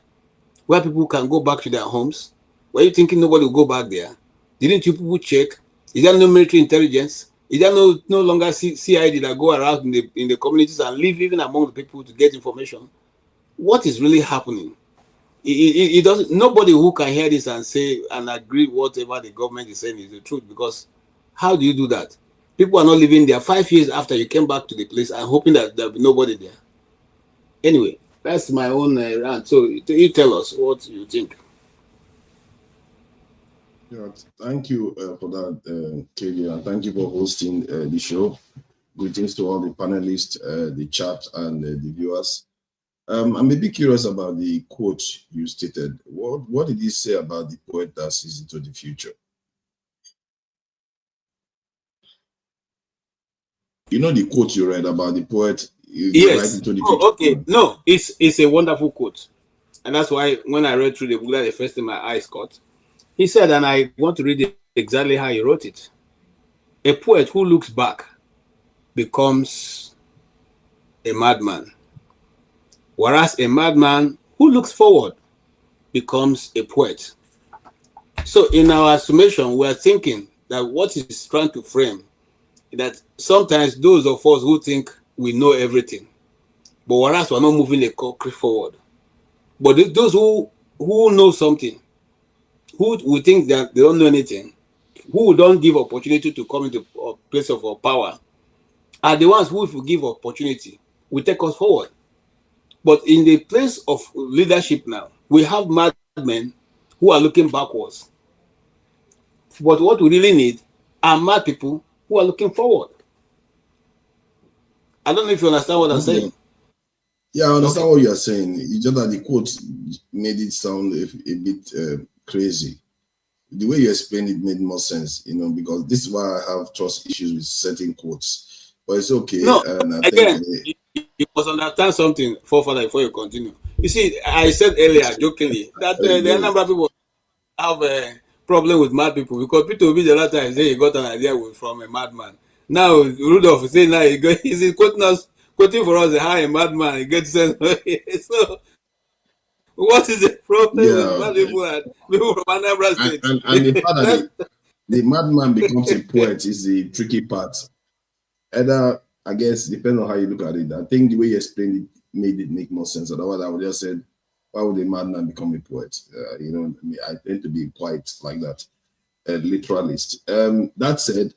where people can go back to their homes, were you thinking nobody will go back there? Didn't you people check? Is there no military intelligence? Is there no longer CID that go around in the communities and live even among the people to get information? What is really happening? It doesn't. Nobody who can hear this and say and agree whatever the government is saying is the truth, because how do you do that? People are not living there 5 years after you came back to the place and hoping that there'll be nobody there. Anyway, that's my own rant. So you tell us what you think. Yeah, thank you for that, KJ, and thank you for hosting the show. Greetings to all the panelists, the chat, and the viewers. I'm a bit curious about the quote you stated. What did he say about the poet that sees into the future? You know the quote you read about the poet? Yes. Into the future. Okay. No, it's a wonderful quote, and that's why when I read through the book, that the first thing my eyes caught. He said, and I want to read it exactly how he wrote it. A poet who looks back becomes a madman, whereas a madman who looks forward becomes a poet. So in our summation, we're thinking that what he's trying to frame, that sometimes those of us who think we know everything, but whereas we're not moving the concrete forward. But those who know something, who we think that they don't know anything, who don't give opportunity to come into a place of power, are the ones who, if we give opportunity, will take us forward. But in the place of leadership now, we have madmen who are looking backwards. But what we really need are mad people who are looking forward. I don't know if you understand what I'm saying. Yeah, I understand what you're saying. It's just that the quote made it sound a bit crazy. The way you explained it made more sense, because this is why I have trust issues with certain quotes. But it's okay. No, and I again, think you must understand something, forefather, before you continue. You see, I said earlier, jokingly, that the number of people have a problem with mad people, because Peter Obi the last time say he got an idea from a madman. Now Rudolf is saying now he's quoting for us how a madman he gets sense. So what is the problem with mad people and people from Anambra State? And the fact that the madman becomes a poet is the tricky part. Either, I guess, depending on how you look at it. I think the way you explained it made it make more sense. Otherwise, I would just said, why would a madman become a poet? I tend to be quite like that, literalist. That said,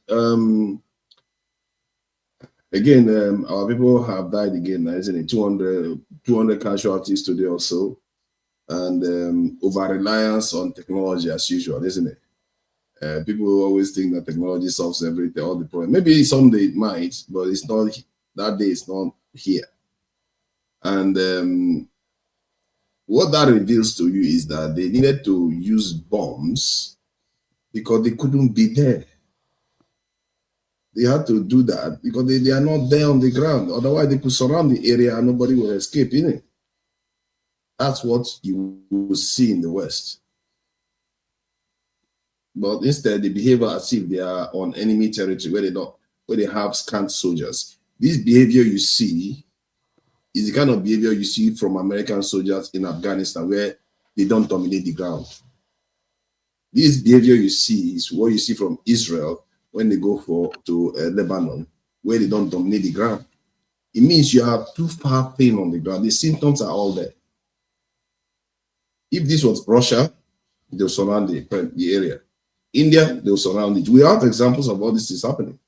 again, our people have died again, isn't it? 200 casualties today or so, and over-reliance on technology as usual, isn't it? People always think that technology solves everything, all the problems. Maybe someday it might, but it's not. That day is not here. And what that reveals to you is that they needed to use bombs because they couldn't be there. They had to do that because they are not there on the ground. Otherwise, they could surround the area and nobody will escape in it. That's what you will see in the West. But instead, they behave as if they are on enemy territory where they have scant soldiers. This behavior you see is the kind of behavior you see from American soldiers in Afghanistan, where they don't dominate the ground. This behavior you see is what you see from Israel when they go to Lebanon, where they don't dominate the ground. It means you are too far thin on the ground. The symptoms are all there. If this was Russia, they'll surround the area. India, they'll surround it. We have examples of all this is happening.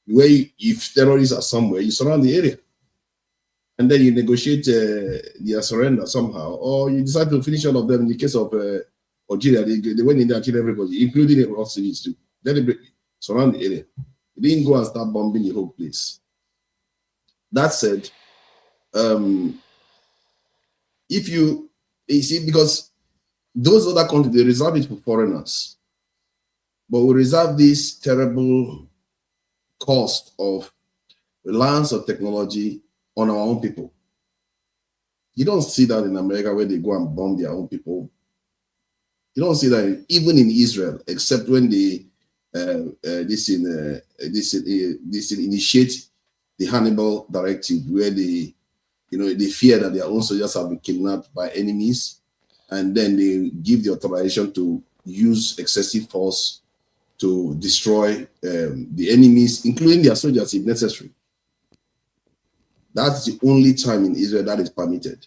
Where if terrorists are somewhere, you surround the area. And then you negotiate their surrender somehow, or you decide to finish all of them. In the case of Algeria, they went in there and killed everybody, including the rough cities too. Deliberately surround the area. They didn't go and start bombing the whole place. That said, if you see, because those other countries, they reserve it for foreigners, but we reserve this terrible cost of reliance on technology on our own people. You don't see that in America where they go and bomb their own people. You don't see that even in Israel, except when they initiate the Hannibal Directive, where they fear that their own soldiers have been kidnapped by enemies, and then they give the authorization to use excessive force to destroy the enemies, including their soldiers if necessary. That's the only time in Israel that is permitted.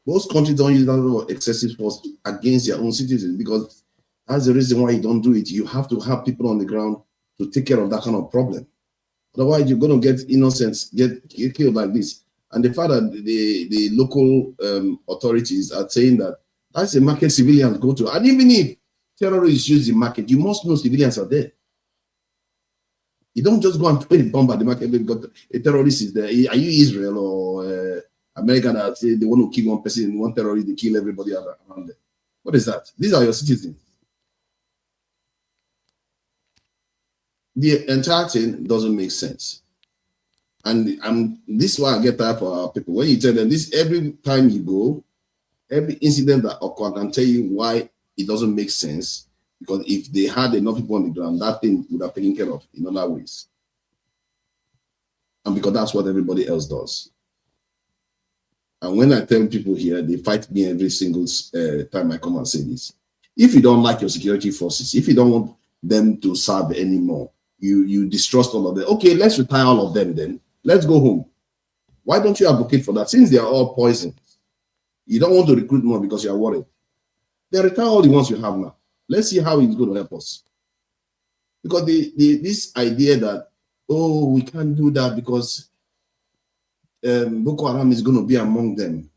Most countries don't use that level of excessive force against their own citizens because that's the reason why you don't do it. You have to have people on the ground to take care of that kind of problem. Otherwise, you're going to get innocents get killed like this. And the fact that the local authorities are saying that that's a market civilians go to. And even if terrorists use the market, you must know civilians are there. You don't just go and put a bomb at the market because a terrorist is there. Are you Israel or America that say they want to kill one person, one terrorist, they kill everybody around them? What is that? These are your citizens. The entire thing doesn't make sense. And this is why I get tired for our people. When you tell them this, every time you go, every incident that occurs, I can tell you why it doesn't make sense. Because if they had enough people on the ground, that thing would have taken care of in other ways. And because that's what everybody else does. And when I tell people here, they fight me every single time I come and say this. If you don't like your security forces, if you don't want them to serve anymore, you distrust all of them. Okay, let's retire all of them then. Let's go home. Why don't you advocate for that? Since they are all poisoned, you don't want to recruit more because you are worried. Then retire all the ones you have now. Let's see how it's going to help us. Because this idea that, oh, we can't do that because Boko Haram is going to be among them,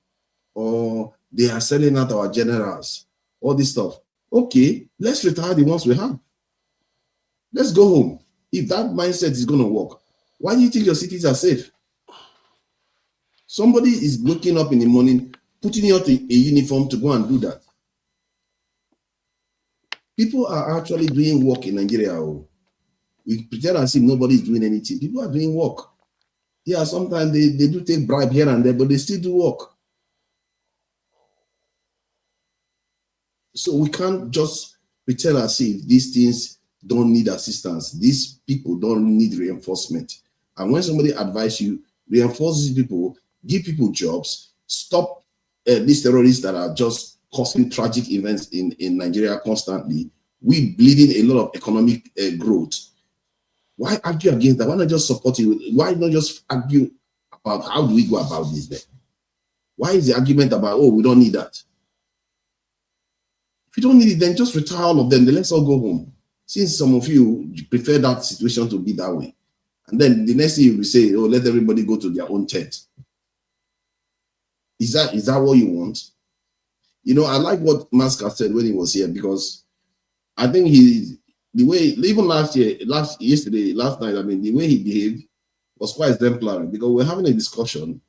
or they are selling out our generals, all this stuff. Okay, let's retire the ones we have. Let's go home. If that mindset is going to work, why do you think your cities are safe? Somebody is waking up in the morning, putting out a uniform to go and do that. People are actually doing work in Nigeria. We pretend as if nobody is doing anything. People are doing work. Yeah, sometimes they do take bribe here and there, but they still do work. So we can't just pretend as if these things don't need assistance. These people don't need reinforcement. And when somebody advises you, reinforce these people, give people jobs, stop these terrorists that are just causing tragic events in Nigeria constantly, we bleeding a lot of economic growth. Why argue against that? Why not just support it? Why not just argue about how do we go about this then? Why is the argument about, oh, we don't need that? If you don't need it, then just retire all of them. Then let's all go home. Since some of you prefer that situation to be that way. And then the next thing you will say, oh, let everybody go to their own tent. Is that what you want? You know, I like what Masker said when he was here, because I think the way, even last night, I mean, the way he behaved was quite exemplary, because we're having a discussion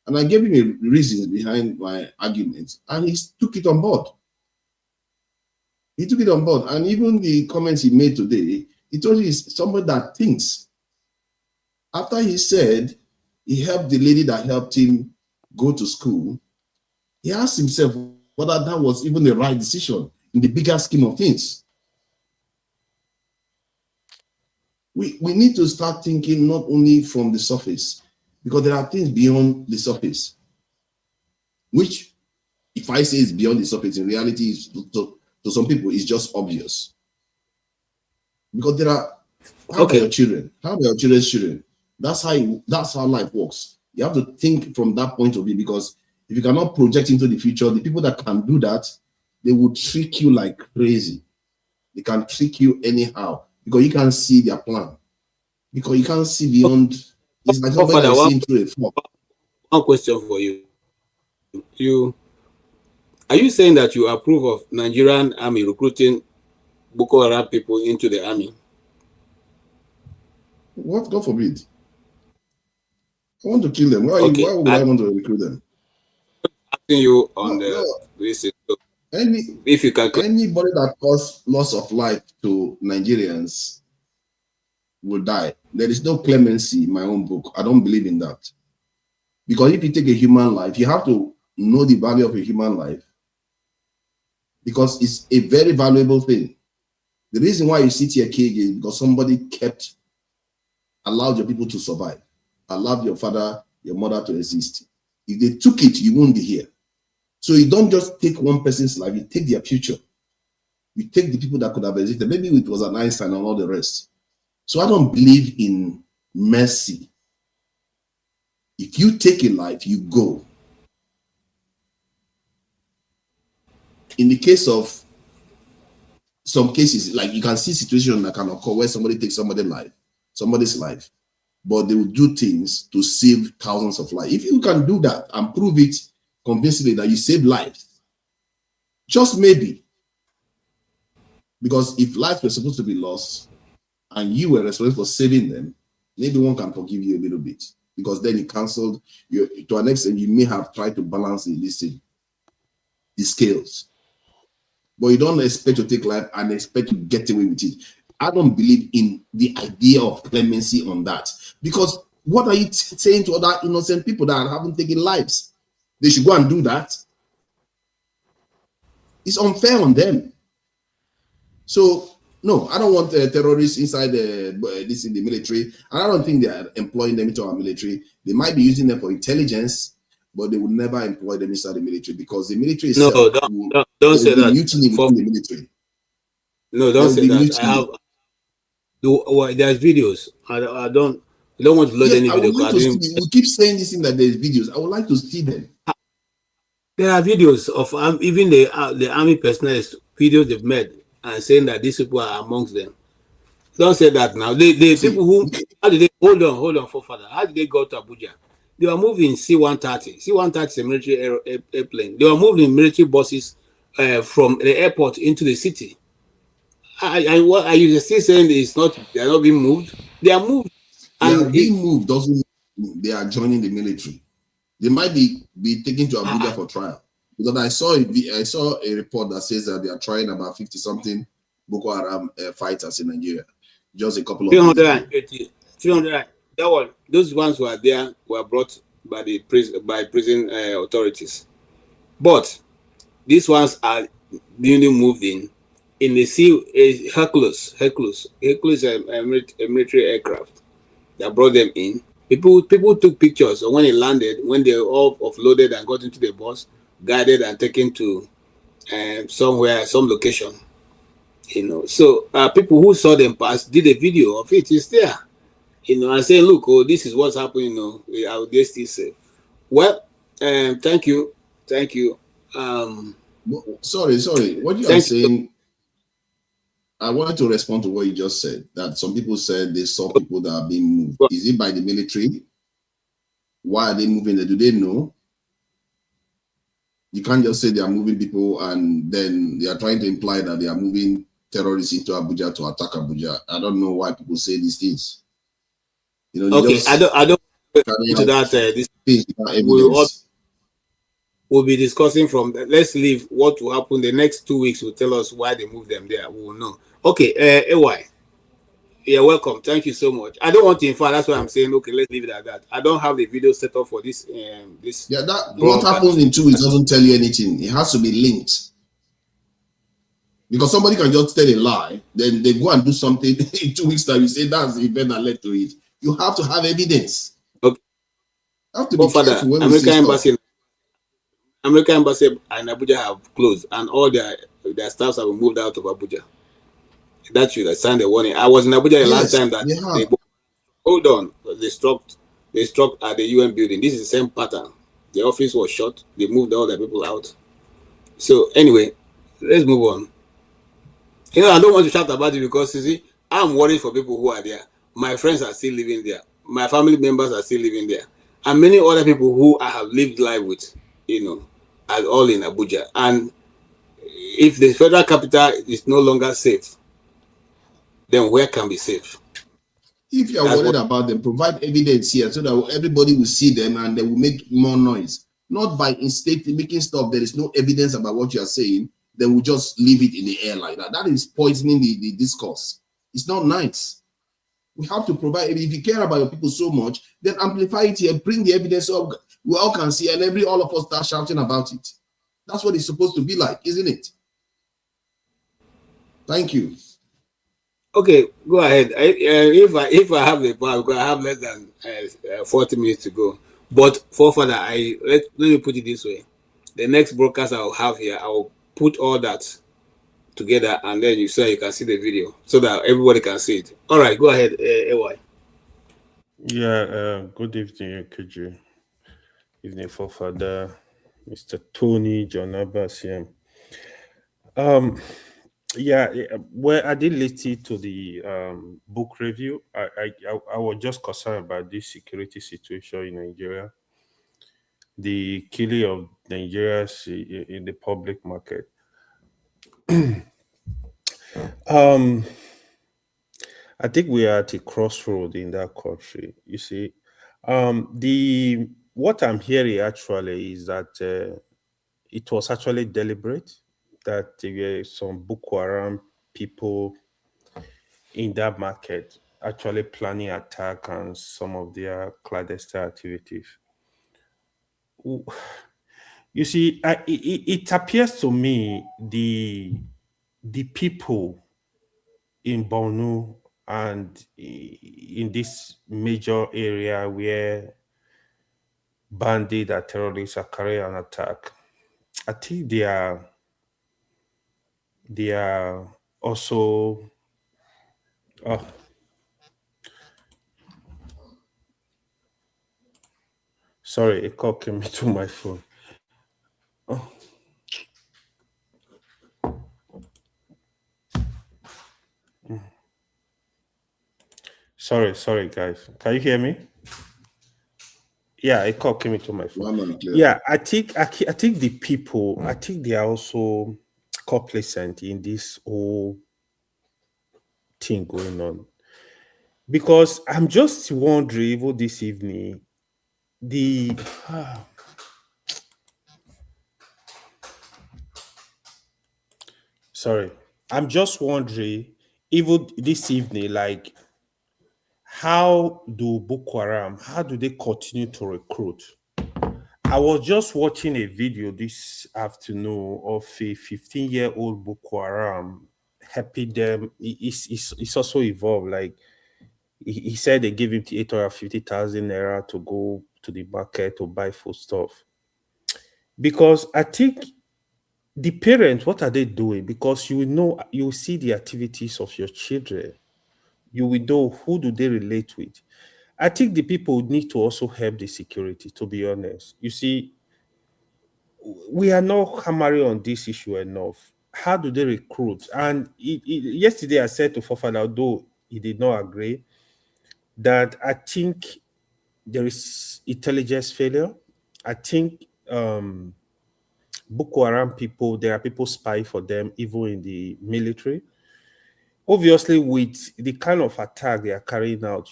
and I gave him a reasons behind my argument and he took it on board. He took it on board. And even the comments he made today, he told you he's somebody that thinks. After he said he helped the lady that helped him go to school, he asked himself whether that was even the right decision in the bigger scheme of things. We need to start thinking not only from the surface, because there are things beyond the surface, which, if I say it's beyond the surface, in reality, is to some people, it's just obvious. Because there are, how about your children? How about your children's children? That's how life works. You have to think from that point of view, because if you cannot project into the future, the people that can do that, they will trick you like crazy. They can trick you anyhow, because you can't see their plan. Because you can't see beyond. It's like somebody that's seeing through a fog. One question for you. Are you saying that you approve of Nigerian army recruiting Boko Haram people into the army? What? God forbid. I want to kill them. Why would I want to recruit them? Asking you on this. If you can, anybody that causes loss of life to Nigerians will die. There is no clemency in my own book. I don't believe in that. Because if you take a human life, you have to know the value of a human life, because it's a very valuable thing. The reason why you sit here, KG, is because somebody allowed your people to survive, allowed your father, your mother to exist. If they took it, you won't be here. So you don't just take one person's life, you take their future. You take the people that could have existed. Maybe it was an Einstein and all the rest. So I don't believe in mercy. If you take a life, you go. In the case of some cases, like you can see situations that can occur where somebody takes somebody's life, but they will do things to save thousands of lives. If you can do that and prove it convincingly that you save lives, just maybe, because if lives were supposed to be lost and you were responsible for saving them, maybe one can forgive you a little bit, because then you canceled to an extent. You may have tried to balance the scales, but you don't expect to take life and expect to get away with it. I don't believe in the idea of clemency on that, because what are you saying to other innocent people that haven't taken lives? They should go and do that. It's unfair on them. So no, I don't want terrorists inside in the military, and I don't think they are employing them into our military. They might be using them for intelligence, but they would never employ them inside the military, because the military itself don't say that. Mutiny within the military. No, don't say that. I have. There's videos. I don't want to load any video. We keep saying this thing that there's videos. I would like to see them. There are videos of even the army personnel videos they've made and saying that these people are amongst them. Don't say that now. The people who, how did they, hold on, forefather. How did they go to Abuja? They were moving C-130. C-130 is a military airplane. They were moving military buses from the airport into the city. Are you still saying they are not being moved? They are moved. They are being moved doesn't mean they are joining the military. They might be taken to Abuja for trial. Because I saw a report that says that they are trying about 50-something Boko Haram fighters in Nigeria. Just a couple of 300. Those ones who are there were brought by prison authorities. But these ones are being moved in the sea. Hercules is a military aircraft that brought them in. People took pictures when it landed, when they all offloaded and got into the bus, guided and taken to some location. So people who saw them pass did a video of it. It's there, and say, look, this is what's happening. I'll get still safe. Well, thank you. Sorry. What you are saying, I wanted to respond to what you just said, that some people said they saw people that are being moved. Is it by the military? Why are they moving? Do they know? You can't just say they are moving people and then they are trying to imply that they are moving terrorists into Abuja to attack Abuja. I don't know why people say these things. Okay, I don't into that. We'll be discussing from. Let's leave what will happen. The next 2 weeks will tell us why they moved them there. We will know. Okay, AY. You're welcome. Thank you so much. I don't want to infer. That's why I'm saying, okay, let's leave it at that. I don't have the video set up for this. Yeah, that what happens in 2 weeks doesn't tell you anything. It has to be linked. Because somebody can just tell a lie, then they go and do something in 2 weeks time. You say that's the event that led to it. You have to have evidence. Okay. You have to be careful when we see stuff. American embassy and Abuja have closed, and all their staffs have been moved out of Abuja. That should sign the warning. I was in Abuja the last time that they hold on. They struck at the UN building. This is the same pattern. The office was shut. They moved all the people out. So anyway, let's move on. I don't want to shout about it because you see, I'm worried for people who are there. My friends are still living there. My family members are still living there, and many other people who I have lived life with, are all in Abuja. And if the federal capital is no longer safe, then where can be safe? If you are worried about them, provide evidence here so that everybody will see them and they will make more noise. Not by making stuff there is no evidence about what you are saying, then we'll just leave it in the air like that. That is poisoning the discourse. It's not nice. We have to provide, if you care about your people so much, then amplify it here, bring the evidence so we all can see, and all of us start shouting about it. That's what it's supposed to be like, isn't it? Thank you. Okay, go ahead. If I have the power, because I have less than 40 minutes to go. But forefather, let me put it this way: the next broadcast I will have here, I will put all that together, and then you can see the video so that everybody can see it. All right, go ahead, AY. Yeah. Good evening, Kuju. Evening, forefather, Mr. Tony, John Abbas. Yeah, well, I did listen to the book review. I was just concerned about this security situation in Nigeria, the killing of Nigerians in the public market. I think we are at a crossroad in that country. You see, what I'm hearing actually is that it was actually deliberate, that there were some Boko Haram people in that market actually planning attack and some of their clandestine activities. You see, it appears to me the people in Borno and in this major area where bandits or terrorists are carrying an attack, I think they are also sorry, a call came into my phone. Sorry, guys. Can you hear me? Yeah, a call came into my phone. Yeah, I think the people, I think they are also complacent in this whole thing going on. Because I'm just wondering, even this evening, sorry, I'm just wondering, even this evening, like, how do Boko Haram, how do they continue to recruit? I was just watching a video this afternoon of a 15-year-old Boko Haram helping them. It's also evolved. Like, he said they gave him 850,000 naira to go to the market to buy food stuff. Because I think the parents, what are they doing? Because you will see the activities of your children. You will know who do they relate with. I think the people need to also help the security, to be honest. You see, we are not hammering on this issue enough. How do they recruit? And yesterday I said to Fofana, although he did not agree, that I think there is intelligence failure. I think Boko Haram people, there are people spy for them, even in the military. Obviously, with the kind of attack they are carrying out,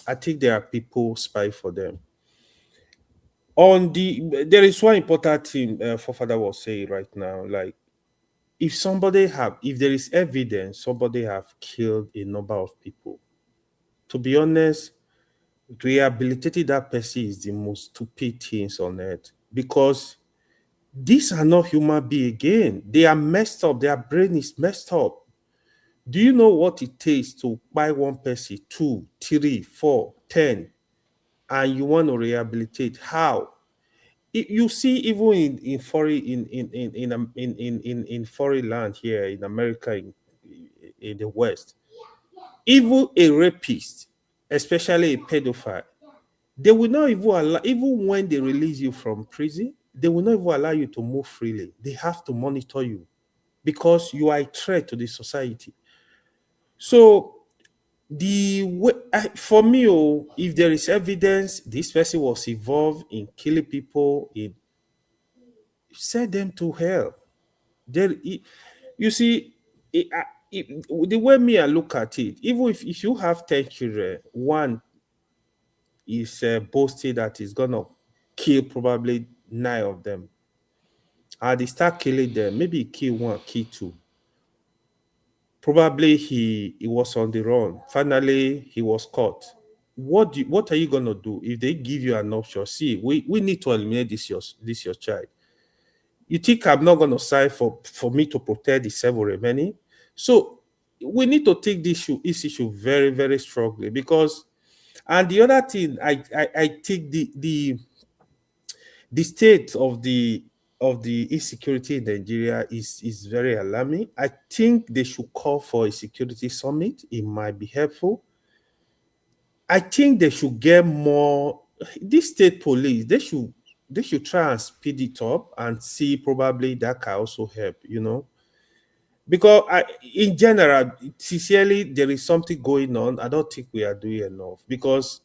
I think there are people spy for them. There is one important thing Fofada was saying right now, like, if there is evidence somebody have killed a number of people, to be honest, rehabilitating that person is the most stupid things on earth, because these are not human beings again. They are messed up. Their brain is messed up. Do you know what it takes to buy one person, 2, 3, 4, 10, and you want to rehabilitate? How? You see, even in foreign in foreign land here in America, in the West, even a rapist, especially a pedophile, they will not even allow, even when they release you from prison, they will not even allow you to move freely. They have to monitor you because you are a threat to the society. So for me, if there is evidence this person was involved in killing people, send them to hell. You see, the way me I look at it, even if you have 10 children, one is boasting that he's gonna kill probably 9 of them, and they start killing them, maybe he kill 1, kill 2. Probably he was on the run. Finally, he was caught. What are you gonna do if they give you an option? See, we need to eliminate this your child. You think I'm not gonna sign for me to protect the 7 remaining? So we need to take this issue very, very strongly, because, and the other thing, I think the state of the insecurity in Nigeria is very alarming. I think they should call for a security summit. It might be helpful. I think they should get more. This state police, they should try and speed it up and see, probably that can also help, because in general, sincerely, there is something going on. I don't think we are doing enough, because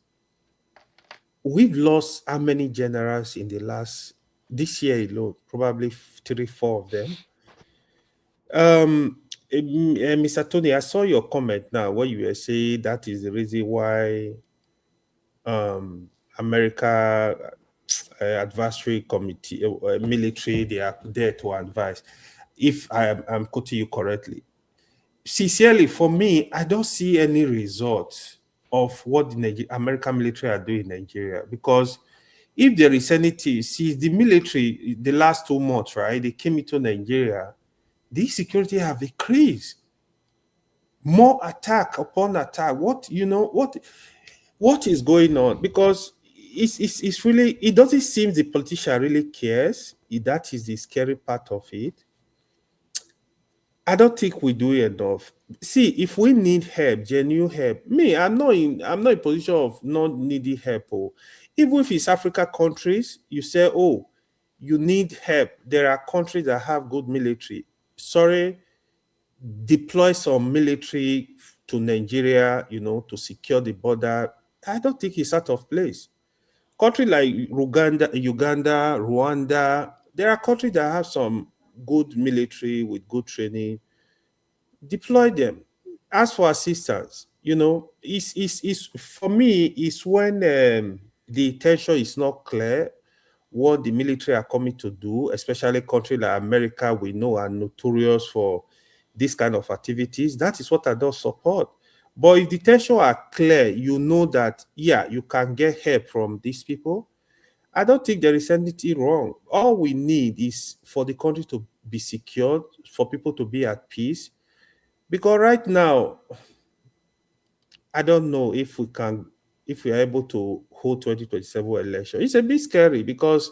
we've lost how many generals in this year alone? Probably 3, 4 of them. Mr. Tony, I saw your comment now where you were saying that is the reason why America advisory committee, military, they are there to advise. If I'm quoting you correctly, sincerely, for me, I don't see any result of what the American military are doing in Nigeria, because if there is anything, see, the military, the last 2 months, right, they came into Nigeria, the security have increased. More attack upon attack. What is going on? Because it's really, it doesn't seem the politician really cares. That is the scary part of it. I don't think we do enough. See, if we need help, genuine help, I'm not in position of not needing help. Even if it's Africa countries, you say, oh, you need help. There are countries that have good military. Sorry, deploy some military to Nigeria, to secure the border. I don't think it's out of place. Countries like Uganda, Rwanda, there are countries that have some good military with good training. Deploy them. Ask for assistance. It's for me, it's when the intention is not clear what the military are coming to do, especially countries like America, we know, are notorious for this kind of activities. That is what I don't support. But if the tensions are clear, you know that, yeah, you can get help from these people. I don't think there is anything wrong. All we need is for the country to be secured, for people to be at peace. Because right now, I don't know if we are able to hold 2027 election. It's a bit scary, because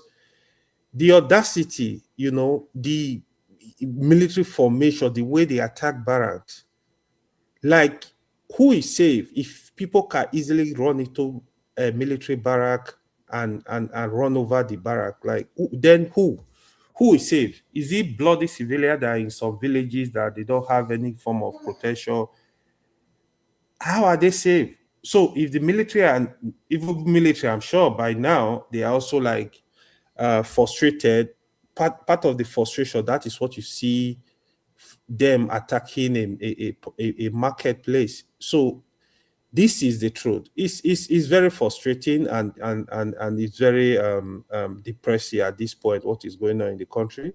the audacity, the military formation, the way they attack barracks, like, who is safe if people can easily run into a military barrack and run over the barrack? Like, then who is safe? Is it bloody civilians that are in some villages that they don't have any form of protection? How are they safe? So if the military, and even military, I'm sure by now they are also like frustrated. Part of the frustration, that is what you see them attacking a marketplace. So this is the truth. It's very frustrating, and it's very depressing at this point, what is going on in the country.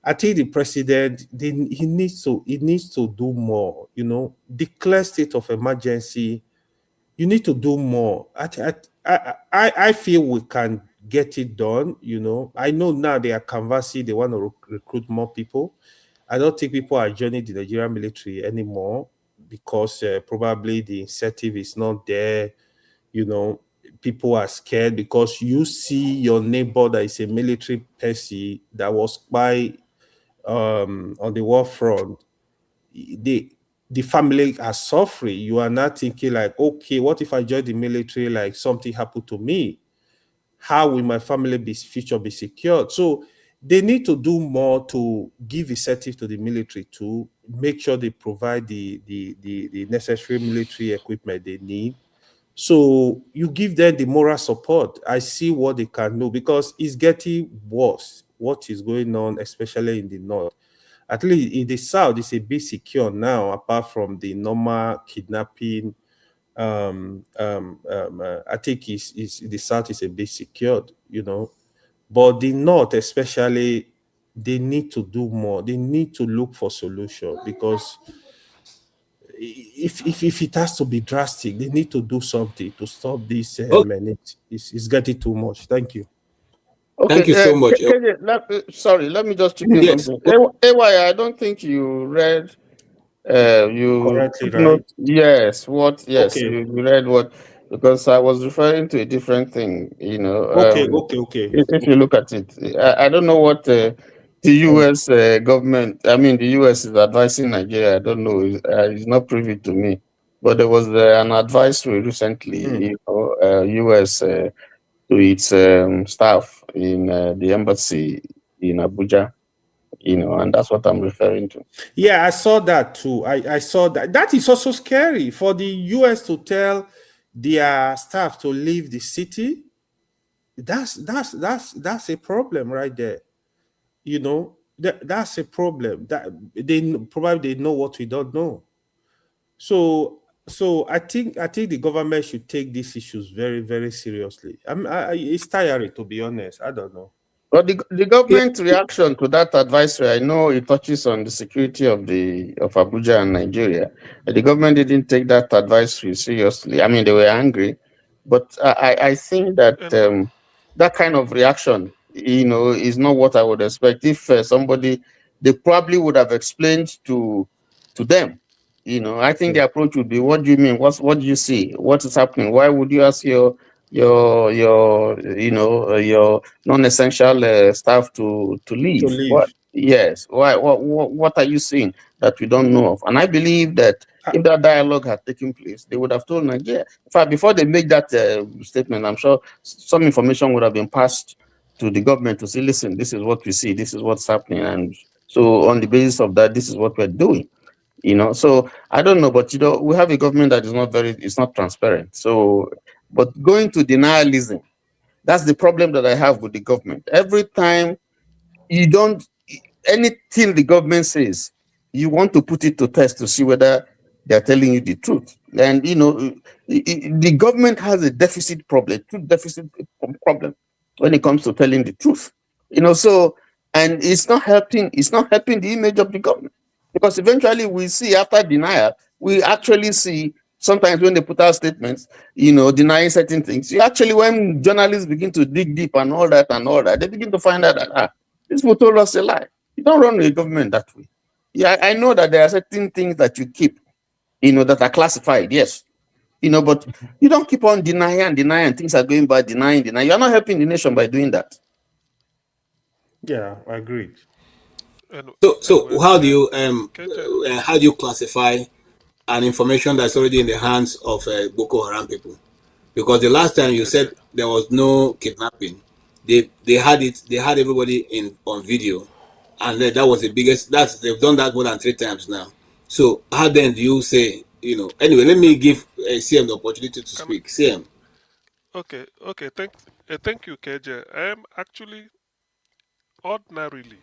I think the president, he needs to do more, declare state of emergency. You need to do more. I feel we can get it done. I know now they are canvassing, they want to recruit more people. I don't think people are joining the Nigerian military anymore because probably the incentive is not there. People are scared because you see your neighbor that is a military person that was by on the war front. The family are suffering. You are not thinking like, okay, what if I join the military, like something happened to me? How will my family future be secured? So they need to do more to give incentive to the military to make sure they provide the necessary military equipment they need. So you give them the moral support. I see what they can do because it's getting worse. What is going on, especially in the north. At least in the south, it's a bit secure now, apart from the normal kidnapping. I think the south is a bit secured, but the north, especially, they need to do more. They need to look for solution because if it has to be drastic, they need to do something to stop this. And it's getting too much. Thank you. Okay, Thank you so much. sorry, let me just chip in Yes. something. AY, I don't think you read you Correctly, took right? note. Yes, Okay. you read what, because I was referring to a different thing, Okay. if you look at it. I don't know what the US government, I mean, the US is advising Nigeria. I don't know. It's not privy to me. But there was an advisory recently, US to its staff in the embassy in Abuja, and that's what I'm referring to. Yeah, I saw that too. I saw that. That is also scary for the US to tell their staff to leave the city. That's a problem right there. That's a problem. That they know what we don't know. So I think the government should take these issues very, very seriously. It's tiring, to be honest. I don't know. But the government reaction to that advisory, I know it touches on the security of Abuja and Nigeria. The government didn't take that advisory seriously. I mean, they were angry, but I think that that kind of reaction, is not what I would expect. If somebody, they probably would have explained to them. I think the approach would be, what do you mean? What do you see? What is happening? Why would you ask your your non-essential staff to leave? What? Yes. Why? What are you seeing that we don't know of? And I believe that if that dialogue had taken place, they would have told Nigeria. In fact, before they made that statement, I'm sure some information would have been passed to the government to say, listen, this is what we see, this is what's happening, and so on the basis of that, this is what we're doing. So I don't know, but we have a government that is it's not transparent. So, but going to denialism, that's the problem that I have with the government. Every time anything the government says, you want to put it to test to see whether they're telling you the truth. And the government has a deficit problem, when it comes to telling the truth. So, and it's not helping the image of the government. Because eventually we see, after denial, we actually see sometimes when they put out statements, denying certain things. When journalists begin to dig deep and all that, they begin to find out that this people told us a lie. You don't run a government that way. Yeah, I know that there are certain things that you keep, that are classified, yes. But you don't keep on denying, things are going by denying. You're not helping the nation by doing that. Yeah, I agree. So how do you classify an information that's already in the hands of Boko Haram people? Because the last time you said there was no kidnapping, they had everybody on video, and that was the biggest. They've done that more than 3 times now. So how then do you say, Anyway, let me give CM the opportunity to speak. CM. Okay. Thank you, KJ. Actually, ordinarily,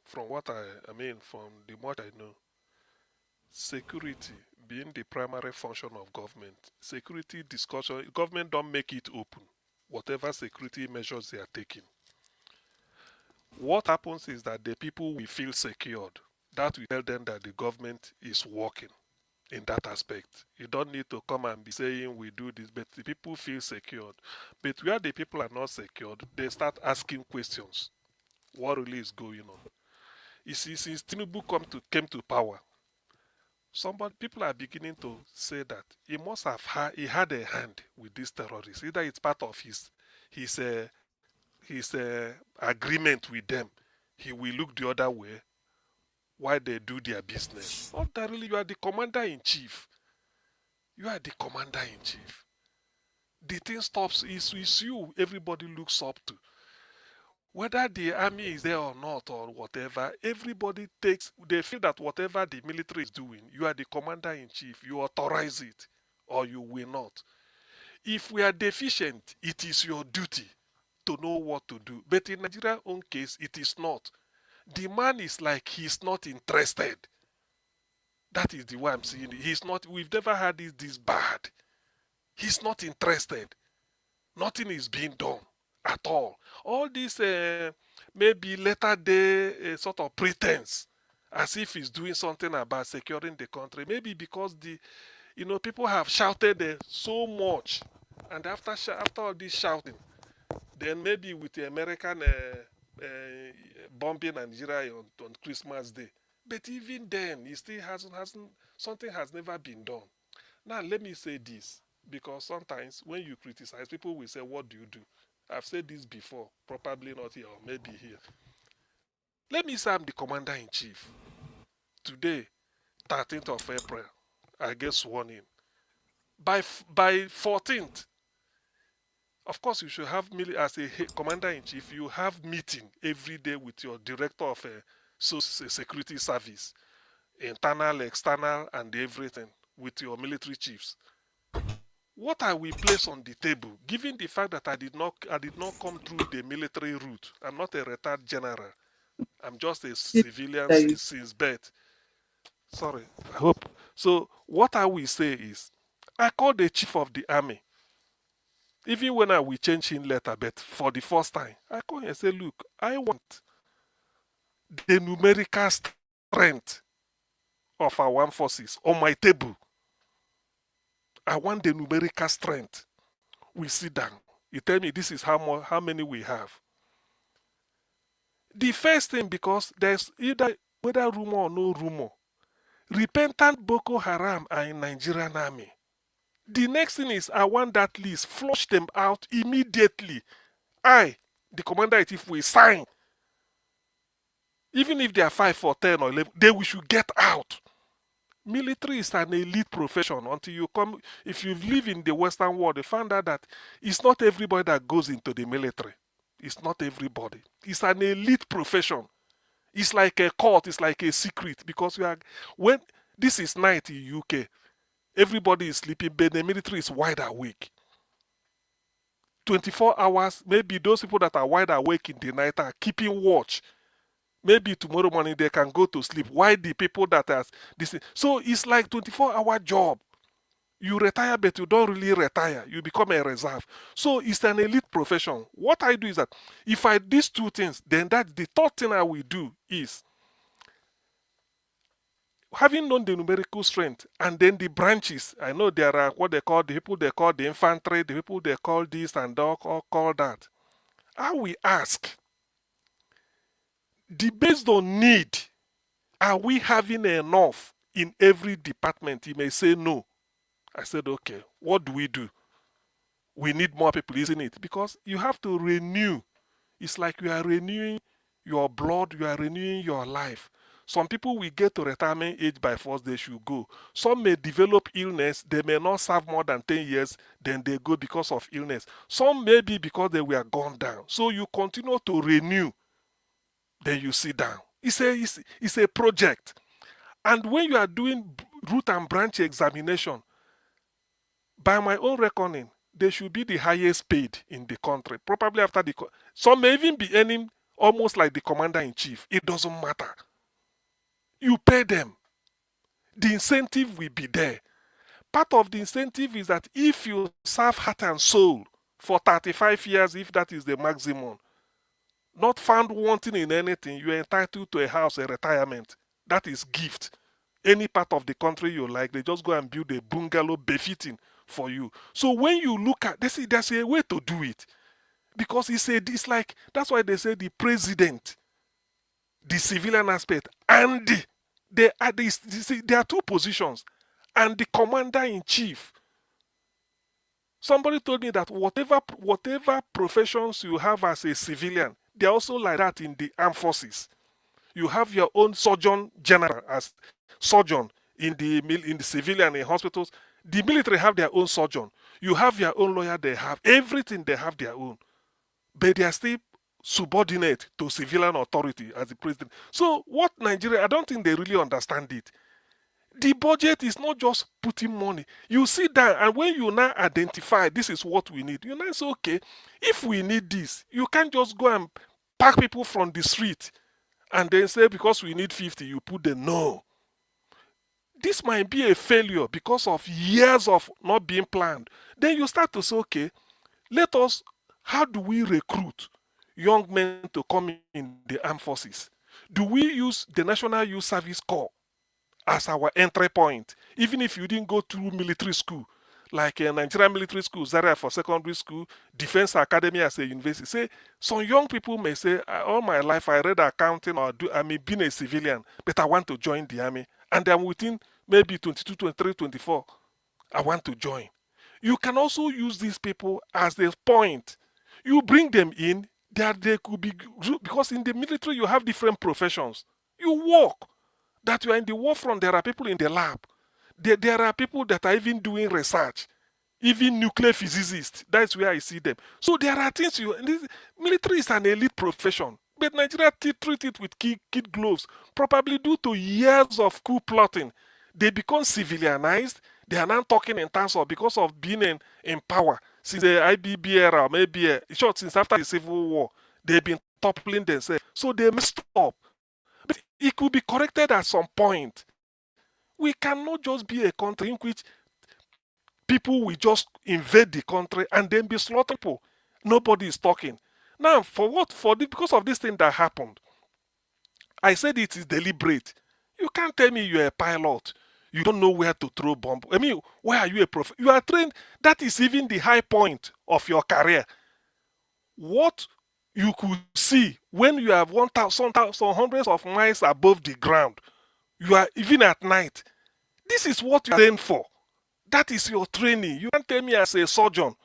from what from the much I know, security being the primary function of government, security discussion, government don't make it open, whatever security measures they are taking. What happens is that the people will feel secured. That will tell them that the government is working in that aspect. You don't need to come and be saying we do this, but the people feel secured. But where the people are not secured, they start asking questions. What really is going on? You see, since Tinubu came to power, people are beginning to say that he must have he had a hand with these terrorists. Either it's part of his uh, his agreement with them. He will look the other way while they do their business. Ordinarily, you are the commander in chief. You are the commander in chief. The thing stops is you. Everybody looks up to. Whether the army is there or not or whatever, everybody they feel that whatever the military is doing, you are the commander in chief. You authorize it or you will not. If we are deficient, it is your duty to know what to do. But in Nigeria's own case, it is not. The man is like he's not interested. That is the way I'm seeing it. He's not, we've never had this bad. He's not interested. Nothing is being done at all. All this maybe later day sort of pretense, as if he's doing something about securing the country. Maybe because people have shouted so much, and after all this shouting, then maybe with the American bombing Nigeria on Christmas Day. But even then, it still something has never been done. Now, let me say this, because sometimes when you criticize, people will say, what do you do? I've said this before, probably not here or maybe here. Let me say I'm the commander-in-chief. Today, 13th of April, I get sworn in. By 14th, of course, you should have, as a commander-in-chief, you have meeting every day with your director of security service, internal, external, and everything, with your military chiefs. What I will place on the table, given the fact that I did not come through the military route, I'm not a retired general, I'm just a civilian since birth. Sorry, I hope. So what I will say is, I call the chief of the army. Even when I will change him later, but for the first time, I call him and say, look, I want the numerical strength of our armed forces on my table. I want the numerical strength. We sit down. You tell me this is how many we have. The first thing, because there's either whether rumor or no rumor, repentant Boko Haram are in Nigerian army. The next thing is I want that list, flush them out immediately. I, the commander-in-chief, will sign. Even if they are 5 or 10 or 11, we should get out. Military is an elite profession until you come. If you live in the Western world, you find out that it's not everybody that goes into the military. It's not everybody. It's an elite profession. It's like a cult. It's like a secret, because when this is night in UK, everybody is sleeping, but the military is wide awake. 24 hours. Maybe those people that are wide awake in the night are keeping watch. Maybe tomorrow morning they can go to sleep. Why the people that are this? So it's like 24-hour job. You retire, but you don't really retire. You become a reserve. So it's an elite profession. What I do is that if I do these two things, then that's the third thing I will do is, having known the numerical strength and then the branches. I know there are what they call the people they call the infantry, the people they call this and all call that. I will ask, based on need, are we having enough in every department? He may say no. I said, okay, what do? We need more people, isn't it? Because you have to renew. It's like you are renewing your blood, you are renewing your life. Some people will get to retirement age by force, they should go. Some may develop illness, they may not serve more than 10 years, then they go because of illness. Some may be because they were gone down. So you continue to renew, then you sit down. It's a project. And when you are doing root and branch examination, by my own reckoning, they should be the highest paid in the country. Probably after some may even be earning almost like the commander-in-chief. It doesn't matter. You pay them. The incentive will be there. Part of the incentive is that if you serve heart and soul for 35 years, if that is the maximum, not found wanting in anything, you're entitled to a house, a retirement. That is gift. Any part of the country you like, they just go and build a bungalow befitting for you. So when you look at, there's a way to do it. Because it's like, that's why they say the president, the civilian aspect, and there are two positions, and the commander-in-chief. Somebody told me that whatever professions you have as a civilian, they're also like that in the armed forces. You have your own surgeon general as surgeon in the civilian in hospitals. The military have their own surgeon. You have your own lawyer. They have everything. They have their own, but they are still subordinate to civilian authority as the president. So what Nigeria? I don't think they really understand it. The budget is not just putting money. You sit down, and when you now identify this is what we need, you now say, okay, if we need this, you can't just go and pack people from the street and then say because we need 50, you put them. No. This might be a failure because of years of not being planned. Then you start to say, okay, how do we recruit young men to come in the armed forces? Do we use the National Youth Service Corps as our entry point, even if you didn't go through military school, like a Nigerian military school, Zaria for secondary school, Defense Academy as a university? Say, some young people may say, all my life I read accounting or been a civilian, but I want to join the army. And I'm within maybe 22, 23, 24. I want to join. You can also use these people as the point. You bring them in, they could be, because in the military you have different professions. You work. That you are in the war front, there are people in the lab. There are people that are even doing research, even nuclear physicists. That's where I see them. So there are things military is an elite profession, but Nigeria treat it with kid gloves, probably due to years of coup plotting. They become civilianized. They are now talking in terms of because of being in power since the IBB era, maybe since after the Civil War, they've been toppling themselves. So they messed up. But it could be corrected at some point. We cannot just be a country in which people will just invade the country and then be slaughtering people. Nobody is talking. Now, because of this thing that happened, I said it is deliberate. You can't tell me you're a pilot. You don't know where to throw bomb. I mean, why are you a prof? You are trained. That is even the high point of your career. What you could see when you have 1,000, hundreds of miles above the ground, you are even at night. This is what you are trained for. That is your training. You can't tell me as a surgeon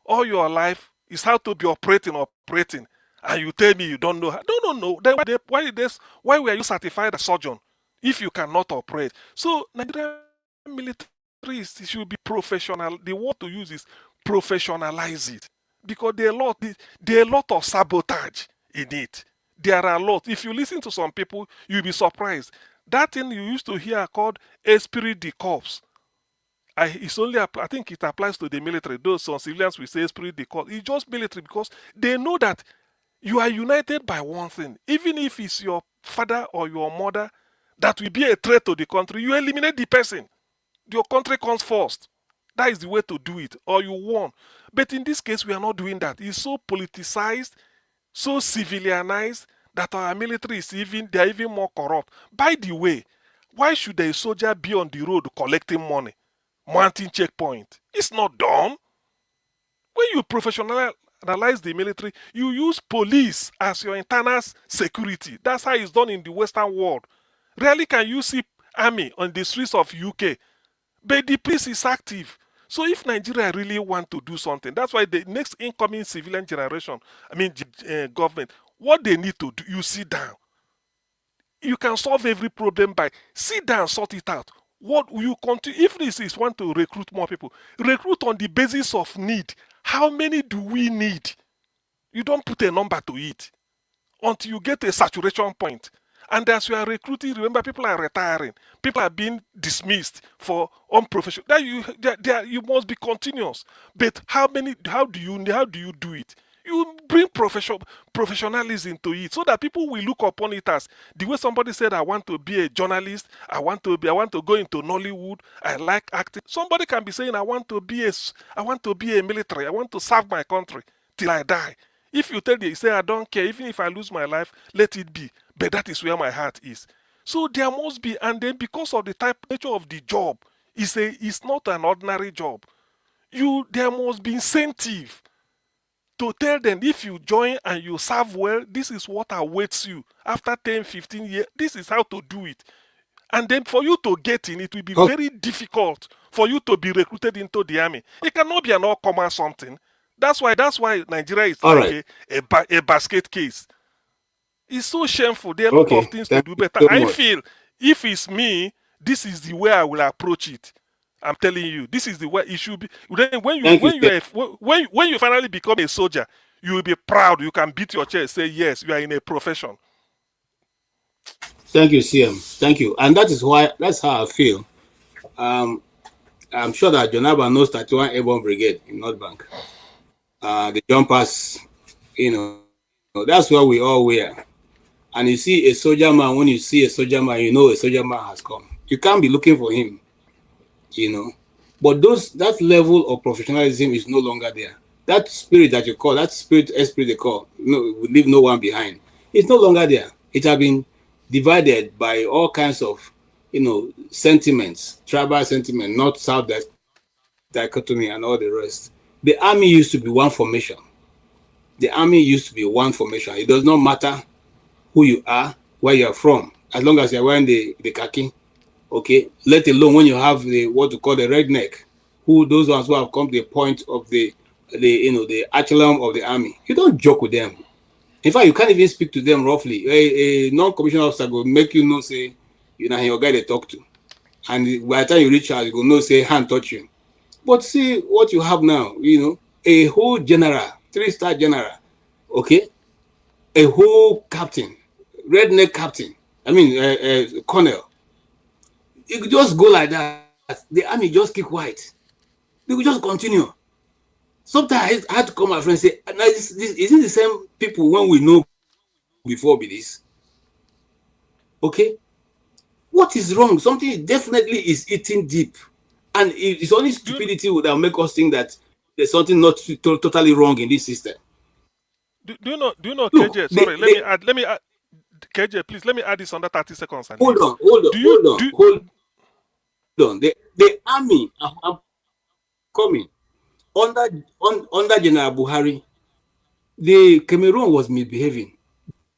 all your life is how to be operating, and you tell me you don't know. No. Then why were you certified as surgeon if you cannot operate? So Nigerian military should be professional. The word to use is professionalize it. Because there are a lot of sabotage in it. There are a lot. If you listen to some people, you'll be surprised. That thing you used to hear called esprit de corps. I think it applies to the military. Though some civilians will say esprit de corps. It's just military because they know that you are united by one thing. Even if it's your father or your mother that will be a threat to the country, you eliminate the person. Your country comes first. That is the way to do it, or you won. But in this case, we are not doing that. It's so politicized, so civilianized that our military is even more corrupt. By the way, why should a soldier be on the road collecting money, mounting checkpoint? It's not done. When you professionalize the military, you use police as your internal security. That's how it's done in the Western world. Rarely can you see army on the streets of UK, but the police is active. So if Nigeria really want to do something, that's why the next incoming civilian generation, government, what they need to do, you sit down. You can solve every problem by sit down, sort it out. What will you continue? If this is want to recruit more people, recruit on the basis of need. How many do we need? You don't put a number to it until you get a saturation point. And as you are recruiting, remember, people are retiring. People are being dismissed for unprofessional. You must be continuous. But how do you do it? You bring professionalism to it so that people will look upon it as the way somebody said, I want to be a journalist, I want to go into Nollywood, I like acting. Somebody can be saying, I want to be a military, I want to serve my country till I die. If you tell them, say, I don't care, even if I lose my life, let it be. But that is where my heart is. So there must be, and then because of the nature of the job, it's not an ordinary job. There must be incentive to tell them, if you join and you serve well, this is what awaits you after 10, 15 years. This is how to do it. And then for you to get in, it will be very difficult for you to be recruited into the army. It cannot be an all-comer something. That's why Nigeria is a basket case. It's so shameful. There are a lot of things to do better. So I feel if it's me, this is the way I will approach it. I'm telling you, this is the way it should be. Then when you finally become a soldier, you will be proud. You can beat your chest, say yes, you are in a profession. Thank you, CM. Thank you. And that's how I feel. I'm sure that Jonaba knows 31 Airborne Brigade in North Bank. The jumpers, that's where we all wear. And you see a soldier man, when you see a soldier man, you know a soldier man has come. You can't be looking for him, But that level of professionalism is no longer there. That spirit that you call, that spirit they call, we leave no one behind. It's no longer there. It has been divided by all kinds of, sentiments, tribal sentiment, north-south dichotomy, and all the rest. The army used to be one formation. It does not matter who you are, where you are from, as long as you're wearing the khaki, okay? Let alone when you have what you call the redneck, those ones who have come to the point of the echelon of the army. You don't joke with them. In fact, you can't even speak to them roughly. A non-commissioned officer will make you know, say, your guy they talk to. And by the time you reach out, you will know, say, hand touch you. But see what you have now, a whole general, 3-star general, okay? A whole captain, redneck captain, colonel. It could just go like that. The army just keep quiet. They could just continue. Sometimes I had to call my friend and say, is it the same people when we know before be this? Okay? What is wrong? Something definitely is eating deep. And it's only stupidity that will make us think that there's something not totally wrong in this system. Do you know, KJ? Sorry, let me add, KJ, please, let me add this under 30 seconds. Hold on. The army, I'm coming. Under General Buhari, the Cameroon was misbehaving.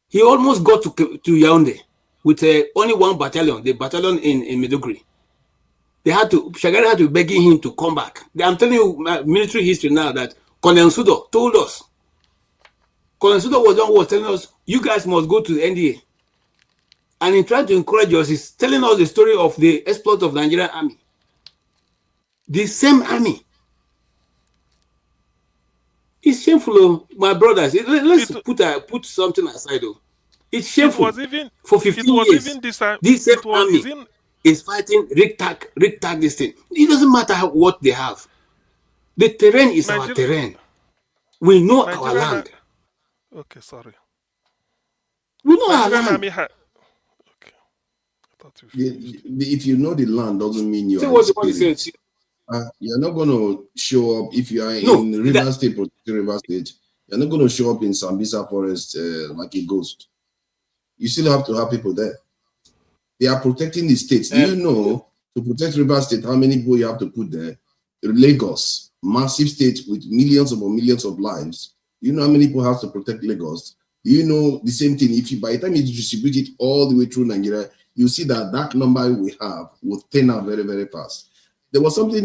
He almost got to Yaoundé with only one battalion, the battalion in Maiduguri. Shagari had to beg him to come back. I'm telling you military history now that Colonel Sudo told us. Colonel Sudo was the one who was telling us, you guys must go to the NDA. And he tried to encourage us. He's telling us the story of the exploit of the Nigerian army. The same army. It's shameful, my brothers. Let's put something aside, though. It's shameful. For 15 years, this same army is fighting rig-tag this thing. It doesn't matter what they have. The terrain is our terrain. We know our land. Okay, sorry. We know our land. Okay. If you know the land, doesn't mean you are. You're not going to show up if you are in River State, River State. You're not going to show up in Sambisa Forest like a ghost. You still have to have people there. They are protecting the states. Do you know, to protect River State, how many people you have to put there? Lagos, massive state with millions of lives. Do you know how many people have to protect Lagos? Do you know the same thing? If you, by the time you distribute it all the way through Nigeria, you see that number we have will turn out very, very fast. There was something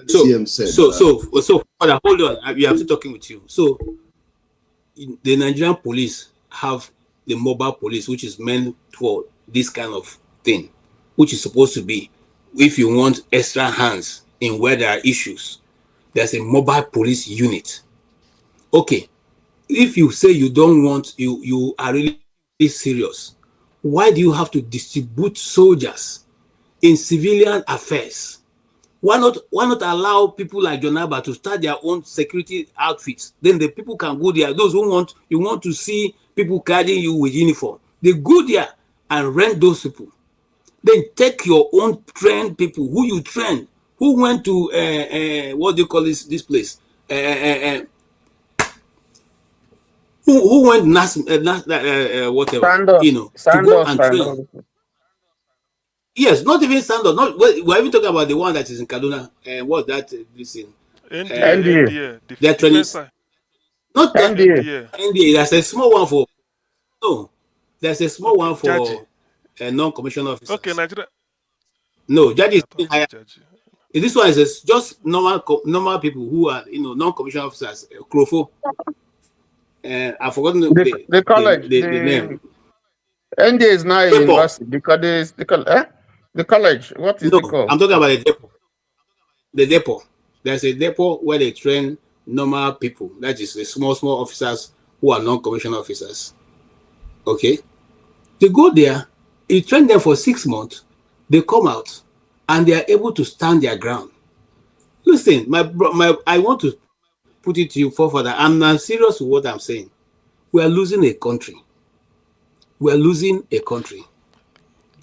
CM said. So, hold on. We are still talking with you. So, the Nigerian police have the mobile police, which is meant for this kind of thing, which is supposed to be, if you want extra hands in where there are issues, there's a mobile police unit. Okay, if you say you don't want, you are really serious, why do you have to distribute soldiers in civilian affairs? Why not allow people like Jonaba to start their own security outfits? Then the people can go there. Those who want to see people carrying you with uniform, they go there and rent those people. Then take your own trained people who you train, who went to what do you call this place? Who went whatever, Sandos, to go Sandos, and and train? all. Yes, not even Sandos. Not we're even talking about the one that is in Kaduna. And what that this thing? NDA, Their defense trainees. side. Not NDA. NDA. There's a small one for no. There's a small Okay, one Jaji. for non-commissioned Okay, officers. Nigeria. No, Jaji Okay, is I thought even it was higher. Jaji. This one is just normal people who are non-commissioned officers. Krofo. I've forgotten The college, the name. the NDA is now a Depot. university because the college. What is No, it called? I'm talking about the depot. The depot. There's a depot where they train normal people. That is the small officers who are non-commissioned officers. Okay, they go there. You train them for 6 months. They come out and they are able to stand their ground. Listen, I want to put it to you further. I'm serious with what I'm saying. We are losing a country. We are losing a country.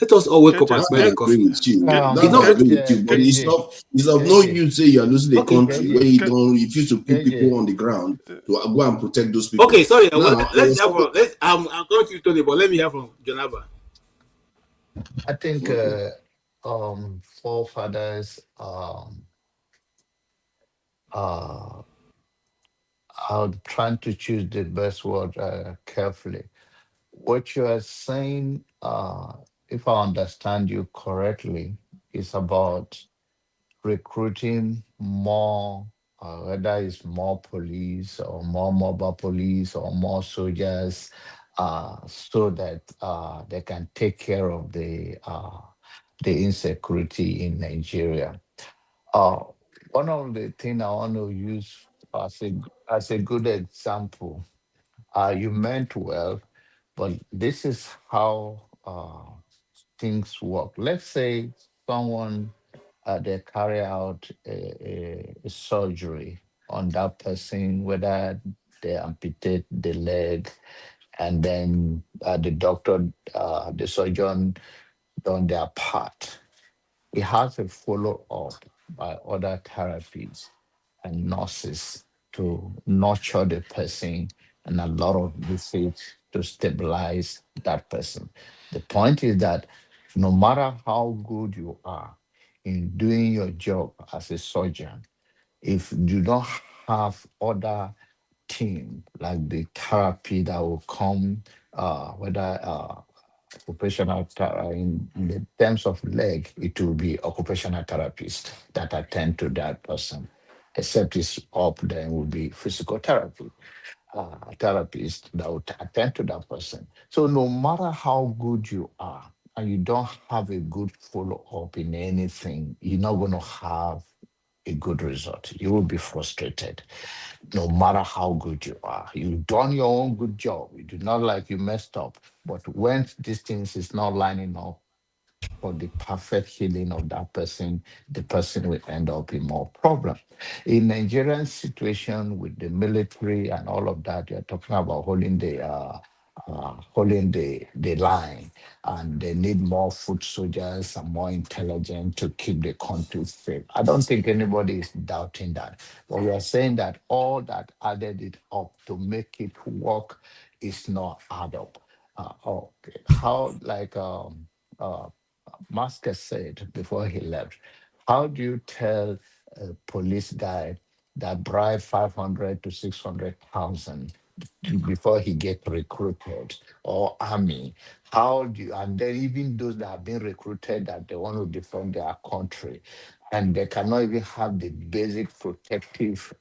Let us all wake up and That smell I the agree coffee. with you. That You I know, agree with you. But it's of no use say you are losing the country when you don't refuse to put people on the ground to go and protect those people. Okay, sorry. Now, Let's hear from. I'm going to Tony, but let me hear from Jonaba. I think forefathers I'm trying to choose the best word carefully. What you are saying, if I understand you correctly, is about recruiting more, whether it's more police or more mobile police or more soldiers, so that they can take care of the insecurity in Nigeria. Uh, One of the things I want to use as a good example, you meant well, but this is how things work. Let's say someone they carry out a surgery on that person, whether they amputate the leg, and then the surgeon done their part. It has a follow up by other therapies and nurses to nurture the person and a lot of visits to stabilize that person. The point is that no matter how good you are in doing your job as a surgeon, if you don't have other team like the therapy that will come, whether in the terms of leg, it will be occupational therapists that attend to that person. Except it's up, then will be physical therapy therapist that will attend to that person. So no matter how good you are, and you don't have a good follow up in anything, you're not going to have a good result. You will be frustrated no matter how good you are. You've done your own good job. You do not like you messed up. But when these things is not lining up for the perfect healing of that person, the person will end up in more problem. In Nigerian situation with the military and all of that, you're talking about holding the line, and they need more foot soldiers and more intelligent to keep the country safe. I don't think anybody is doubting that. But we are saying that all that added it up to make it work is not add up. Okay. How uh, Masker said before he left, how do you tell a police guy that bribe 500 to 600,000 before he get recruited, or army? How do you, and then even those that have been recruited that they want to defend their country, and they cannot even have the basic protective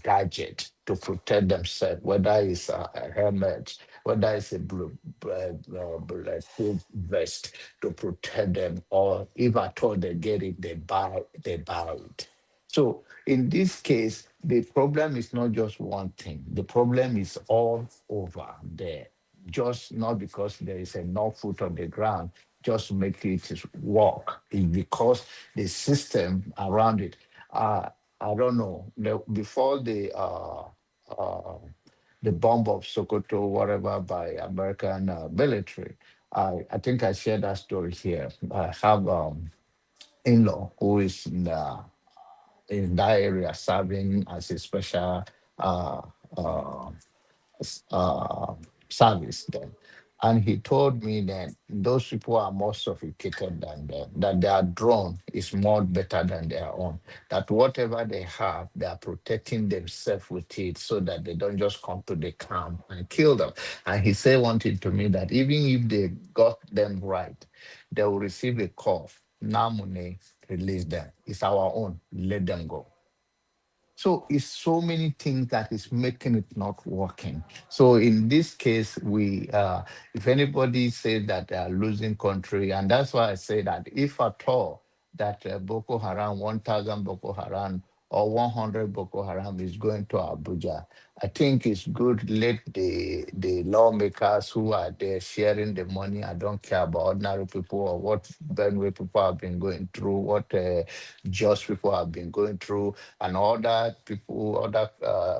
gadget to protect themselves, whether it's a helmet, whether it's a bulletproof vest to protect them, or if at all they get it, they buy it. So in this case, the problem is not just one thing. The problem is all over there. Just not because there is enough foot on the ground, just make it work. It's because the system around it. I don't know. Before uh, the bomb of Sokoto, whatever, by American military, I think I shared that story here. I have in-law who is in that area serving as a special uh, uh, service then. And he told me that those people are more sophisticated than them, that their drone is more better than their own, that whatever they have, they are protecting themselves with it so that they don't just come to the camp and kill them. And he said one thing to me, that even if they got them right, they will receive a call. Namune, release them. It's our own. Let them go. So it's so many things that is making it not working. So in this case, if anybody says that they are losing country, and that's why I say that if at all that Boko Haram, 1,000 Boko Haram or 100 Boko Haram is going to Abuja, I think it's good let the lawmakers who are there sharing the money. I don't care about ordinary people or what Benue people have been going through, what just people have been going through, and other people, other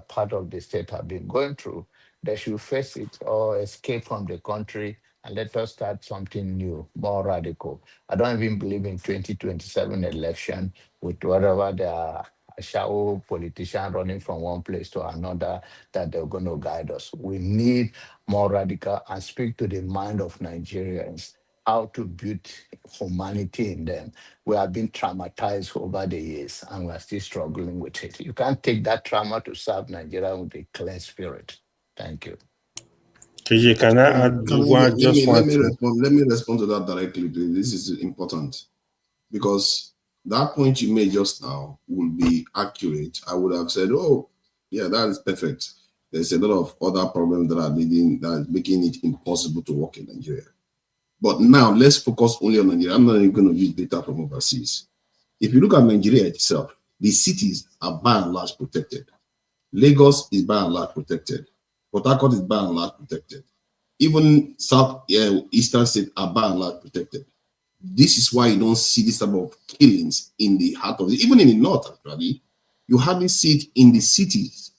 part of the state have been going through. They should face it or escape from the country and let us start something new, more radical. I don't even believe in 2027 election with whatever the shallow politician running from one place to another that they're going to guide us. We need more radical and speak to the mind of Nigerians, how to build humanity in them. We have been traumatized over the years and we're still struggling with it. You can't take that trauma to serve Nigeria with a clear spirit. Thank you. KJ, can I add let me respond to that directly, please. This is important because that point you made just now would be accurate. I would have said, oh, yeah, that is perfect. There's a lot of other problems that are making it impossible to work in Nigeria. But now let's focus only on Nigeria. I'm not even going to use data from overseas. If you look at Nigeria itself, the cities are by and large protected. Lagos is by and large protected. Port Harcourt is by and large protected. Even eastern states are by and large protected. This is why you don't see this type of killings in the heart of it. Even in the north, actually, you hardly see it in the cities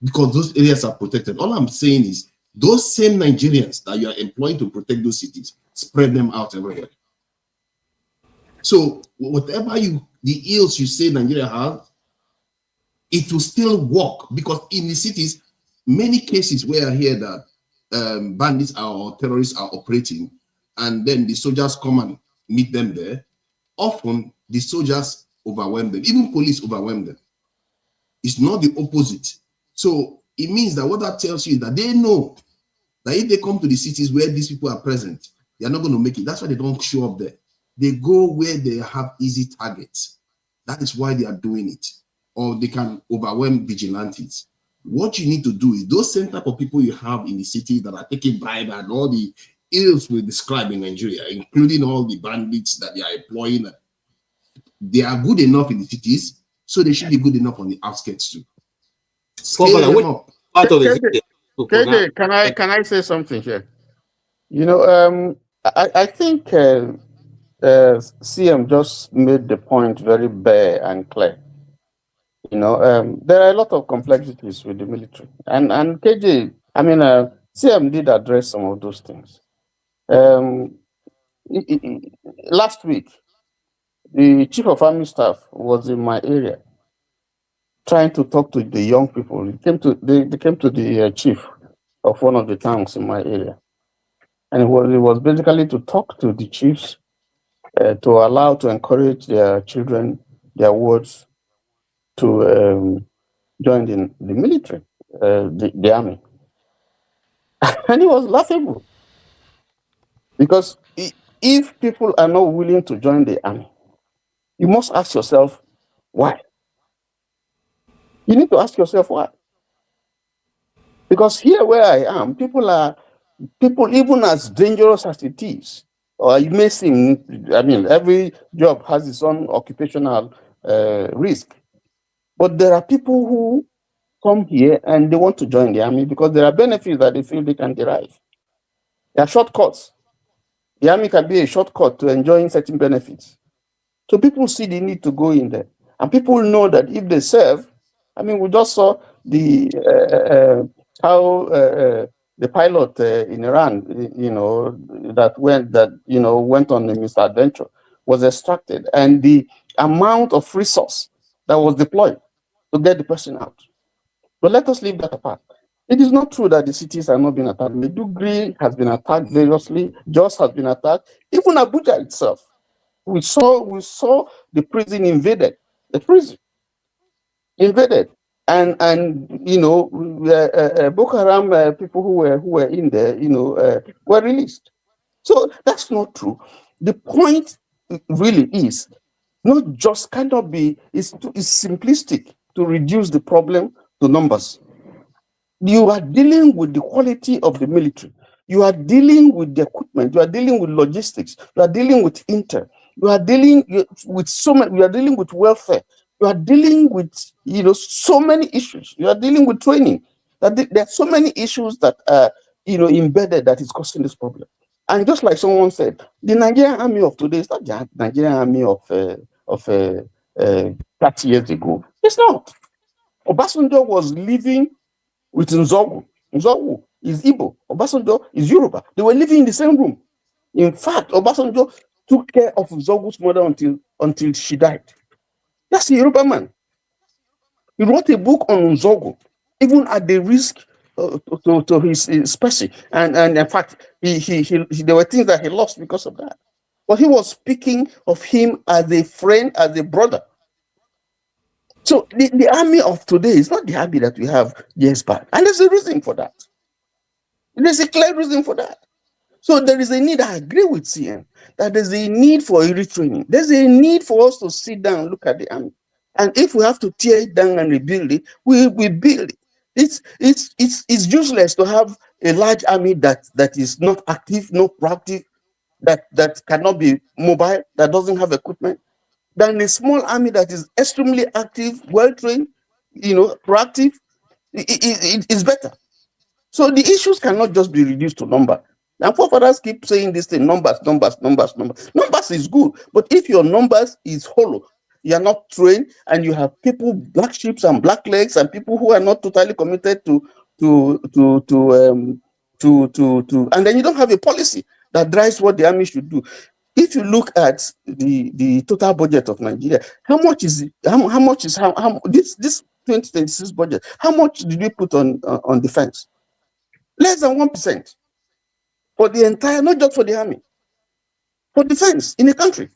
because those areas are protected. All I'm saying is those same Nigerians that you are employing to protect those cities, spread them out everywhere. So whatever the ills you say Nigeria has, it will still work because in the cities, many cases where I hear that bandits or terrorists are operating, and then the soldiers come and meet them there. Often the soldiers overwhelm them, even police overwhelm them. It's not the opposite. So it means that what that tells you is that they know that if they come to the cities where these people are present, they are not going to make it. That's why they don't show up there. They go where they have easy targets. That is why they are doing it. Or they can overwhelm vigilantes. What you need to do is those same type of people you have in the city that are taking bribe and all the ills we describe in Nigeria, including all the bandits that they are employing, they are good enough in the cities, so they should be good enough on the outskirts too. Scale them up. KJ, can I say something here? You know, I think CM just made the point very bare and clear. You know, there are a lot of complexities with the military, and KJ, I mean, CM did address some of those things. Last week, the chief of army staff was in my area, trying to talk to the young people. They came to the chief of one of the towns in my area, and it was basically to talk to the chiefs to encourage their children, their wards, to join the military, the army. And it was laughable because if people are not willing to join the army, you must ask yourself why. You need to ask yourself why. Because here where I am, people even as dangerous as it is, or it may seem, I mean, every job has its own occupational risk. But there are people who come here and they want to join the army because there are benefits that they feel they can derive. There are shortcuts. The army can be a shortcut to enjoying certain benefits. So people see the need to go in there. And people know that if they serve, I mean, we just saw how the pilot in Iran, you know, went on a misadventure, was extracted, and the amount of resource that was deployed to get the person out. But let us leave that apart. It is not true that the cities are not being attacked. Maiduguri has been attacked variously. Jos has been attacked. Even Abuja itself. We saw the prison invaded. The prison invaded, and Boko Haram people who were in there, were released. So that's not true. The point really is not just cannot be is simplistic to reduce the problem to numbers. You are dealing with the quality of the military. You are dealing with the equipment. You are dealing with logistics. You are dealing with intel. You are dealing with so many. You are dealing with welfare. You are dealing with so many issues. You are dealing with training. There are so many issues that are embedded that is causing this problem. And just like someone said, the Nigerian army of today is not the Nigerian army of 30 years ago. It's not. Obasanjo was living with Nzogu. Nzogu is Igbo. Obasanjo is Yoruba. They were living in the same room. In fact, Obasanjo took care of Nzogu's mother until she died. That's a Yoruba man. He wrote a book on Nzogu, even at the risk to his species. And in fact, there were things that he lost because of that. But he was speaking of him as a friend, as a brother. So the army of today is not the army that we have years back. And there's a reason for that. There's a clear reason for that. So there is a need, I agree with CM, that there's a need for a retraining. There's a need for us to sit down and look at the army. And if we have to tear it down and rebuild it, we build it. It's useless to have a large army that is not active, not proactive, that cannot be mobile, that doesn't have equipment, than a small army that is extremely active, well-trained, proactive. It's better. So the issues cannot just be reduced to number. And forefathers keep saying this thing, numbers. Numbers is good, but if your numbers is hollow, you are not trained, and you have people, black sheep and black legs, and people who are not totally committed and then you don't have a policy that drives what the army should do. If you look at the total budget of Nigeria, how much is this 2026 budget? How much did we put on defense? Less than 1% for the entire, not just for the army, for defense in the country.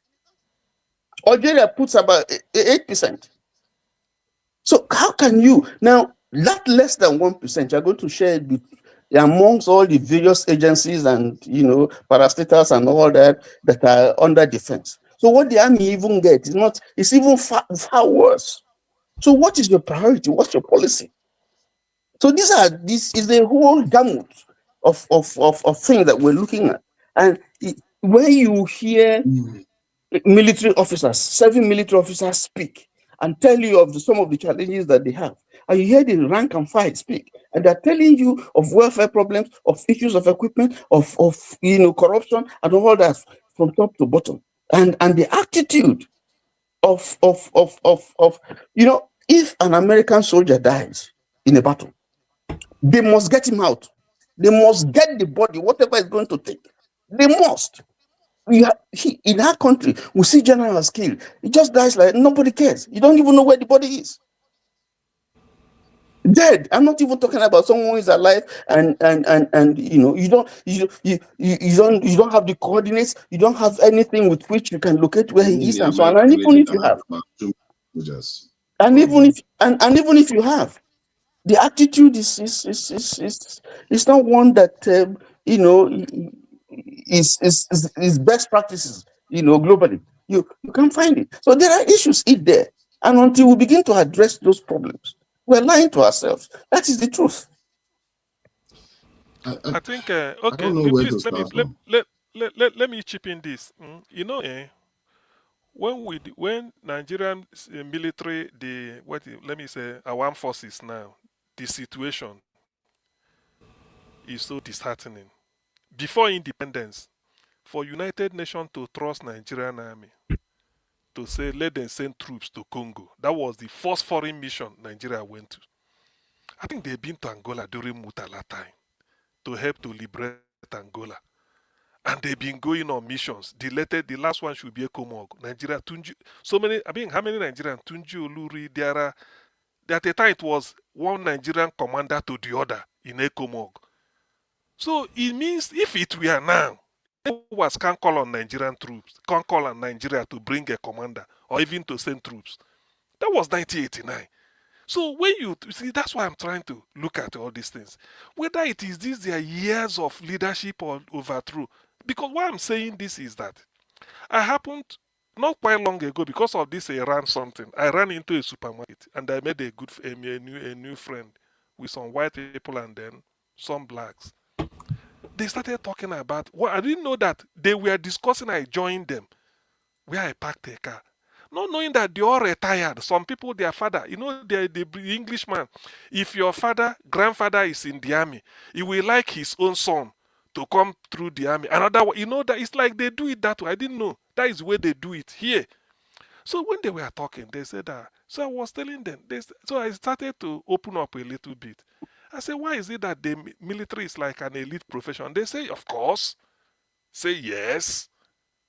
Algeria puts about 8%. So how can you now, that less than 1%, you're going to share it amongst all the various agencies and parastatals and all that are under defense? So what the army even gets it's even far worse. So what is your priority? What's your policy? So this is a whole gamut of things that we're looking at. And when you hear military officers, serving military officers speak and tell you of some of the challenges that they have, and you hear the rank and file speak, and they're telling you of welfare problems, of issues of equipment, of corruption and all that from top to bottom, and the attitude of if an American soldier dies in a battle, they must get him out. They must get the body, whatever it's going to take. They must. In our country, we see generals killed. He just dies like nobody cares. You don't even know where the body is. Dead. I'm not even talking about someone who is alive and you don't have the coordinates. You don't have anything with which you can locate where he is and so on. And even if you have, even if you have, the attitude is not one that is best practices, globally. You can't find it. So there are issues in there. And until we begin to address those problems, we're lying to ourselves. That is the truth. I think, okay, please let me chip in this. When Nigerian military, our armed forces now, the situation is so disheartening. Before independence, for United Nations to trust Nigerian army, to say let them send troops to Congo, that was the first foreign mission Nigeria went to. I think they've been to Angola during Mutala time to help to liberate Angola. And they've been going on missions. The last one should be Ekomog. Nigeria, Tunji. How many Nigerians? Tunji Oluri, at the time it was one Nigerian commander to the other in Ekomog. So it means if it were now, was can call on Nigerian troops, can call on Nigeria to bring a commander or even to send troops. That was 1989. So when you see, that's why I'm trying to look at all these things. Whether it is these their years of leadership or overthrow. Because why I'm saying this is that I happened not quite long ago, because of this Iran something, I ran into a supermarket and I made a new friend with some white people and then some blacks. They started talking about, well, I didn't know that they were discussing. I joined them where I parked a car, not knowing that they all retired. Some people, their father, the Englishman, if your grandfather is in the army, he will like his own son to come through the army. Another one, that it's like they do it that way. I didn't know that is the way they do it here. So when they were talking, they said that. So I was telling them. So I started to open up a little bit. I said, why is it that the military is like an elite profession? They say, of course. Say yes.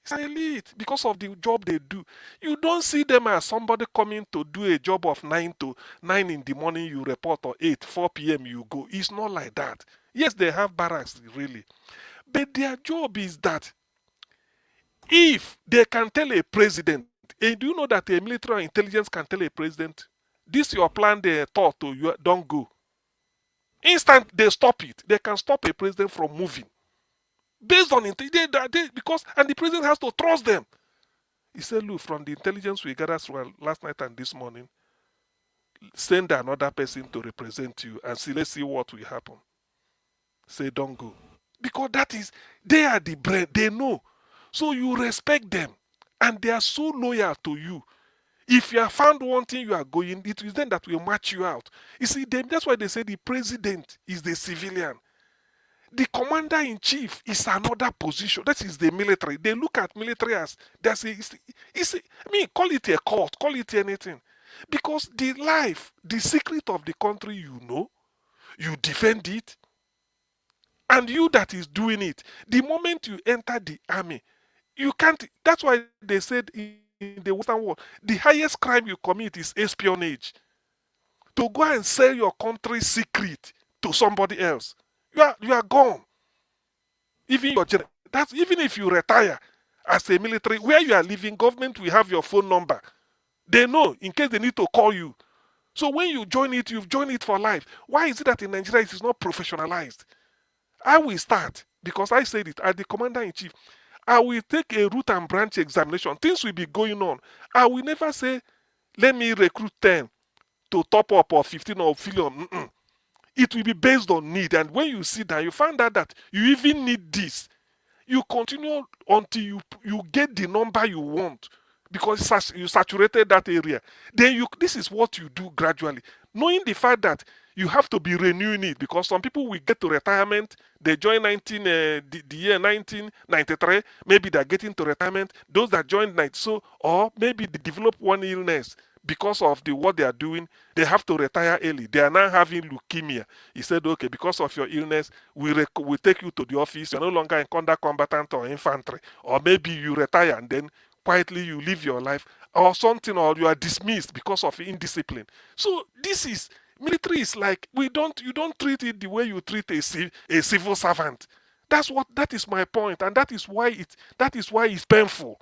It's an elite because of the job they do. You don't see them as somebody coming to do a job of 9 in the morning, you report, or 4 p.m. you go. It's not like that. Yes, they have barracks, really. But their job is that if they can tell a president, and do you know that a military intelligence can tell a president, this your plan, they thought to you, don't go. Instant, they stop it. They can stop a president from moving. Based on intelligence, and the president has to trust them. He said, look, from the intelligence we gathered last night and this morning, send another person to represent you and see, let's see what will happen. Say, don't go. Because they are the brain, they know. So you respect them, and they are so loyal to you. If you are found wanting, you are going, it is then that will match you out. You see, that's why they say the president is the civilian. The commander-in-chief is another position. That is the military. They look at military as, call it a court, call it anything. Because the secret of the country, you defend it, and you that is doing it, the moment you enter the army, you can't. That's why they said in the Western world, the highest crime you commit is espionage. To go and sell your country's secret to somebody else. You are gone. Even if you retire as a military, where you are living, government will have your phone number. They know in case they need to call you. So when you join it, you've joined it for life. Why is it that in Nigeria it is not professionalized? I will start, because I said it, as the commander-in-chief, I will take a root and branch examination. Things will be going on. I will never say, let me recruit 10 to top up or 15 or fill on. It will be based on need. And when you see that, you find out that you even need this. You continue until you get the number you want, because you saturated that area. Then this is what you do gradually. Knowing the fact that you have to be renewing it, because some people will get to retirement, they join the year 1993, maybe they're getting to retirement. Those that joined or maybe they develop one illness. Because of what they are doing, they have to retire early. They are now having leukemia. He said, okay, because of your illness, we take you to the office. You're no longer in conduct combatant or infantry. Or maybe you retire and then quietly you live your life or something, or you are dismissed because of indiscipline. So military is like, you don't treat it the way you treat a civil servant. That is my point, and that is why it's painful.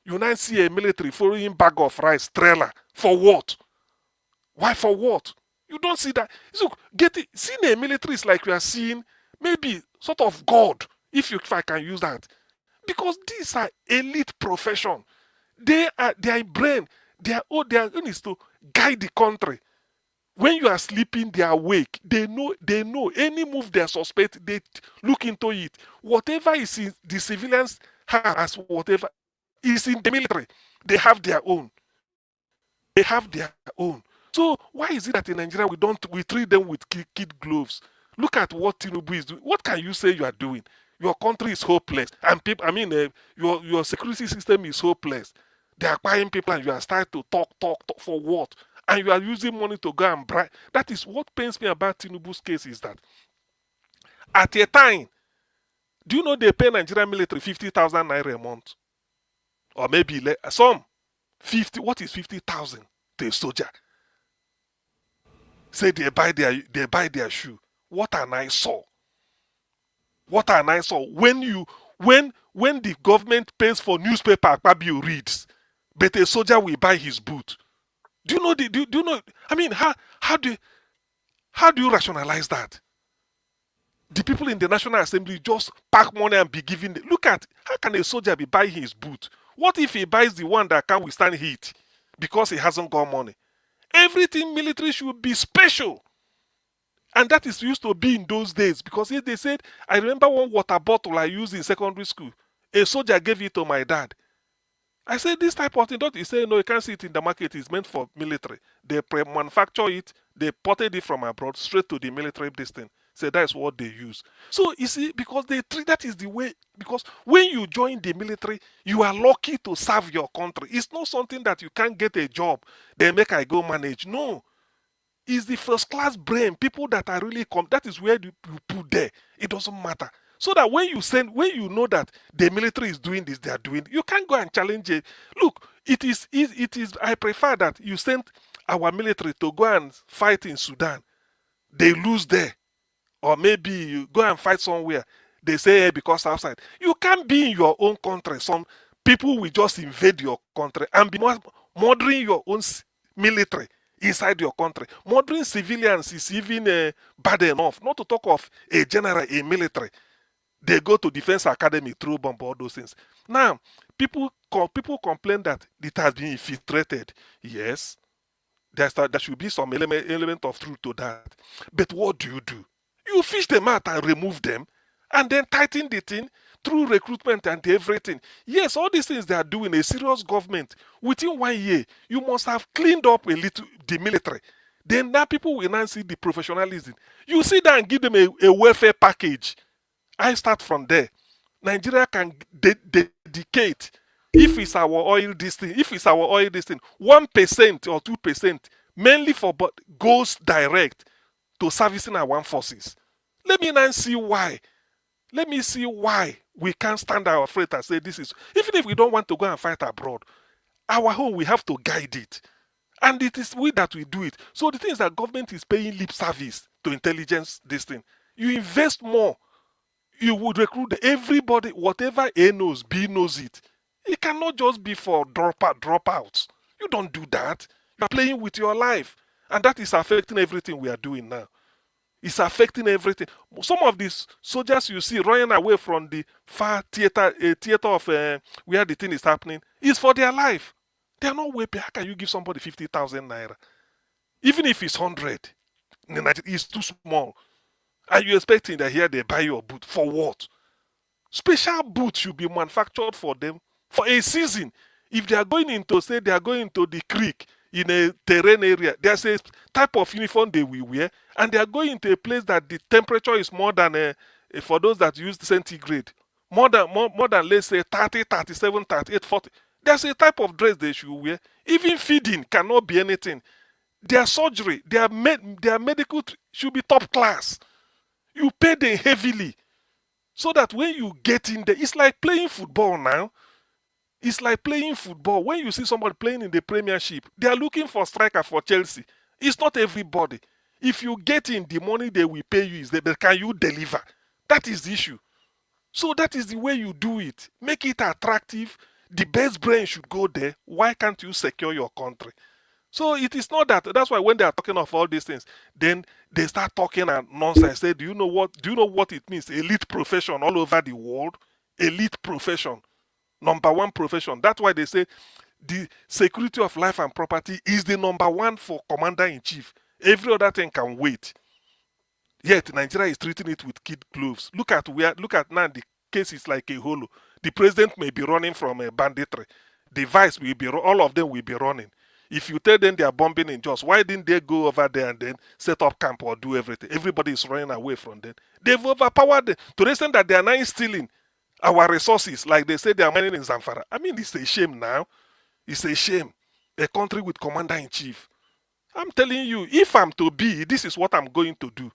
You now see a military following bag of rice trailer. For what? Why for what? You don't see that. So seeing a military is like you are seeing maybe sort of God, if I can use that. Because these are elite profession. They are brain. Their own is to guide the country. When you are sleeping, they are awake. They know any move they suspect, they look into it. Whatever is in the civilians has, whatever is in the military, they have their own. They have their own. So why is it that in Nigeria we treat them with kid gloves? Look at what Tinubu is doing. What can you say you are doing? Your country is hopeless, and your security system is hopeless. They are buying people, and you are starting to talk for what? And you are using money to go and bribe. That is what pains me about Tinubu's case, is that at a time, do you know they pay Nigerian military 50,000 naira a month? Or maybe some 50. What is 50,000 to a soldier? Say they buy their shoe. What an eyesore. What an eyesore. When the government pays for newspaper, Akpabio reads, but a soldier will buy his boot. Do you know do you know? I mean, how do you rationalize that? The people in the National Assembly just pack money and be giving. Look at, how can a soldier be buying his boot? What if he buys the one that can withstand heat because he hasn't got money? Everything military should be special. And that is used to be in those days, because if they said, I remember one water bottle I used in secondary school. A soldier gave it to my dad. I said, this type of thing, don't he say, no, you can't see it in the market, it's meant for military. They manufacture it, they ported it from abroad straight to the military distance. So that's what they use. So you see, because they treat, that is the way, because when you join the military, you are lucky to serve your country. It's not something that you can't get a job, then make I go manage. No. It's the first class brain, people that are really that is where you put there. It doesn't matter. So that when you know that the military is doing this, they are doing, you can't go and challenge it. Look, it is, I prefer that you send our military to go and fight in Sudan. They lose there. Or maybe you go and fight somewhere. They say, hey, because outside. You can't be in your own country. Some people will just invade your country and be murdering your own military inside your country. Murdering civilians is even bad enough. Not to talk of a general, a military. They go to defense academy, throw bomb, all those things. Now, people complain that it has been infiltrated. Yes, there should be some element of truth to that. But what do? You fish them out and remove them, and then tighten the thing through recruitment and everything. Yes, all these things they are doing, a serious government, within 1 year, you must have cleaned up a little the military. Then now people will now see the professionalism. You sit down and give them a welfare package. I start from there. Nigeria can dedicate, if it's our oil this thing, 1% or 2%, mainly for goes direct to servicing our armed forces. Let me now see why. Let me see why we can't stand our freight and say this is, even if we don't want to go and fight abroad, our home, we have to guide it. And it is we that we do it. So the thing is that government is paying lip service to intelligence, this thing. You invest more, you would recruit everybody, whatever A knows, B knows it. It cannot just be for dropouts. You don't do that. You are playing with your life. And that is affecting everything we are doing now. It's affecting everything. Some of these soldiers you see running away from the far theater of where the thing is happening is for their life. They are not way paid. How can you give somebody 50,000 naira? Even if it's 100, it's too small. Are you expecting that here they buy your boot? For what? Special boots should be manufactured for them for a season. If they are going into, say, they are going to the creek in a terrain area, there's a type of uniform they will wear, and they are going to a place that the temperature is more than, for those that use centigrade, more than, let's say, 30, 37, 38, 40. There's a type of dress they should wear. Even feeding cannot be anything. Their surgery, their medical should be top class. You pay them heavily, so that when you get in there, it's like playing football now. It's like playing football. When you see somebody playing in the Premiership, they are looking for striker for Chelsea. It's not everybody. If you get in, the money they will pay you is there, but can you deliver? That is the issue. So that is the way you do it. Make it attractive. The best brain should go there. Why can't you secure your country? So it is not that. That's why when they are talking of all these things, then they start talking and nonsense. Say, do you know what it means? Elite profession all over the world. Elite profession. Number one profession. That's why they say the security of life and property is the number one for commander-in-chief. Every other thing can wait. Yet Nigeria is treating it with kid gloves. Look at now the case is like a holo. The president may be running from a banditry. The vice will be, all of them will be running. If you tell them they are bombing in Jos, why didn't they go over there and then set up camp or do everything? Everybody is running away from them. They've overpowered them to the extent that they are now stealing our resources, like they say they are mining in Zamfara. I mean, it's a shame now. It's a shame. A country with commander-in-chief. I'm telling you, if I'm to be, this is what I'm going to do.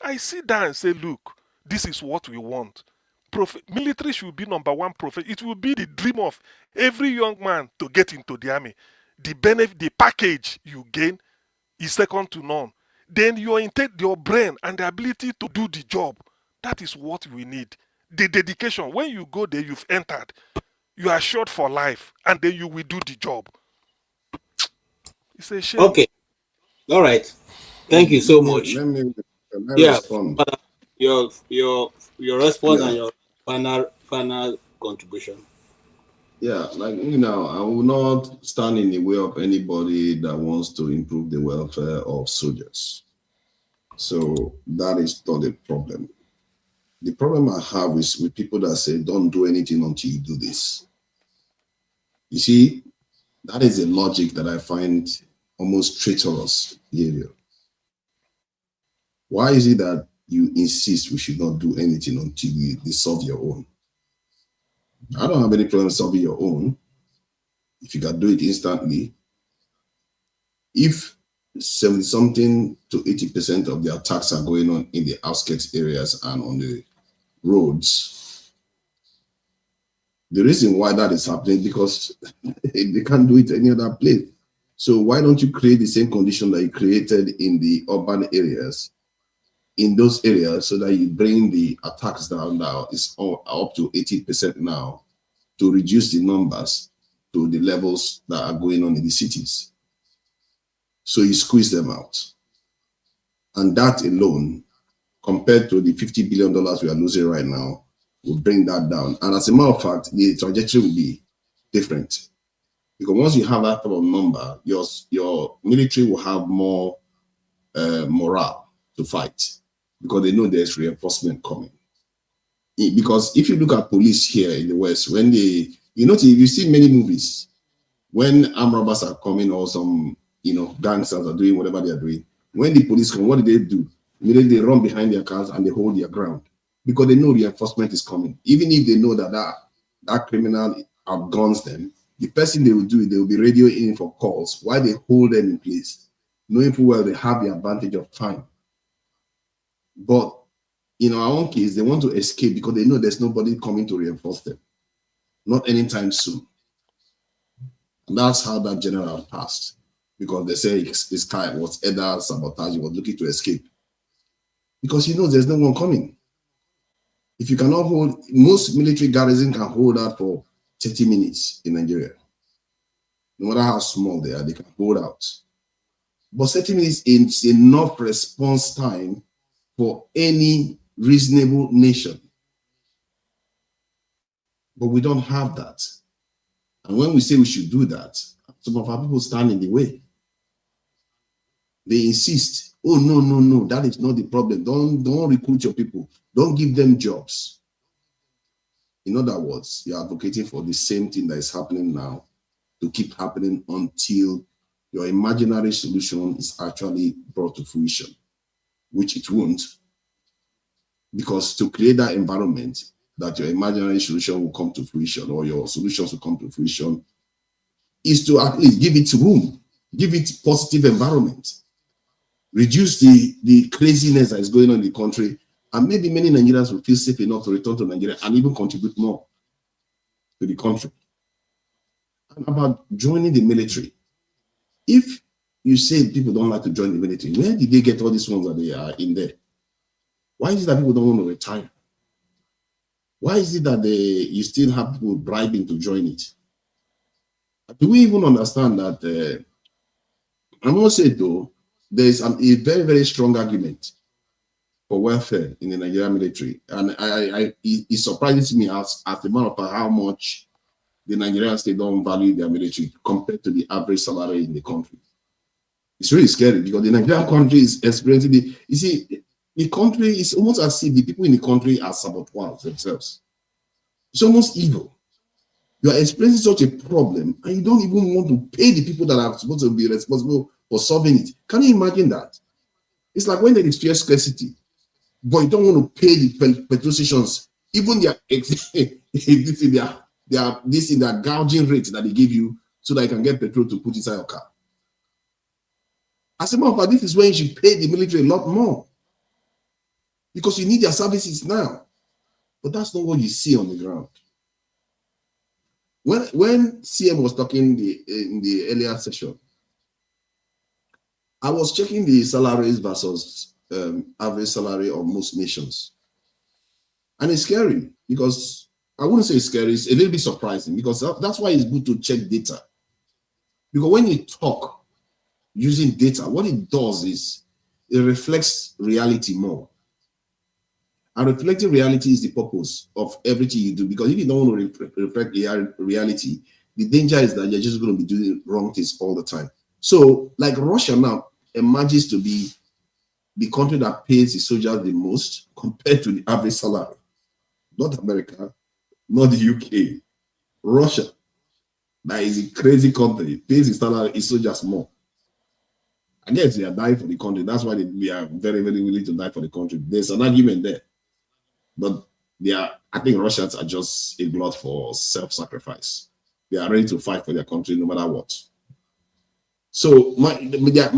I sit down and say, look, this is what we want. Military should be number one profession. It will be the dream of every young man to get into the army. The benefit, the package you gain is second to none. then your brain and the ability to do the job. That is what we need. The dedication. When you go there, you've entered. You are short for life, and then you will do the job. It's a shame. Okay. All right. Thank you so much. Let me respond. Your response Yeah. and your final contribution. Yeah, like I will not stand in the way of anybody that wants to improve the welfare of soldiers. So that is not a problem. The problem I have is with people that say, don't do anything until you do this. You see, that is a logic that I find almost traitorous behavior. Why is it that you insist we should not do anything until you solve your own? I don't have any problem solving your own if you can do it instantly. If 70-something to 80% of the attacks are going on in the outskirts areas and on the roads, the reason why that is happening because they can't do it any other place. So why don't you create the same condition that you created in the urban areas, in those areas, so that you bring the attacks down? Now it's up to 80% now, to reduce the numbers to the levels that are going on in the cities. So you squeeze them out. And that alone, compared to the $50 billion we are losing right now, will bring that down. And as a matter of fact, the trajectory will be different. Because once you have that type of number, your military will have more morale to fight, because they know there's reinforcement coming. Because if you look at police here in the West, when they, you see many movies, when armed robbers are coming or some, gangsters are doing whatever they are doing, when the police come, what do? Immediately they run behind their cars and they hold their ground, because they know reinforcement is coming. Even if they know that criminal outguns them, the first thing they will do, they will be radioing in for calls while they hold them in place, knowing full well they have the advantage of time. But in our own case, they want to escape because they know there's nobody coming to reinforce them, not anytime soon. And that's how that general passed, because they say this guy was either sabotage, he was looking to escape, because he knows there's no one coming. If you cannot hold, most military garrison can hold out for 30 minutes in Nigeria. No matter how small they are, they can hold out. But 30 minutes is enough response time for any reasonable nation. But we don't have that. And when we say we should do that, some of our people stand in the way. They insist, oh, no, that is not the problem. Don't recruit your people. Don't give them jobs. In other words, you're advocating for the same thing that is happening now to keep happening until your imaginary solution is actually brought to fruition, which it won't. Because to create that environment that your imaginary solution will come to fruition, or your solutions will come to fruition, is to at least give it room, give it positive environment, reduce the craziness that is going on in the country, and maybe many Nigerians will feel safe enough to return to Nigeria and even contribute more to the country. And about joining the military, if you say people don't like to join the military, where did they get all these ones that they are in there? Why is it that people don't want to retire? Why is it that you still have people bribing to join it? Do we even understand that? I must say, though, there is a very, very strong argument for welfare in the Nigerian military. And it surprises me as a matter of fact how much the Nigerian state don't value their military compared to the average salary in the country. It's really scary, because the Nigerian country is experiencing the country is almost as if the people in the country are saboteurs themselves. It's almost evil. You are experiencing such a problem and you don't even want to pay the people that are supposed to be responsible for solving it. Can you imagine that? It's like when there is fuel scarcity, but you don't want to pay the petrol stations, even their gouging rate that they give you so that you can get petrol to put inside your car. As a matter of fact, this is when you should pay the military a lot more, because you need their services now. But that's not what you see on the ground. When CM was talking in the earlier session, I was checking the salaries versus average salary of most nations. And it's scary because I wouldn't say it's scary, it's a little bit surprising because that's why it's good to check data. Because when you talk using data, what it does is it reflects reality more. And reflecting reality is the purpose of everything you do. Because if you don't want to reflect reality, the danger is that you're just going to be doing wrong things all the time. So, like Russia now emerges to be the country that pays the soldiers the most compared to the average salary. Not America, not the UK, Russia. That is a crazy country. Pays the salary, its soldiers more. I guess they are dying for the country. That's why we are very, very willing to die for the country. There's an argument there. But I think Russians are just a blood for self-sacrifice. They are ready to fight for their country no matter what. So my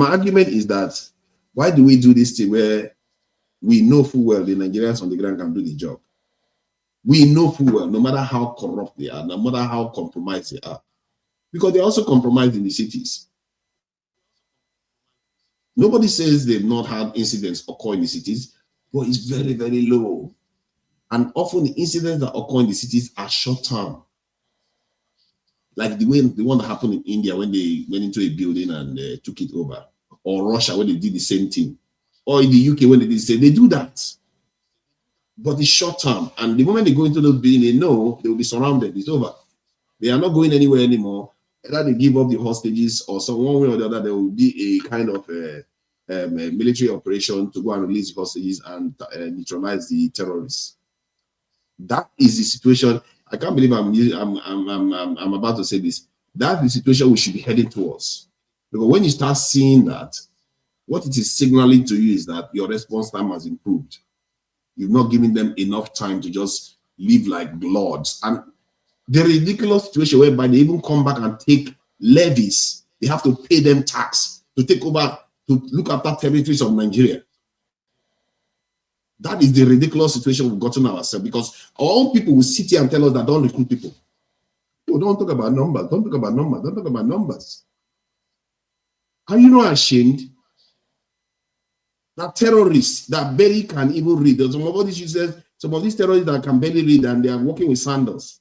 argument is that why do we do this thing where we know full well the Nigerians on the ground can do the job? We know full well, no matter how corrupt they are, no matter how compromised they are, because they're also compromised in the cities. Nobody says they've not had incidents occur in the cities, but it's very, very low. And often the incidents that occur in the cities are short term. Like the one that happened in India when they went into a building and took it over. Or Russia when they did the same thing. Or in the UK when they did the same. They do that. But it's short term. And the moment they go into those buildings, they know they will be surrounded. It's over. They are not going anywhere anymore. Either they give up the hostages or some one way or the other, there will be a kind of a military operation to go and release the hostages and neutralize the terrorists. That is the situation. I can't believe I'm about to say this. That's the situation we should be heading towards. Because when you start seeing that, what it is signaling to you is that your response time has improved. You've not given them enough time to just live like lords. And the ridiculous situation whereby they even come back and take levies. They have to pay them tax to take over, to look after territories of Nigeria. That is the ridiculous situation we've gotten ourselves, because our own people will sit here and tell us that don't recruit people. Oh, don't talk about numbers. Don't talk about numbers. Don't talk about numbers. Are you not ashamed that terrorists that barely can even read? Some of these users, some of these terrorists that can barely read and they are working with sandals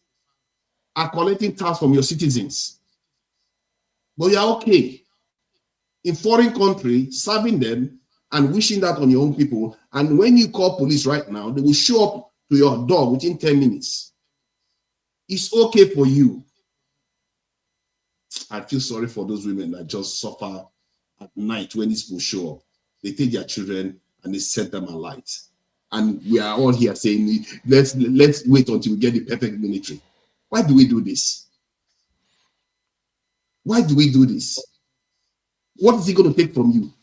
are collecting tax from your citizens. But you're okay in foreign country serving them and wishing that on your own people. And when you call police right now, they will show up to your door within 10 minutes. It's okay for you. I feel sorry for those women that just suffer at night when these people show up. They take their children and they set them alight. And we are all here saying, let's wait until we get the perfect military. Why do we do this? Why do we do this? What is it going to take from you?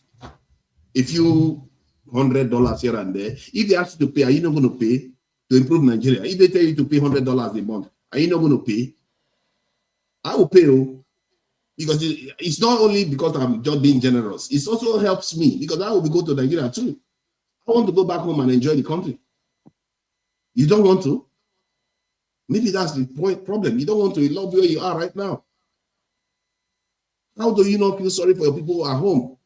A few $100 here and there. If they ask you to pay, are you not going to pay to improve Nigeria? If they tell you to pay $100 a month, are you not going to pay? I will pay, because it's not only because I'm just being generous. It also helps me because I will be going to Nigeria too. I want to go back home and enjoy the country. You don't want to? Maybe that's the problem. You don't want to love where you are right now. How do you not feel sorry for your people who are home?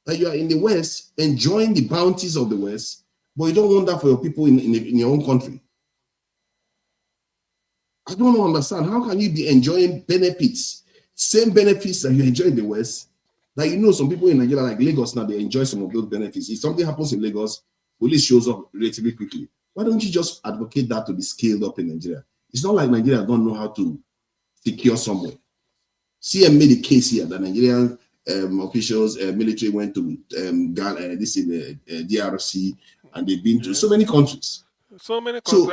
That you are in the West, enjoying the bounties of the West, but you don't want that for your people in your own country. I don't understand. How can you be enjoying benefits, same benefits that you enjoy in the West? That some people in Nigeria, like Lagos now, they enjoy some of those benefits. If something happens in Lagos, police shows up relatively quickly. Why don't you just advocate that to be scaled up in Nigeria? It's not like Nigeria don't know how to secure somewhere. CM made a case here that Nigerian officials, military went to this in the DRC, and they've been to so many countries. So many countries,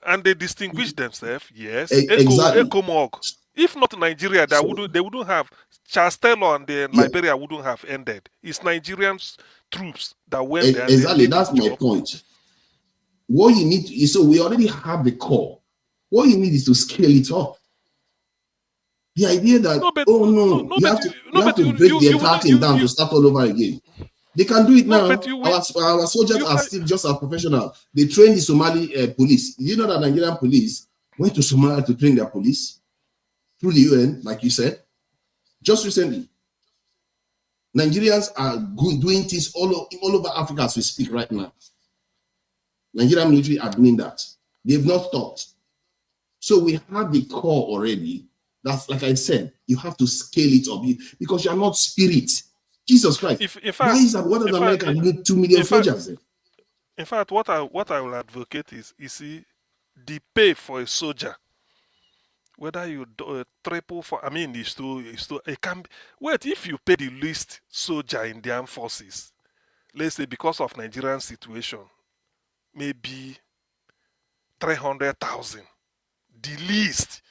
and they distinguish themselves. Yes, exactly. ECOMOG. If not Nigeria, they wouldn't have. Charles Taylor and Liberia wouldn't have ended. It's Nigerian troops that went there. Exactly, that's my point. What you need is, so we already have the core. What you need is to scale it up. The idea that you have to break the entire thing down to start all over again. They can do it now. Our soldiers are still just as professional. They train the Somali police. You know that Nigerian police went to Somalia to train their police through the UN, like you said, just recently. Nigerians are doing things all over Africa as we speak right now. Nigerian military are doing that. They've not stopped. So we have the core already. That's like I said, you have to scale it up because you are not spirit. Jesus Christ. Why is that? What does America need 2 million soldiers? In fact, what I will advocate is, you see, the pay for a soldier, whether you triple for, I mean, it can be, wait, if you pay the least soldier in the armed forces, let's say because of Nigerian situation, maybe 300,000, the least,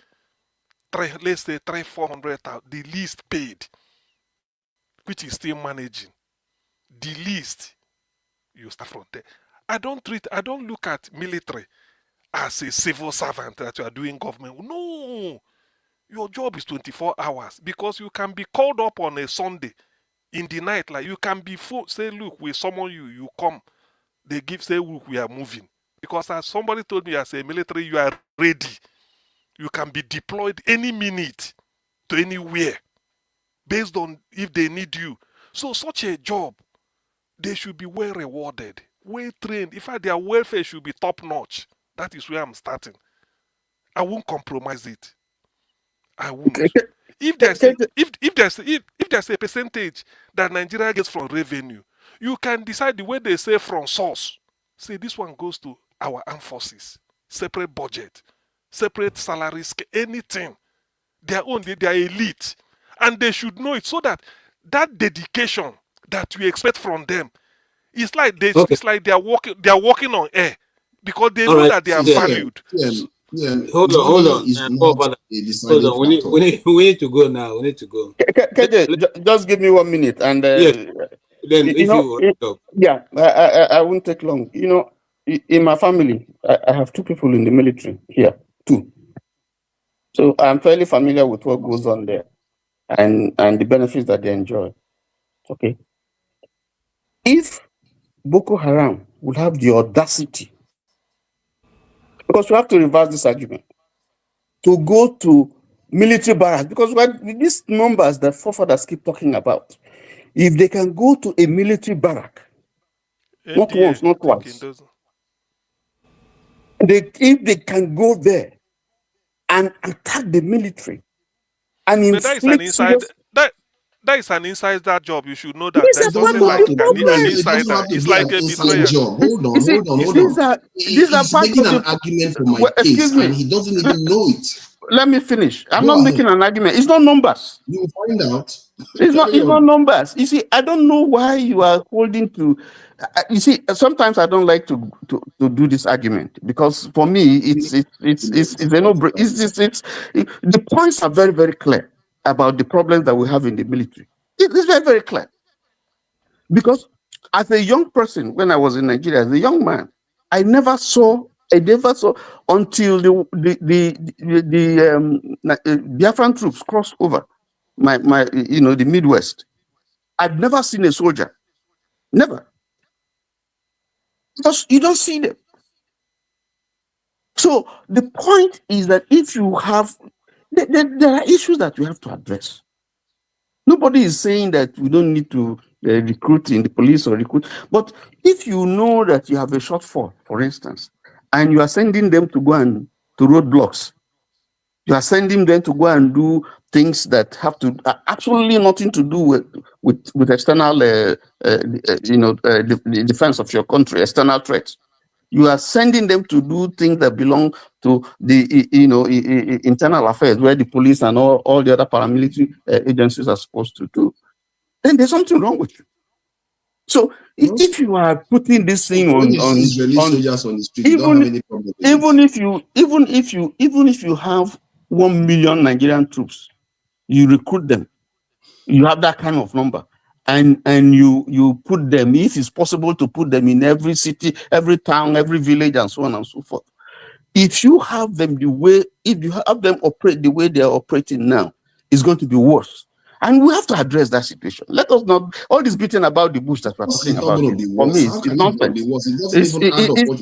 let's say 400,000, the least paid, which is still managing, the least, you start from there. I don't look at military as a civil servant that you are doing government. No, your job is 24 hours because you can be called up on a Sunday in the night. Like you can be say, look, we summon you, you come. They say, look, we are moving. Because as somebody told me as a military, you are ready. You can be deployed any minute to anywhere based on if they need you. So such a job, they should be well rewarded, well trained. In fact, their welfare should be top notch. That is where I'm starting. I won't compromise it. I won't. If there's a percentage that Nigeria gets from revenue, you can decide the way they say from source. Say this one goes to our armed forces, separate budget, separate salary scale, anything. They are elite, and they should know it so that dedication that we expect from them, it's like it's like they are walking on air because they know that they are valued. Hold on. We need to go now. We need to go. Just give me 1 minute, and then I won't take long. You know, in my family, I have 2 people in the military here, 2. So I'm fairly familiar with what goes on there, and the benefits that they enjoy. Okay, if Boko Haram would have the audacity, because we have to reverse this argument, to go to military barracks, because these numbers that forefathers keep talking about, if they can go to a military barrack, not once, not twice, if they can go there and attack the military and inflict serious... That is an insider job. You should know that. There's nothing like an insider. It's like a betrayal. Job. Hold on. He's making an argument for my case, and he doesn't even know it. Let me finish. I'm not making an argument. It's not numbers. You will find out. It's not numbers. You see, I don't know why you are holding to. You see, sometimes I don't like to do this argument because for me it's a no. The points are very, very clear about the problems that we have in the military. It's very, very clear. Because as a young person, when I was in Nigeria, as a young man, I never saw until the Biafran troops crossed over the Midwest. I'd never seen a soldier. Never. Because you don't see them. So the point is that if you have, there are issues that we have to address. Nobody is saying that we don't need to recruit in the police or recruit, but if you know that you have a shortfall, for instance, and you are sending them to go and to roadblocks, you are sending them to go and do things that have to absolutely nothing to do with external, the defense of your country, external threats. You are sending them to do things that belong to the internal affairs, where the police and all the other paramilitary agencies are supposed to do. Then there's something wrong with you. So if you are putting this thing on soldiers on the street, you don't have any problem. Even if you have 1 million Nigerian troops, you recruit them, you have that kind of number, and you put them, if it's possible to put them in every city, every town, every village, and so on and so forth. If you have them operate the way they are operating now, it's going to be worse. And we have to address that situation. Let us not, all this beating about the bush that we're talking about, for me, it's nonsense.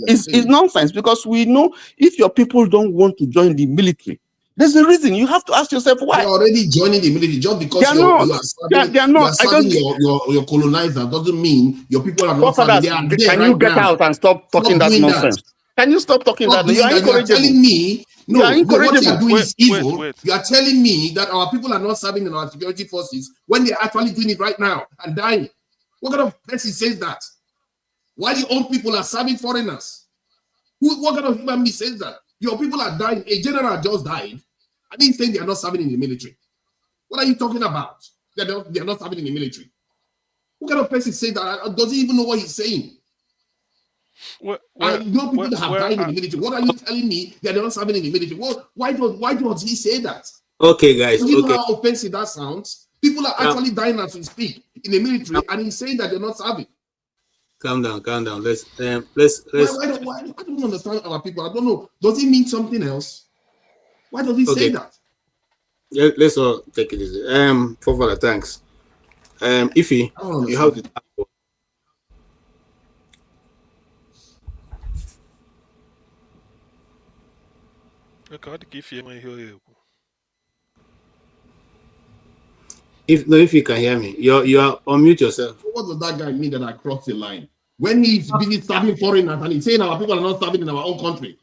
It's nonsense because we know if your people don't want to join the military, There's a reason. You have to ask yourself why. They're already joining the military just because They are not. your colonizer doesn't mean your people are not serving. They are there. Can you get out and stop talking that nonsense? Can you stop talking that? You are incorrigible. Telling me what you are doing is evil. Wait. You are telling me that our people are not serving in our security forces when they're actually doing it right now and dying. What kind of person says that? Why your own people are serving foreigners? What kind of human being says that? Your people are dying. A general just died. I didn't say they are not serving in the military. What are you talking about? They are not serving in the military. What kind of person says that? Doesn't even know what he's saying. I know people that have died in the military. What are you telling me that they're not serving in the military? Why does he say that? Okay, guys. You know how offensive that sounds? People are actually dying as we speak in the military, and he's saying that they're not serving. Calm down. Let's. Why I don't understand our people. I don't know. Does it mean something else? Why does he say that? Yeah, let's all take it easy. For thanks. Ify, you have the. If you can hear me, you are unmute yourself. What does that guy mean that I crossed the line? When he's busy serving foreigners and he's saying our people are not serving in our own country,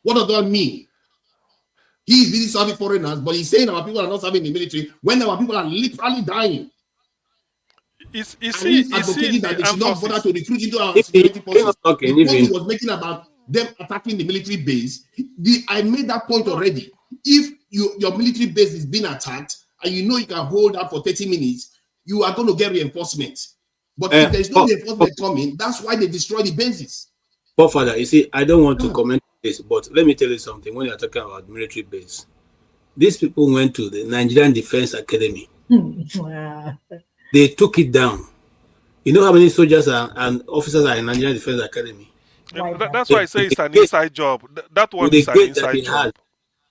what does that mean? He's busy serving foreigners, but he's saying our people are not serving in the military when our people are literally dying. He's advocating that they should not bother to recruit into our security forces. The point he was making about them attacking the military base, I made that point already. If your military base is being attacked and you know you can hold out for 30 minutes, you are going to get reinforcement. But if there's no reinforcement coming, that's why they destroy the bases. Father, you see, I don't want to comment on this, but let me tell you something. When you're talking about military base, these people went to the Nigerian Defense Academy. They took it down. You know how many soldiers and officers are in Nigerian Defense Academy? That's why I say it's an inside job. That one is an inside job.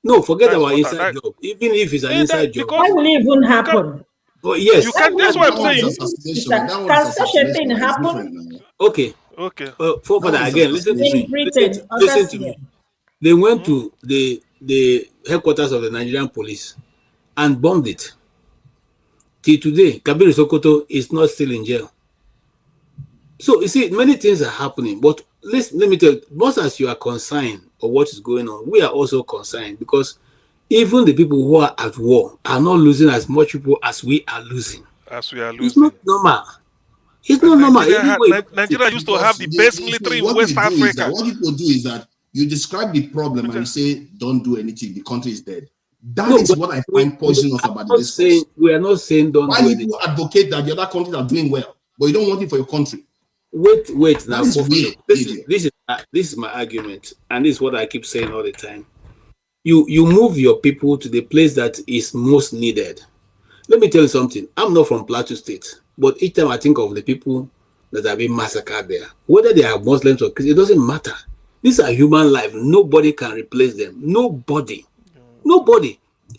No, forget about inside job. Even if it's an inside job. Why will it even happen? But yes. You can, that's what I'm saying. Can such a thing happen? Okay. Father, again, listen to me. Listen to me. They went to the headquarters of the Nigerian police and bombed it. Till today, Kabir Sokoto is not still in jail. So you see, many things are happening. But let me tell you, most as you are concerned of what is going on, we are also concerned because even the people who are at war are not losing as much people as we are losing. It's not normal. It's not normal. Nigeria used to have the best military in West Africa. What people do is that you describe the problem and you say, don't do anything, the country is dead. That is what I find poisonous about the discourse. We are not saying don't do anything. Why do you advocate that the other countries are doing well, but you don't want it for your country? Wait now. This is my argument, and this is what I keep saying all the time. You move your people to the place that is most needed. Let me tell you something. I'm not from Plateau State, but each time I think of the people that are being massacred there, whether they are Muslims or Christians, it doesn't matter. These are human life. Nobody can replace them. Nobody.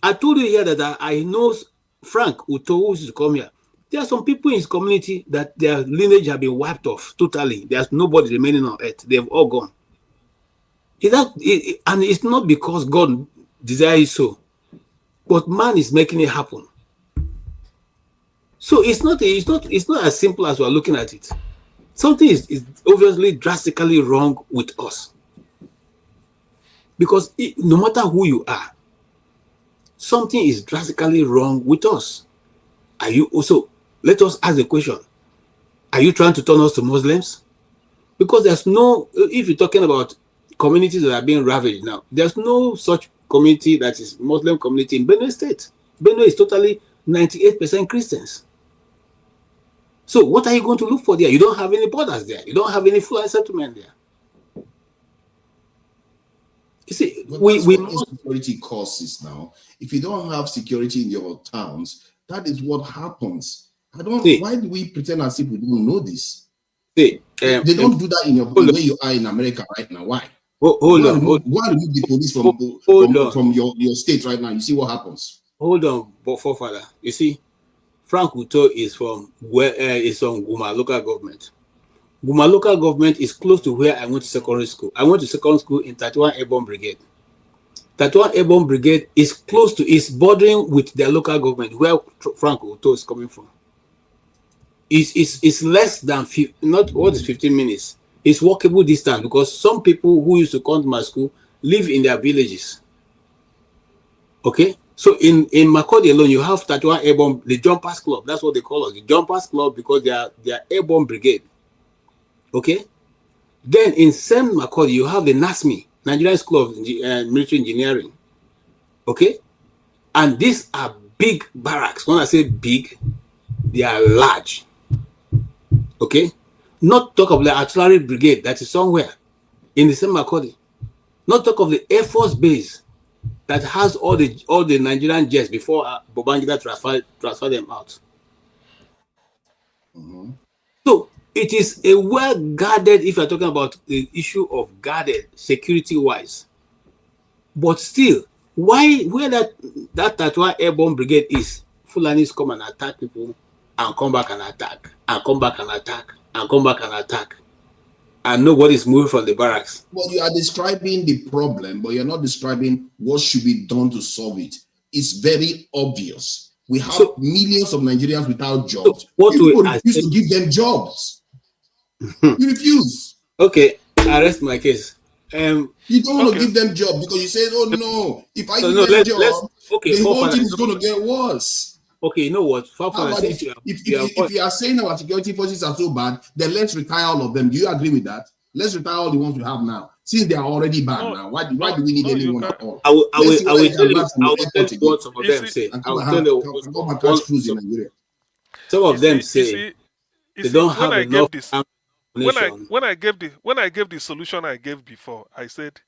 I told you here that I know Frank Uto, who used to come here. There are some people in his community that their lineage have been wiped off totally. There's nobody remaining on earth. They've all gone. And it's not because God desires so, but man is making it happen. So it's not as simple as we're looking at it. Something is obviously drastically wrong with us. Because no matter who you are, something is drastically wrong with us. Are you also? Let us ask the question. Are you trying to turn us to Muslims? Because there's no, if you're talking about communities that are being ravaged now, there's no such community that is Muslim community in Benue State. Benue is totally 98% Christians. So what are you going to look for there? You don't have any borders there. You don't have any full settlement there. You see, we security causes now. If you don't have security in your towns, that is what happens. Why do we pretend as if we don't know this? They don't do that in the way you are in America right now. Why? Hold on. Why remove the police from your state right now? You see what happens. Hold on, Father. You see, Frank Uto is from Guma local government. Guma local government is close to where I went to secondary school. I went to secondary school in 31 Airborne Brigade. Tatuan Airborne Brigade is close to, is bordering with their local government, where Frank Oto is coming from. It's less than, not what is 15 minutes. It's walkable distance, because some people who used to come to my school live in their villages. Okay? So in Makurdi alone, you have Tatuan Airborne, the Jumpers Club. That's what they call us, the Jumpers Club, because they are Airborne Brigade. Okay? Then in same Makurdi, you have the NASMI, Nigerian School of Military Engineering. Okay? And these are big barracks. When I say big, they are large. Okay? Not talk of the artillery brigade that is somewhere in the same Makurdi. Not talk of the Air Force base that has all the Nigerian jets before Babangida transfer them out. Mm-hmm. So it is a well guarded, if you're talking about the issue of guarded security-wise. But still, where that Tatuan Airborne Brigade is, Fulanis come and attack people and come back and attack, and come back and attack, and come back and attack. And nobody's moving from the barracks. Well, you are describing the problem, but you're not describing what should be done to solve it. It's very obvious. We have millions of Nigerians without jobs. So what you refuse to give them jobs. You refuse. Okay, I rest my case. You don't want to give them jobs because you say, "Oh no, if I give them jobs, the whole thing is going to get worse." Okay, you know what? If you are saying our security forces are so bad, then let's retire all of them. Do you agree with that? Let's retire all the ones we have now, since they are already bad now. Why do we need anyone at all? I will tell you what some of them say. I will tell you some of them say they don't have enough ammunition. When I gave the solution I gave before, I said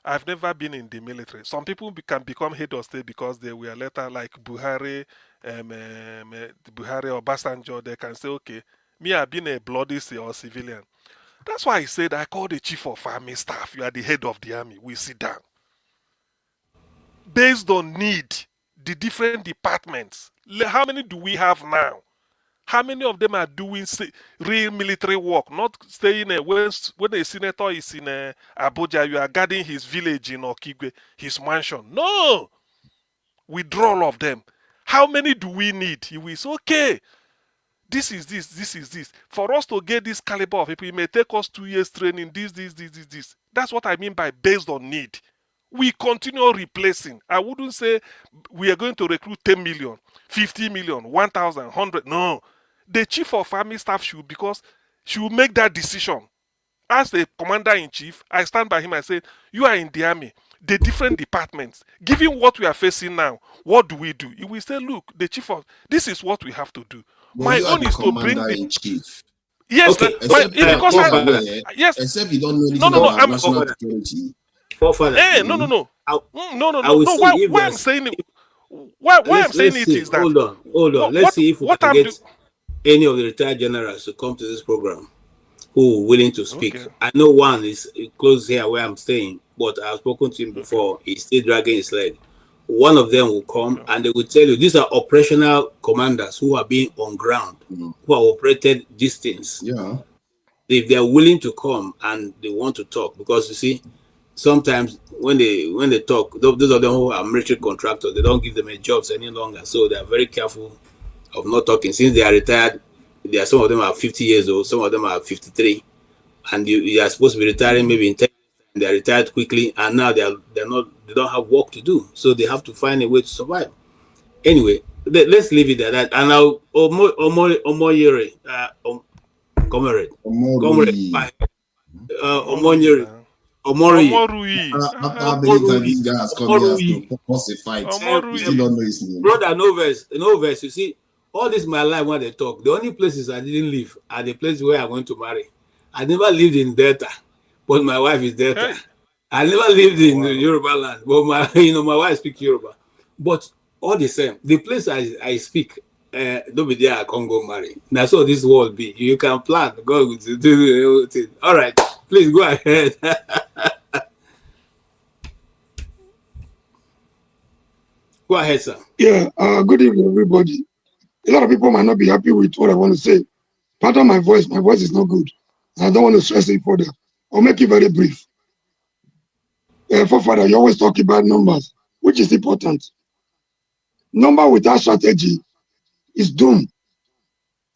I've never been in the military. Some people can become head of state because they were later, like Buhari or Obasanjo. They can say, okay, me, I've been a bloody or civilian. That's why I said I call the chief of army staff. You are the head of the army. We sit down. Based on need, the different departments. How many do we have now? How many of them are doing real military work? Not staying when a senator is in Abuja, you are guarding his village in Okigwe, his mansion. No! Withdraw all of them. How many do we need? He will say, okay, this is this. For us to get this caliber of people, it may take us 2 years training, this. That's what I mean by based on need. We continue replacing. I wouldn't say we are going to recruit 10 million, 50 million, 1,000, 100. No. The chief of army staff should make that decision. As the commander-in-chief, I stand by him and say, you are in the army, the different departments, given what we are facing now, what do we do? He will say, look, the chief of, this is what we have to do. Well, my own is to bring the chief. Yes, okay. Yes. Except you don't know anything about national security. Why I'm saying it is that. Hold on. Let's see if we can get any of the retired generals to come to this program who are willing to speak. Okay. I know one is close here where I'm staying, but I've spoken to him before. He's still dragging his leg. One of them will come and they will tell you these are operational commanders who are being on ground, who are operated distance. Yeah. If they're willing to come and they want to talk, because you see, sometimes when they talk, those of them who are military contractors, they don't give them a jobs any longer. So they're very careful of not talking. Since they are retired, some of them are 50 years old, some of them are 53. And you are supposed to be retiring maybe in 10 years. They're retired quickly, and now they don't have work to do. So they have to find a way to survive. Anyway, let's leave it at that. And now Omoyere, comrade, Omorui. These guys come here to pause a fight. We still don't know his name. Brother, no verse. You see, all this my life when they talk, the only places I didn't live are the places where I went to marry. I never lived in Delta, but my wife is Delta. Hey. I never lived in Yoruba land, but my wife speaks Yoruba. But all the same, the place I speak, don't be there. I can't go marry. That's all this world be. You can plan. God will do everything. All right, please go ahead. Go ahead, sir. Yeah. Good evening, everybody. A lot of people might not be happy with what I want to say. Pardon my voice. My voice is not good. I don't want to stress it further. I'll make it very brief. forefather, you always talk about numbers, which is important. Number without strategy is doomed.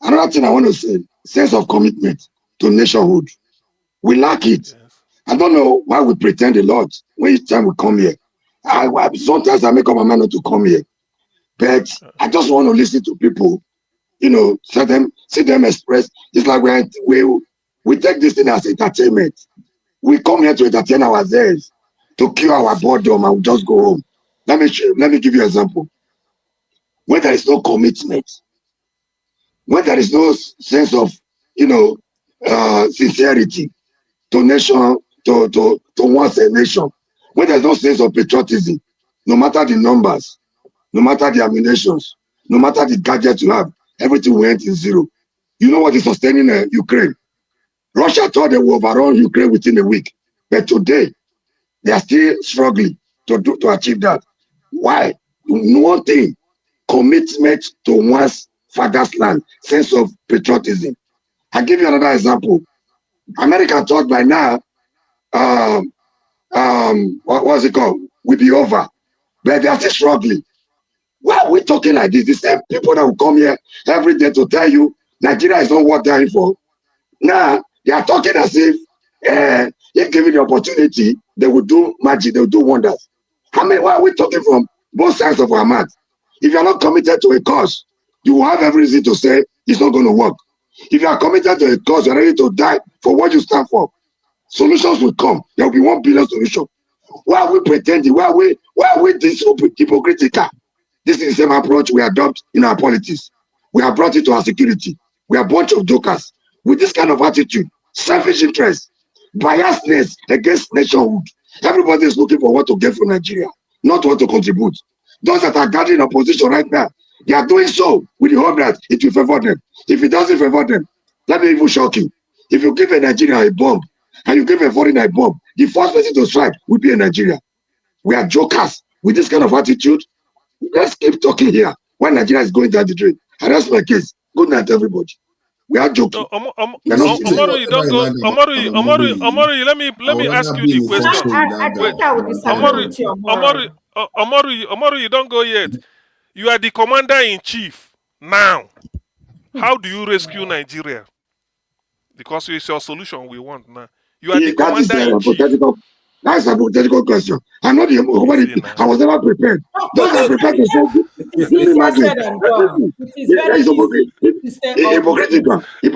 Another thing I want to say, sense of commitment to nationhood. We lack it. Yes. I don't know why we pretend a lot when each time we come here. Sometimes I make up my mind not to come here, but I just want to listen to people, see them express. It's like we take this thing as entertainment. We come here to entertain ourselves, to kill our boredom, and we just go home. Let me give you an example. When there is no commitment, when there is no sense of, sincerity to nation, to one's nation, when there's no sense of patriotism, no matter the numbers, no matter the ammunitions, no matter the gadgets you have, everything went in zero. You know what is sustaining Ukraine? Russia thought they would overrun Ukraine within a week, but today they are still struggling to achieve that. Why? One thing, commitment to one's father's land, sense of patriotism. I'll give you another example. America thought by now, what was it called? Will be over, but they are still struggling. Why are we talking like this? The same people that will come here every day to tell you Nigeria is not worth dying for. Now they are talking as if given the opportunity, they will do magic, they will do wonders. Why are we talking from both sides of our mouth? If you are not committed to a cause, you will have every reason to say it's not going to work. If you are committed to a cause, you're ready to die for what you stand for. Solutions will come. There will be 1 billion solution. Why are we pretending? Why are we this hypocritical? This is the same approach we adopt in our politics. We have brought it to our security. We are a bunch of jokers with this kind of attitude, selfish interest, biasness against nationhood. Everybody is looking for what to get from Nigeria, not what to contribute. Those that are gathering opposition right now, they are doing so with the hope that it will favor them. If it doesn't favor them, let me even shock you. If you give a Nigerian a bomb and you give a foreigner a bomb, the first person to strike will be a Nigeria. We are jokers with this kind of attitude. Let's keep talking here when Nigeria is going down the drain. And that's my case. Good night, everybody. We are joking. Omoru, you don't go. Omoru, let me ask you the question. I think I would disagree with your moral. Omoru, you don't go yet. You are the commander in chief now. How do you rescue Nigeria? Because it's your solution we want now. You are the commander in chief. That's a hypothetical question. I'm not I was never prepared. Those are prepared to say, hypocritical. You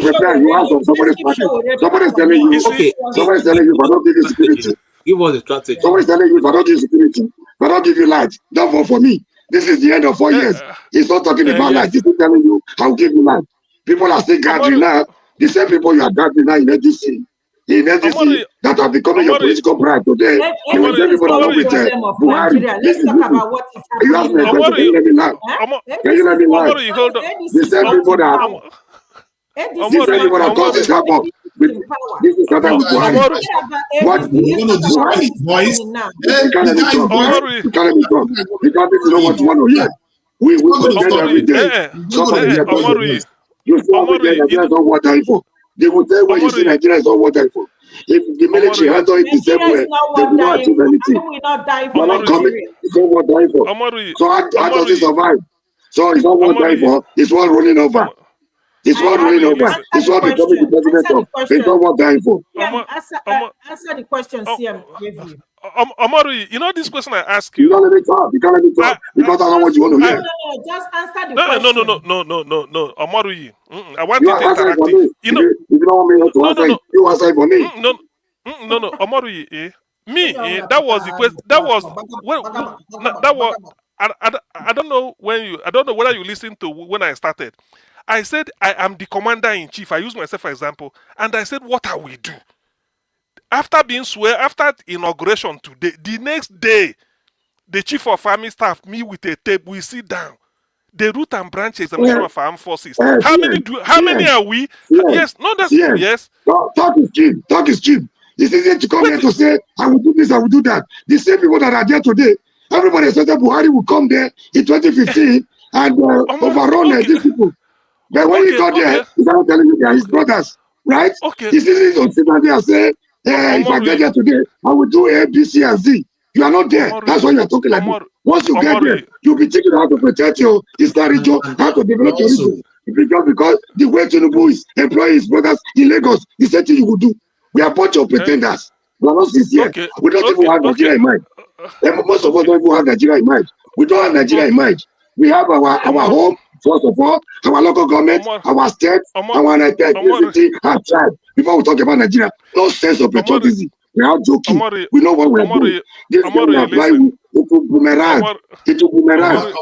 prepare, you ask of somebody's party. Somebody's telling you, if I don't give you security. Give us the strategy. Somebody's telling you, if I don't give you security, if I don't give you light, don't vote for me. This is the end of 4 years. He's not talking about light. He's telling you, I'll give you light. People are still gathering now. The same people you are gathering now in ADC. In NDC that are becoming your political bride today. You will tell people along with Buhari. Let's talk about what is happening. You ask me a question, can you let me lie? Can you let me lie? The same people that cause this happen. This is not about Buhari. What? Boys, You can't let me talk. You can't let me talk. Because this is not what you want to hear. We get every day. Somebody here talking. You see how we get Nigeria is not worth dying for. They will tell when you see Nigeria is not worth dying for. If the military handle it the same way, they will not achieve anything. We're not coming. It's not worth dying for. So how does it survive? So it's not worth dying for. It's worth rolling over. It's worth rolling over. It's worth becoming the president of. It's not worth dying for. Answer the question CM gave you. Omoru, you know this question I ask you. You can't let me talk. You can't let me talk because I don't want you want to hear. No, just answer the question. No. Omoru, I want You it interactive. You know, if you don't want me to answer, you answer for me. No, Omoru, that was the question. That was I don't know whether you listened to when I started. I said I am the commander in chief. I used myself for example, and I said, what are we do? After being swear, after inauguration today, the next day, the chief of army staff meet with a tape. We sit down. The root and branch examination of armed forces. How many are we? Yes. No, that's yes. Talk is cheap. Talk is cheap. It's easy to come here to say, I will do this, I will do that. The same people that are there today, everybody expected Buhari will come there in 2015 and overrun these people. But when he got there, he started telling you they are his brothers, right? Okay. It's easy to sit down there and say, If I get there today, I will do A, B, C, and Z. You are not there. That's why you are talking like this. Once you get there, you'll be thinking how to protect your Eastern region, how to develop your region. Because the way Tinubu is employing his brothers in Lagos, the same thing you will do. We are a bunch of pretenders. We are not sincere. We don't even have Nigeria in mind. Most of us don't even have Nigeria in mind. We don't have Nigeria in mind. We have our home, first of all, our local government, our state, our ethnicity, our tribe. Before we talk about Nigeria, no sense of patriotism. We are joking. We know what we are doing. This thing we apply to boomerang. It will boomerang.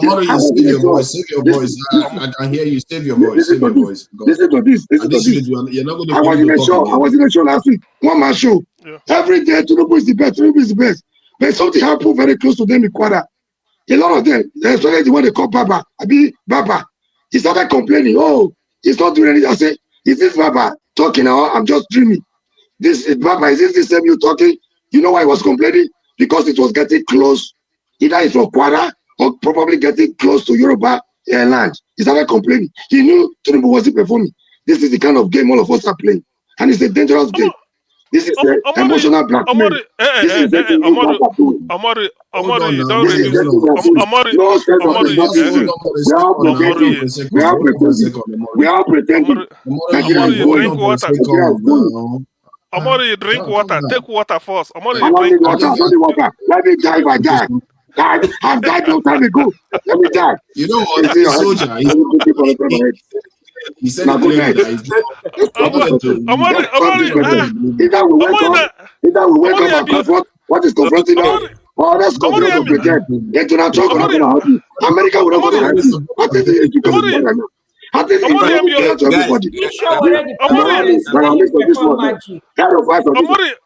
Save your voice. Save your voice. I hear you. Save your voice. Save your voice. Listen to this. Listen to this. You're not going to I was in a show last week. One man show. Every day, Tinubu is the best. Tinubu is the best. But something happened very close to them in Kwara. A lot of them, especially the one they call Baba, Baba, he started complaining, oh, he's not doing anything. I said, is this Baba talking or I'm just dreaming? This is Baba, is this the same you talking? You know why he was complaining? Because it was getting close. Either it's from Kwara or probably getting close to Yoruba land. He started complaining. He knew Tinubu wasn't performing. This is the kind of game all of us are playing. And it's a dangerous game. This is emotional blackmail. This is the thing Amari, don't reduce. We are pretending. Drink water. Amari, drink water. Take water first. Amari, drink water. Let me die if I die. I've died long time ago. Let me die. You know what? He's a soldier. He said Amari, either we wake up and confront what is confronting us, or let's continue to pretend. International will not going to help you. America will not going to help you. What is it you can do? I think everybody.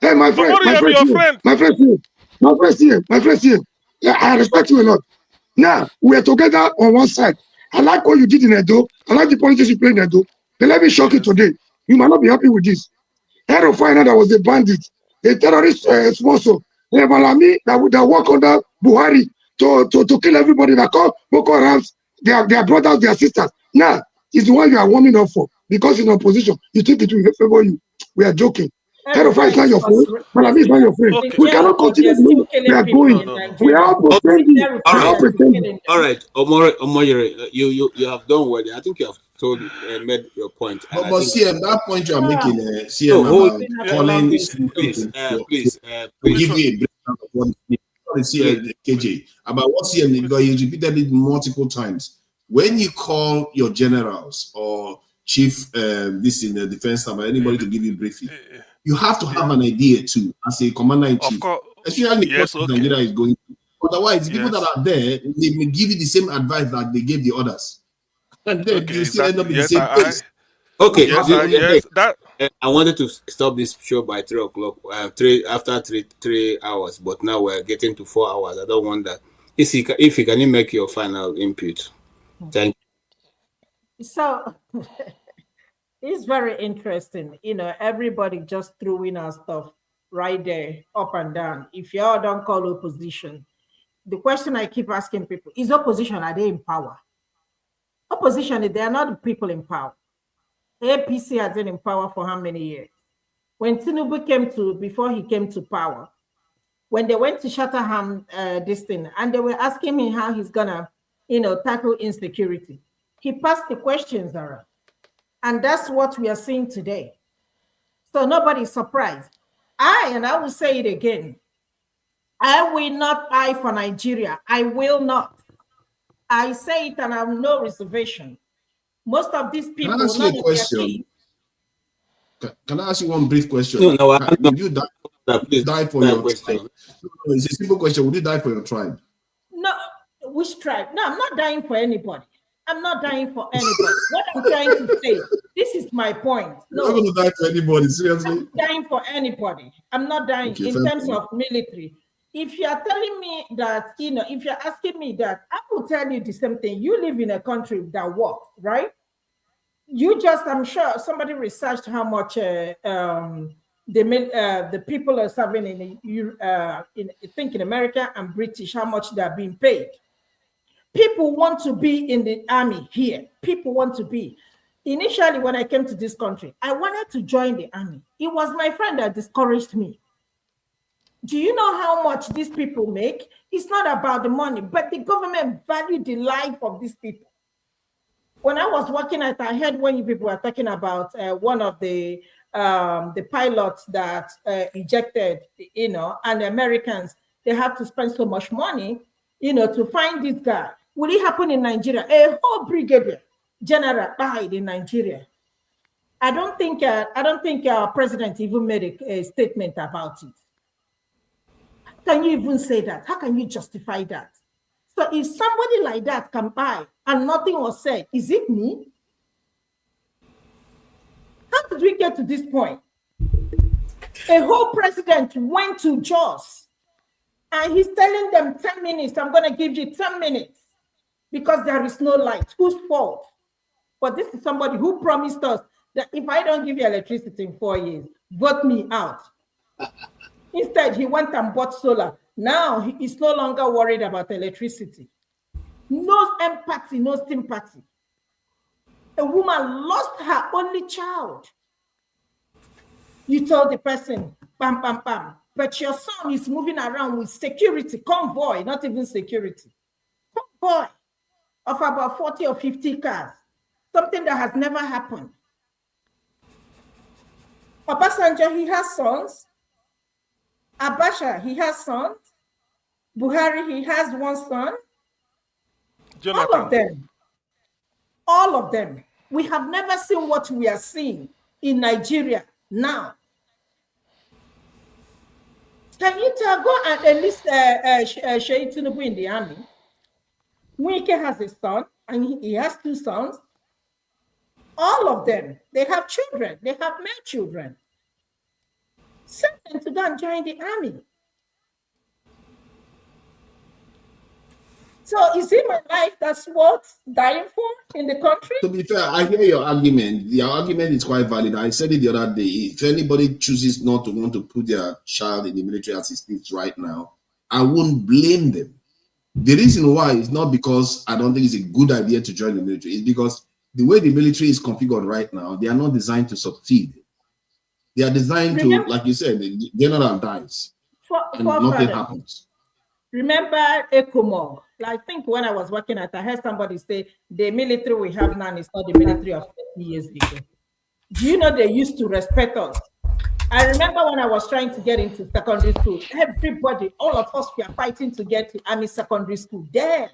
Hey, my friend here. I respect you a lot. Now, we are together on one side. I like what you did in Edo. I like the politics you played in Edo. But let me shock you today. You might not be happy with this. Head of finance that was a bandit, a terrorist sponsor, Malami that would work under Buhari to kill everybody that call Boko Harams, their brothers, their sisters. Now, he's the one you are warming up for because in opposition. You think it will favor you. We are joking. Head of finance is not your friend. Malami is not your friend. We cannot continue the way we are going. We are pretending. All right, Omoyere, you have done well. I think you have made your point. But CM, that point you are making, CM, about calling, please, give me a breakdown of what CM, KJ, about what CM, because he repeated it multiple times. When you call your generals or chief, this in the defense staff, or anybody to give you a briefing, you have to have an idea too, as a commander in chief. Especially Nigeria is going through. Otherwise, people that are there, they may give you the same advice that they gave the others. And then you still end up in the same place. Okay, I wanted to stop this show by 3 o'clock, after 3 hours, but now we're getting to 4 hours. I don't want that. If you can make your final input. Thank you. So it's very interesting. You know, everybody just threw in our stuff right there, up and down. If y'all don't call opposition, the question I keep asking people is opposition, are they in power? Opposition, they are not the people in power. APC has been in power for how many years? When Tinubu before he came to power, when they went to Chatterham, this thing, and they were asking me how he's gonna, tackle insecurity. He passed the questions around. And that's what we are seeing today. So nobody's surprised. I will say it again, I will not eye for Nigeria. I will not. I say it and I have no reservation. Most of these people. Can I ask you a question? Can I ask you one brief question? No, would you die for your tribe? It's a simple question. Would you die for your tribe? No, which tribe? No, I'm not dying for anybody. I'm not dying for anybody. What I'm trying to say, this is my point. No, you're not going to die for anybody, seriously? I'm not dying for anybody. I'm not dying in terms of military. If you are telling me that, if you're asking me that, I will tell you the same thing. You live in a country that works, right? I'm sure somebody researched how much the people are serving in America and British, how much they're being paid. People want to be in the army here. People want to be. initially when I came to this country, I wanted to join the army. It was my friend that discouraged me. Do you know how much these people make? It's not about the money, but the government value the life of these people. When I was working at, I heard when you people were talking about one of the pilots that ejected, and the Americans, they have to spend so much money, to find this guy. Will it happen in Nigeria? A whole brigadier general died in Nigeria. I don't think our president even made a statement about it. How can you even say that? How can you justify that? So if somebody like that can buy and nothing was said, is it me? How did we get to this point? A whole president went to Jos and he's telling them 10 minutes, I'm going to give you 10 minutes because there is no light. Whose fault? But this is somebody who promised us that if I don't give you electricity in 4 years, vote me out. Instead, he went and bought solar. Now he is no longer worried about electricity. No empathy, no sympathy. A woman lost her only child. You told the person, bam, bam, bam, but your son is moving around with security, convoy, not even security. Convoy of about 40 or 50 cars, something that has never happened. Obasanjo, he has sons. Abacha, he has sons. Buhari, he has one son. Jonathan. All of them. We have never seen what we are seeing in Nigeria now. Can you go and enlist Sheyi Tinubu in the army? Wike has a son, and he has 2 sons. All of them, they have children. They have male children. Send them to go and join the army. So is it my life that's worth dying for in the country? To be fair, I hear your argument. Your argument is quite valid. I said it the other day. If anybody chooses not to want to put their child in the military as it is right now, I wouldn't blame them. The reason why is not because I don't think it's a good idea to join the military. It's because the way the military is configured right now, they are not designed to succeed. They are designed to, like you said, the general dies and nothing happens. Remember ECOMOG? I think when I was working I heard somebody say the military we have now is not the military of 30 years ago. Do you know they used to respect us? I remember when I was trying to get into secondary school, everybody, all of us were fighting to get to Army Secondary School. Then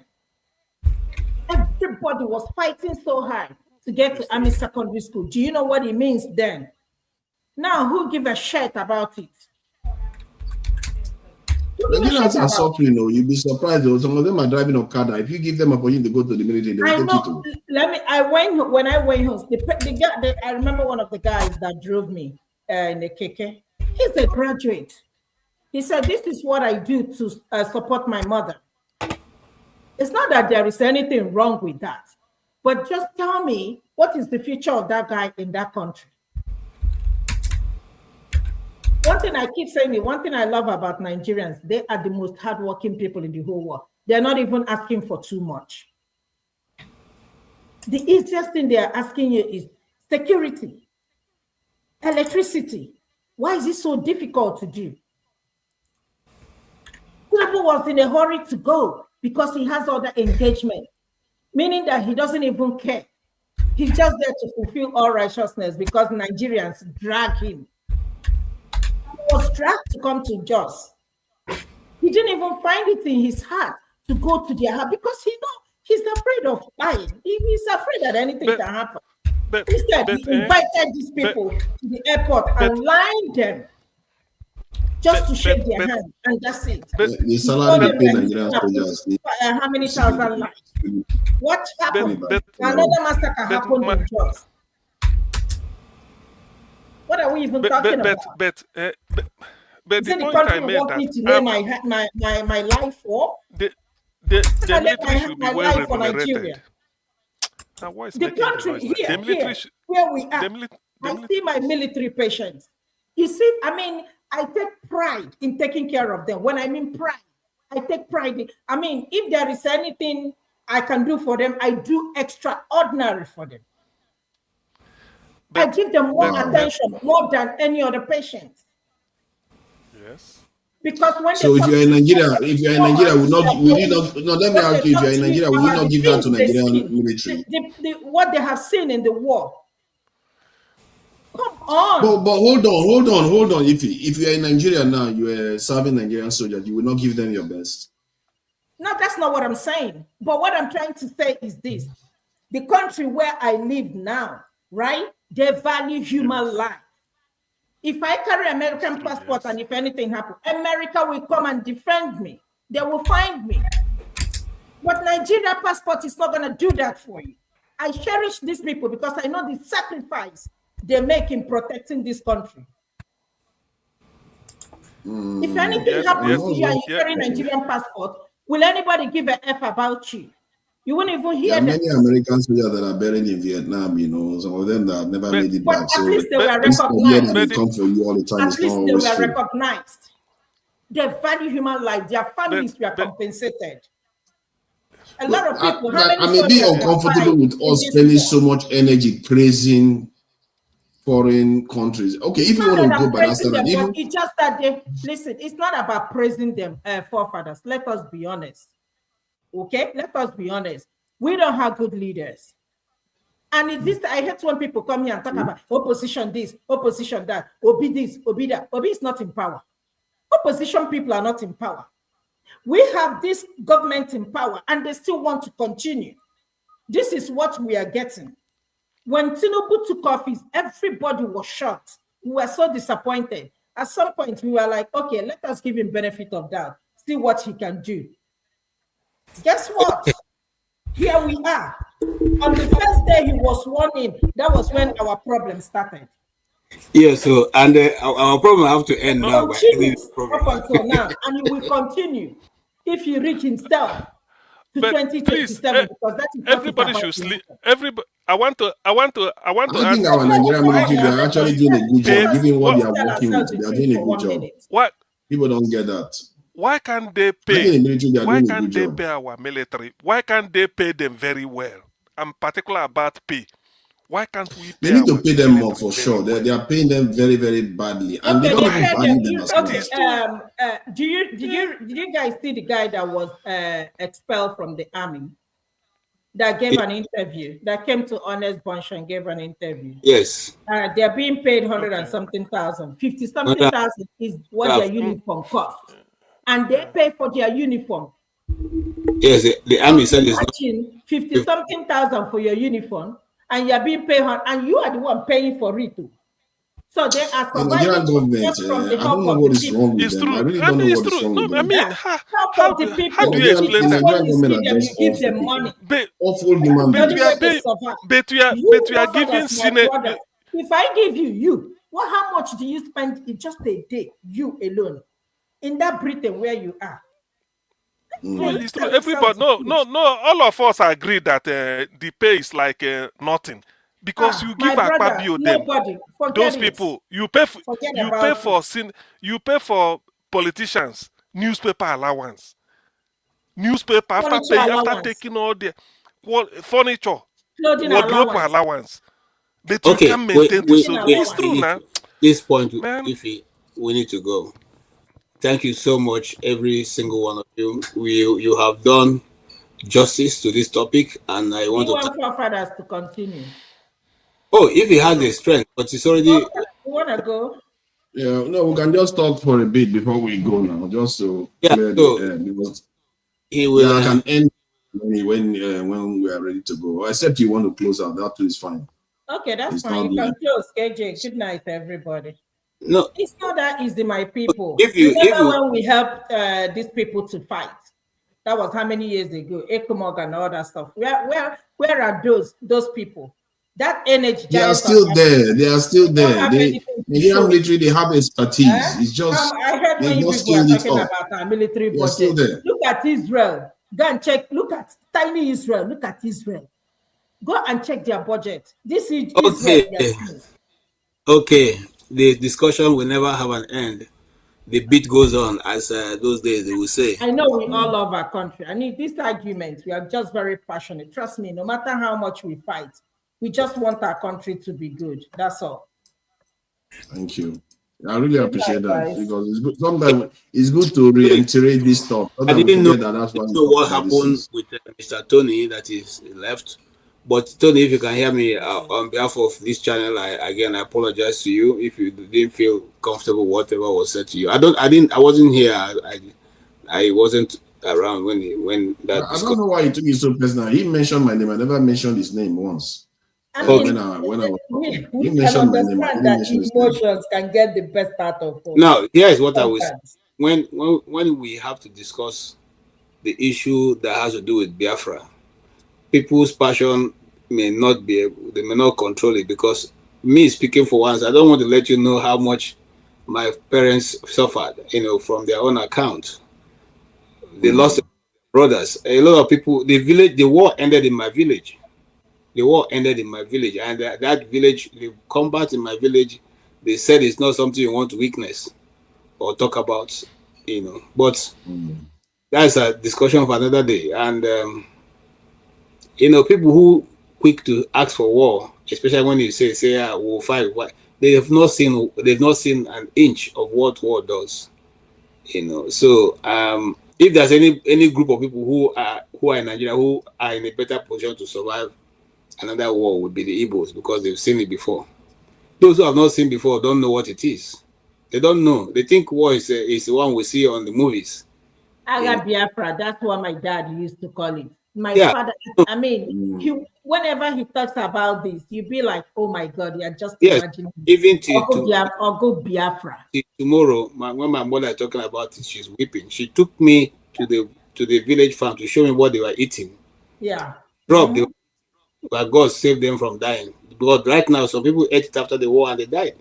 everybody was fighting so hard to get to Army Secondary School. Do you know what it means then? Now, who give a shit about it? Nigerians are suffering, you'll be surprised. Some of them are driving Okada. If you give them a opportunity to go to the military, they will take you to. When I went home, I remember one of the guys that drove me in the keke. He's a graduate. He said, "This is what I do to support my mother." It's not that there is anything wrong with that, but just tell me what is the future of that guy in that country. One thing I keep saying, one thing I love about Nigerians, they are the most hardworking people in the whole world. They're not even asking for too much. The easiest thing they are asking you is security, electricity. Why is it so difficult to do? Tinubu was in a hurry to go because he has other engagement, meaning that he doesn't even care. He's just there to fulfill all righteousness because Nigerians drag him. He was dragged to come to Jos. He didn't even find it in his heart to go to their house because he's afraid of dying. He's afraid that anything can happen. Instead, he invited these people to the airport and lined them just to shake their hand, and that's it. The salary they pay Nigerian soldiers. How many thousand lives? What happened? Another massacre happened in Jos. What are we even talking about? But the point I made that to lay my life for the military should be well remunerated. The country here we are. I see my military patients. You see, I take pride in taking care of them. When I mean pride, I take pride in, if there is anything I can do for them, I do extraordinary for them. I give them more attention, more than any other patient. Yes. Because when so if you're in Nigeria, will you not? No, let me ask you: if you're in Nigeria, will you not give that to Nigerian military? What they have seen in the war. Come on. But hold on. If you're in Nigeria now, you're serving Nigerian soldiers, you will not give them your best. No, that's not what I'm saying. But what I'm trying to say is this: the country where I live now, right? They value human life. If I carry American passport and if anything happens, America will come and defend me. They will find me. But Nigeria passport is not going to do that for you. I cherish these people because I know the sacrifice they make in protecting this country. If anything happens to you and you carry Nigerian passport, will anybody give a F about you? You won't even hear them. There are many American soldiers that are buried in Vietnam, you know, some of them that have never made it back. At least they were recognized. They come for you all the time. At least they were recognized. They value human life. Their families were compensated. A lot of people. I may be uncomfortable with us spending so much energy praising foreign countries. Okay, if you want to go by that standard, it's just that listen. It's not about praising them forefathers. Let us be honest. Okay, let us be honest. We don't have good leaders. And this, I hate when people come here and talk about opposition this, opposition that, Obi this, Obi that. Obi is not in power. Opposition people are not in power. We have this government in power and they still want to continue. This is what we are getting. When Tinubu took office, everybody was shocked. We were so disappointed. At some point, we were like, okay, let us give him benefit of doubt, see what he can do. Guess what? Here we are. On the first day he was sworn in, that was when our problem started. Yeah, so, and our problem have to end now. Up until now, and it will continue if he reach himself to 2027, because that is everybody should sleep. Everybody, I want to. I think our Nigerian military are actually doing a good job, given what they are working with. They are doing a good job. What? People don't get that. Why can't they pay? Why can't they pay our military? Why can't they pay them very well? I'm particular about pay. Why can't we pay? They need to pay them more for sure. They are paying them very, very badly, and they don't even value them as much. Did you guys see the guy that was expelled from the army? That gave an interview. That came to Honest Bunch and gave an interview. Yes. They're being paid 100 and something thousand. 50 something thousand is what their uniform costs. And they pay for their uniform. Yes, the army said it's not 50 something thousand for your uniform, and you're being paid, and you are the one paying for it too. So they are the Nigerian government. I don't know what is wrong with them. I really don't know what is wrong with them. I mean, how do you explain that? Nigerian government are just give them money. Awful human beings. But you are giving Senate. If I give you, well, how much do you spend in just a day, you alone, in that Britain where you are? Well, it's true. Everybody, no. All of us agree that the pay is like nothing, because you give Akpabio them. Those people, you pay for politicians newspaper allowance, after taking all their furniture, wardrobe allowance. But you can't maintain this. It's true now. This point, if we need to go. Thank you so much, every single one of you. You have done justice to this topic, and I want our fathers to continue. Oh, if he has the strength, but it's already. You wanna go? Yeah, no, we can just talk for a bit before we go now, just to clear the air, because he will. I can end when we are ready to go. Except you want to close out, that too is fine. Okay, that's fine. You can close, KJ. Good night, everybody. No, it's not that easy, my people. Remember when we helped these people to fight? That was how many years ago? Ekomog and all that stuff. Where are those people? That energy. They are still there. They are still there. The Nigerian military, they have expertise. It's just I heard when people are talking about our military budget. Look at Israel. Go and check. Look at tiny Israel. Look at Israel. Go and check their budget. This is Israel. Okay. The discussion will never have an end. The beat goes on, as those days they will say. I know we all love our country. I mean, this argument, we are just very passionate. Trust me, no matter how much we fight, We just want our country to be good. That's all. Thank you. I really appreciate that Guys. because it's good. Sometimes it's good to reiterate this stuff. I didn't know, that's why what happened with Mr. Tony that is left. But Tony, if you can hear me on behalf of this channel, I apologize to you if you didn't feel comfortable whatever was said to you. I wasn't here. I wasn't around when that. I don't know why he took it so personal. He mentioned my name. I never mentioned his name once. I mean, when I was talking, we he can mentioned my name. understand that emotions can get the best out of us. Now, here is what I was when we have to discuss the issue that has to do with Biafra, people's passion may not be able, they may not control it, because me speaking for once, I don't want to let you know how much my parents suffered, from their own account. They lost brothers. A lot of people, the war ended in my village. The war ended in my village, and that village, the combat in my village, they said it's not something you want to witness or talk about, But that's a discussion for another day. And people who quick to ask for war, especially when you say we'll fight, they've not seen an inch of what war does. So if there's any group of people who are in Nigeria who are in a better position to survive another war, would be the Igbos, because they've seen it before. Those who have not seen before don't know what it is. They don't know. They think war is the one we see on the movies. Biafra, that's what my dad used to call it. My father, I mean, whenever he talks about this, you'd be like, oh my God, you're just imagining. Even go Biafra. Tomorrow, when my mother is talking about it, she's weeping. She took me to the village farm to show me what they were eating. Yeah. Prof, but God saved them from dying. Because right now, some people ate it after the war and they died.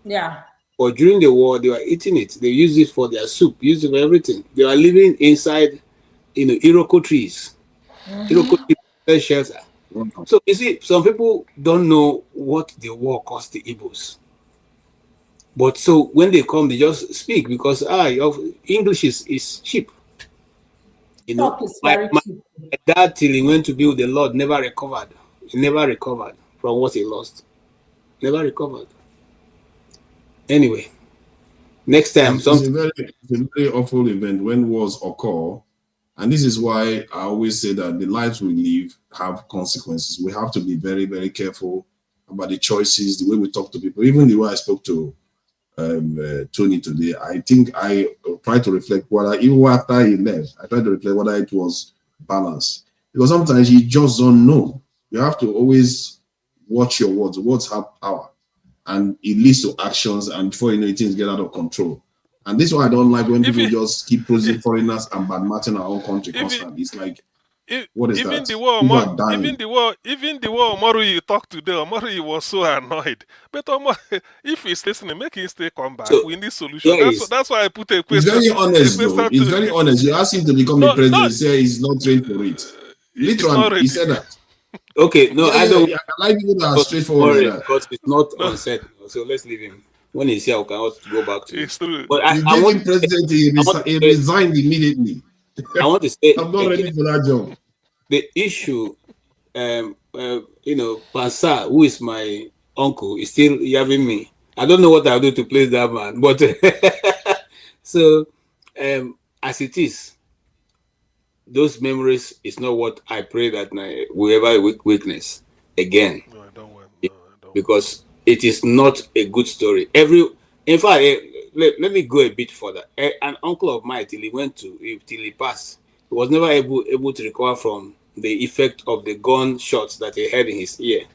Yeah. But during the war, they were eating it. They used it for their soup, used it for everything. They were living inside, Iroko trees. Iroko trees, shelter. So you see, some people don't know what the war cost the Igbos. But so when they come, they just speak because English is cheap. My dad, till he went to be with the Lord, never recovered. He never recovered from what he lost. Never recovered. Anyway, next time. It's a very awful event when wars occur. And this is why I always say that the lives we live have consequences. We have to be very, very careful about the choices, the way we talk to people. Even the way I spoke to Tony today, I think I try to reflect even after he left, I try to reflect whether it was balanced. Because sometimes you just don't know. You have to always watch your words. Words have power, and it leads to actions, and before you know it, things get out of control. And this is why I don't like when people just keep praising foreigners and bad-mouthing our own country constantly. It's like, what is that? Even the war Omoruyi talked today, Omoruyi was so annoyed. But if he's listening, make him stay come back. We need solution. That's why I put a question. He's very honest, though. He's very honest. You ask him to become a president, he said he's not trained for it. Literally, he said that. Okay, no, I don't. I like people that are straightforward. Because it's not unsettled. So let's leave him. When he's here, we cannot go back to it's true. But I want president. He resigned immediately. I want to say I'm not ready for that job. The issue, Pansa, who is my uncle, is still having me. I don't know what I'll do to please that man, but so as it is, those memories is not what I pray that we ever witness again. No, I don't want. Because it is not a good story. In fact, let me go a bit further. An uncle of mine, till he passed, he was never able to recover from the effect of the gunshots that he had in his ear.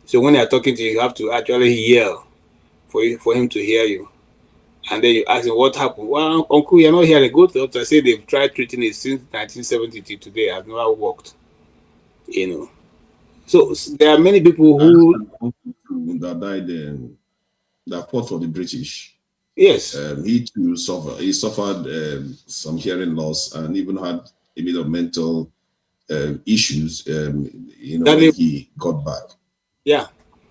So when you're talking to you, you have to actually yell for him to hear you. And then you ask him what happened. Well, uncle, you're not hearing. Go to the doctor. Say they've tried treating it since 1970 to today. I've never worked. So there are many people who that died, that fought for the British. Yes, he too suffered. He suffered some hearing loss and even had a bit of mental issues. When he got back. Yeah,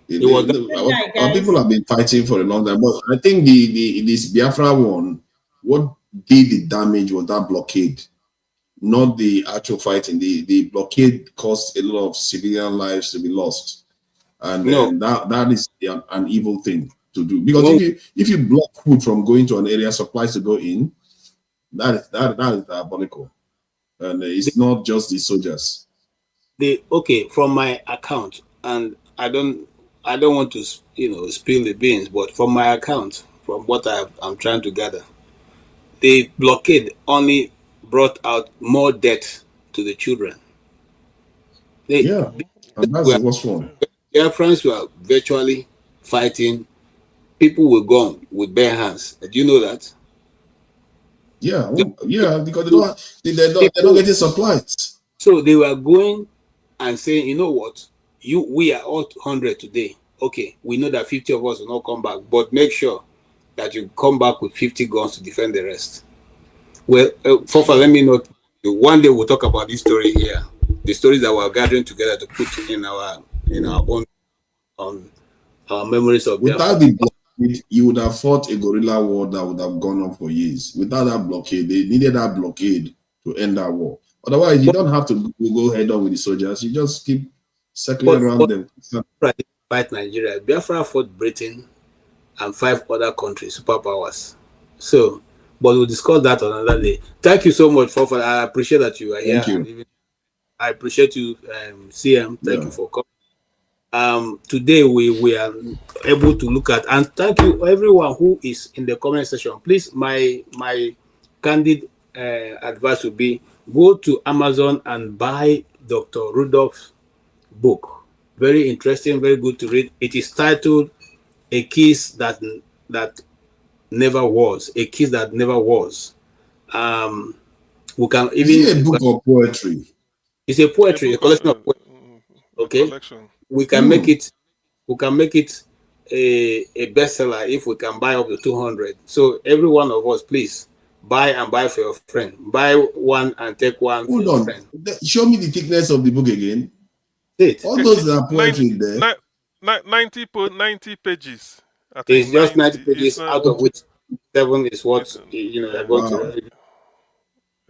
people have been fighting for a long time, but I think this Biafra one, what did the damage was that blockade. Not the actual fighting. The blockade caused a lot of civilian lives to be lost. and No. that is an evil thing to do, because if you block food from going to an area, supplies to go in, that is diabolical, and it's not just the soldiers. Okay, from my account, and I don't want to spill the beans, but from my account, from what I'm trying to gather, the blockade only brought out more death to the children. And that's the worst one. Their friends were virtually fighting. People were gone with bare hands. Do you know that? Yeah, because they're not getting supplies. So they were going and saying, you know what, we are all 100 today. Okay, we know that 50 of us will not come back, but make sure that you come back with 50 guns to defend the rest. Well, Prof, let me know. One day we'll talk about this story here. The stories that we're gathering together to put in our own our memories of. Without the blockade, you would have fought a guerrilla war that would have gone on for years. Without that blockade, they needed that blockade to end that war. Otherwise, you don't have to go head on with the soldiers. You just keep circling around them. Fight Nigeria. Biafra fought Britain and 5 other countries, superpowers. So, but we'll discuss that on another day. Thank you so much, Prof. I appreciate that you are here. Thank you. I appreciate you, CM. Thank you for coming. Today we are able to look at, and thank you everyone who is in the comment section. Please, my candid advice would be go to Amazon and buy Dr. Rudolph's book. Very interesting, very good to read. It is titled "A Kiss That Never Was." A Kiss That Never Was. We can even. Is it a book of poetry? It's a poetry, a collection of poetry. Okay, we can make it. We can make it a bestseller if we can buy up to 200. So every one of us, please buy for your friend. Buy one and take one for your friend. Show me the thickness of the book again. All those that are poetry there. 90 pages. I think it's just 90 pages, out of which 7 is what you're going to read.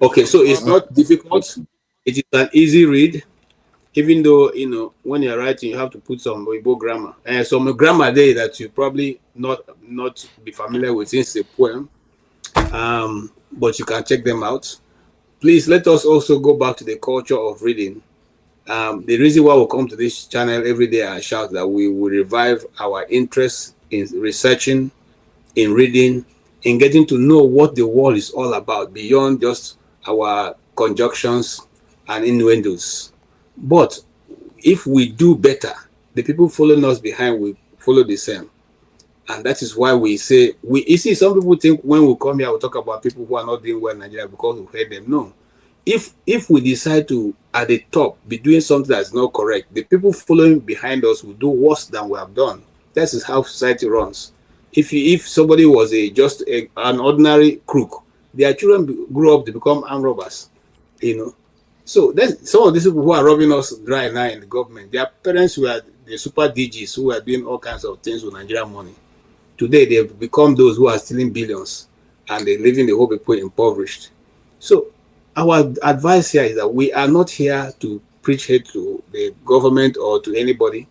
Okay, so it's not difficult. It is an easy read, even though when you're writing, you have to put some Wariboko grammar and some grammar there that you probably not be familiar with since it's a poem. But you can check them out. Please let us also go back to the culture of reading. The reason why we come to this channel every day, I shout that we will revive our interest in researching, in reading, in getting to know what the world is all about beyond just our conjunctions and innuendos. But if we do better, the people following us behind will follow the same. And that is why we say, you see, some people think when we come here, we talk about people who are not doing well in Nigeria because we hate them. No. If we decide to, at the top, be doing something that's not correct, the people following behind us will do worse than we have done. That is how society runs. If somebody was just an ordinary crook, their children grew up to become armed robbers, So some of these people who are robbing us dry now in the government, their parents were the super DGs who are doing all kinds of things with Nigerian money. Today, they've become those who are stealing billions and they're leaving the whole people impoverished. So our advice here is that we are not here to preach hate to the government or to anybody,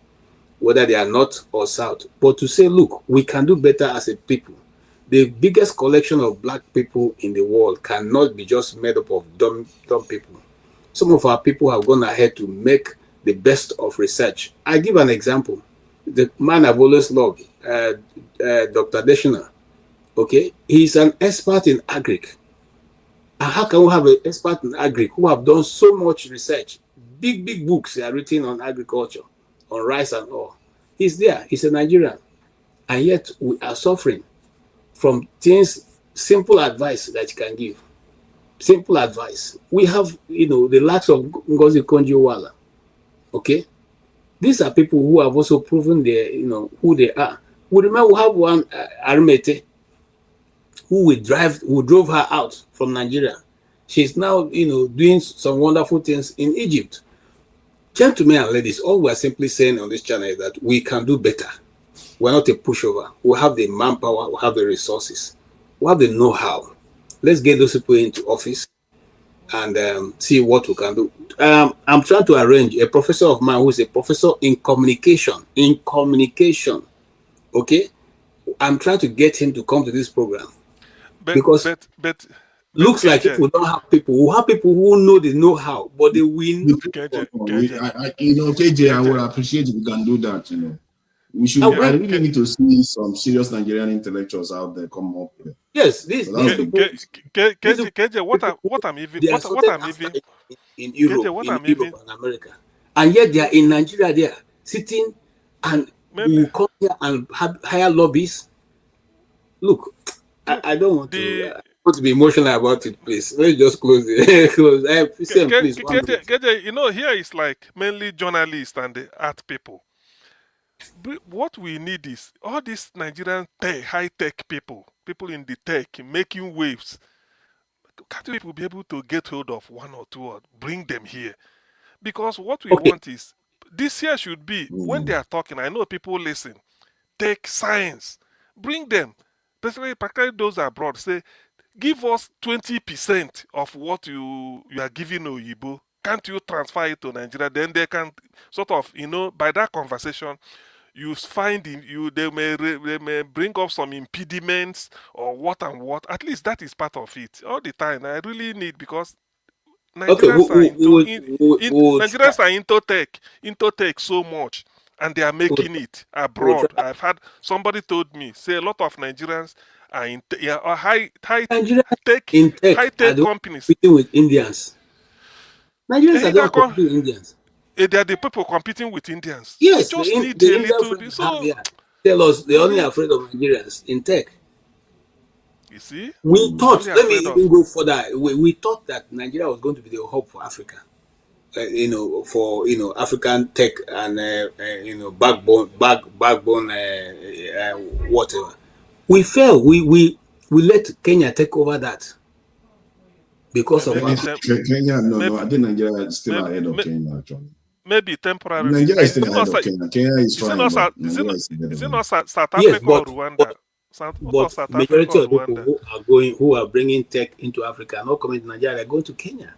whether they are north or south, but to say, look, we can do better as a people. The biggest collection of black people in the world cannot be just made up of dumb people. Some of our people have gone ahead to make the best of research. I give an example. The man I've always loved, Dr. Deshina, okay? He's an expert in agric. And how can we have an expert in agric who have done so much research? Big books are written on agriculture, on rice and all. He's there. He's a Nigerian. And yet we are suffering from things, simple advice that you can give. Simple advice. We have, the likes of Ngozi Konjo-Iweala. Okay? These are people who have also proven their, who they are. We remember we have one Arimete who drove her out from Nigeria. She's now, doing some wonderful things in Egypt. Gentlemen and ladies, all we're simply saying on this channel is that we can do better. We're not a pushover. We have the manpower, we have the resources, we have the know-how. Let's get those people into office and see what we can do. I'm trying to arrange a professor of mine who is a professor in communication. Okay, I'm trying to get him to come to this program because looks like if we don't have people, we have people who know the know-how, but they will not. KJ, I would appreciate if we can do that. We should. I really need to see some serious Nigerian intellectuals out there come up here. Yes, these people. KJ, what I'm even in Europe, and America, and yet they are in Nigeria. They are sitting, and we will come here and hire lobbies. Look, I don't want to. To be emotional about it, please. Let's just close it. Please. Here it's like mainly journalists and the art people. What we need is all these Nigerian high-tech people in the tech making waves. Can't people be able to get hold of one or two or bring them here? Because what we want is, this year should be, when they are talking, I know people listen, take science, bring them, particularly those abroad, say, give us 20% of what you are giving Oyibo. Can't you transfer it to Nigeria? Then they can sort of, by that conversation, you find they may bring up some impediments or what and what. At least that is part of it. All the time, I really need, because Nigerians are into tech so much, and they are making it abroad. I've had somebody told me, say a lot of Nigerians are in high-tech companies. Competing with Indians. Nigerians are not competing with Indians. They are the people competing with Indians. Yes, we just need a little bit. Tell us, they're only afraid of Nigerians in tech. You see? We thought, let me even go further. We thought that Nigeria was going to be the hub for Africa. For African tech and backbone, whatever. We fell. We let Kenya take over that because of Kenya. No, I think Nigeria is still ahead of Kenya actually. Maybe temporarily. Nigeria is still ahead of Kenya. Kenya is trying. Is it not South Africa or Rwanda? But majority of people who are bringing tech into Africa are not coming to Nigeria. They're going to Kenya.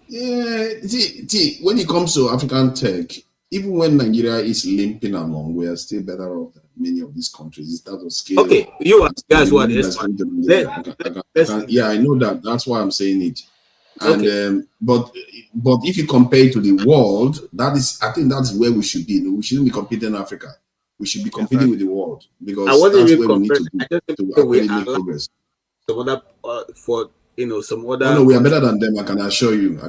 Yeah, see, when it comes to African tech, even when Nigeria is limping along, we are still better off than many of these countries. It's that of scale. Okay, you guys what is? Yeah, I know that. That's why I'm saying it. And but if you compare it to the world, I think that's where we should be. We shouldn't be competing in Africa. We should be competing with the world, because that's where we need to actually make progress. Some other some other. No, we are better than them. I can assure you, we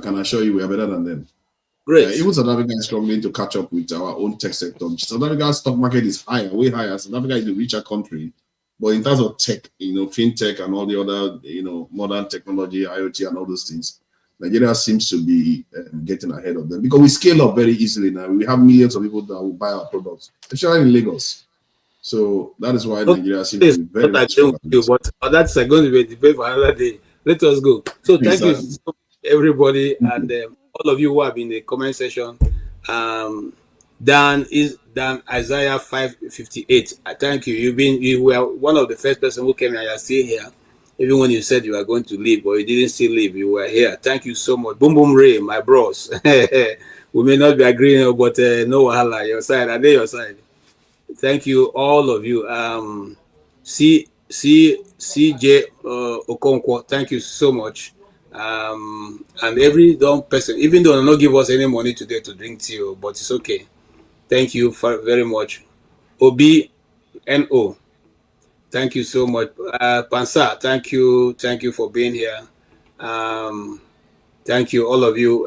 are better than them. Great. Even South Africa is struggling to catch up with our own tech sector. South Africa's stock market is higher, way higher. South Africa is a richer country, but in terms of tech, fintech and all the other, modern technology, IoT and all those things, Nigeria seems to be getting ahead of them, because we scale up very easily now. We have millions of people that will buy our products, especially in Lagos. So that is why Nigeria seems to be very much. But that's going to be a debate for another day. Let us go. So thank you so much, everybody, and all of you who have in the comment section. Dan Isaiah 558. Thank you. You were one of the first person who came, and you're still here. Even when you said you were going to leave, but you didn't still leave, you were here. Thank you so much. Boom Boom Ray, my bros. We may not be agreeing, but no wahala, your side. I your side. Thank you, all of you. CJ Okkonkwo, thank you so much. And every dumb person, even though they not give us any money today to drink tea, but it's okay. Thank you very much. OBNO. Thank you so much. Pansa, thank you for being here. Thank you, all of you,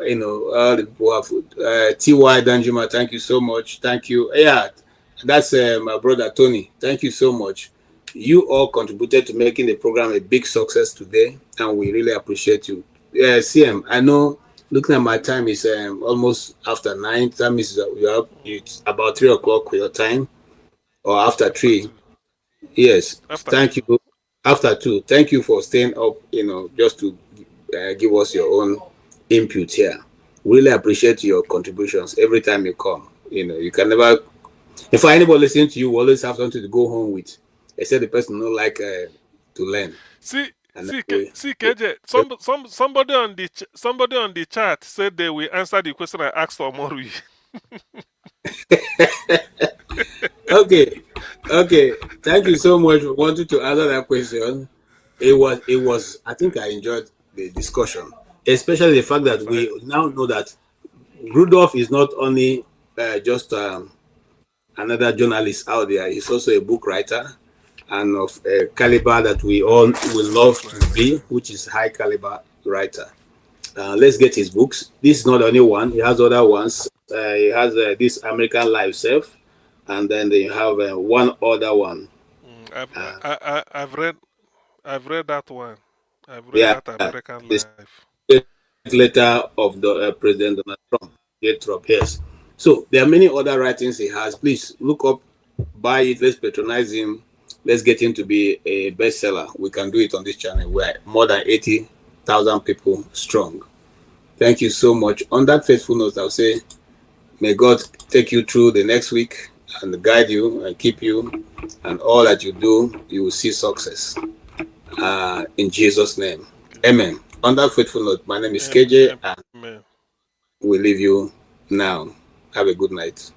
all the people have, TY Danjuma, thank you so much. Thank you. Yeah, that's my brother Tony. Thank you so much. You all contributed to making the program a big success today, and we really appreciate you. CM, I know, looking at my time, is almost after 9. That means it's about 3 o'clock your time, or after 3. Yes, thank you. After 2, thank you for staying up, just to give us your own input here. Really appreciate your contributions every time you come. You can never, if anybody listening to you, we always have something to go home with, except the person don't like to learn. See, And see, KJ, somebody on the chat said they will answer the question I asked Omori. Okay. Thank you so much for wanting to answer that question. It was. I think I enjoyed the discussion, especially the fact that we now know that Rudolf is not only just another journalist out there. He's also a book writer and of a caliber that we all will love to be, which is high caliber writer. Let's get his books. This is not the only one. He has other ones. He has this American Life Self, and then they have one other one. I've read that one. I've read that American Life. Letter of the President Donald Trump. Yes. So there are many other writings he has. Please look up, buy it. Let's patronize him. Let's get him to be a bestseller. We can do it on this channel. We're more than 80,000 people strong. Thank you so much. On that faithful note, I'll say, may God take you through the next week and guide you and keep you, and all that you do, you will see success. In Jesus' name. Amen. On that faithful note, my name is KJ, and we leave you now. Have a good night.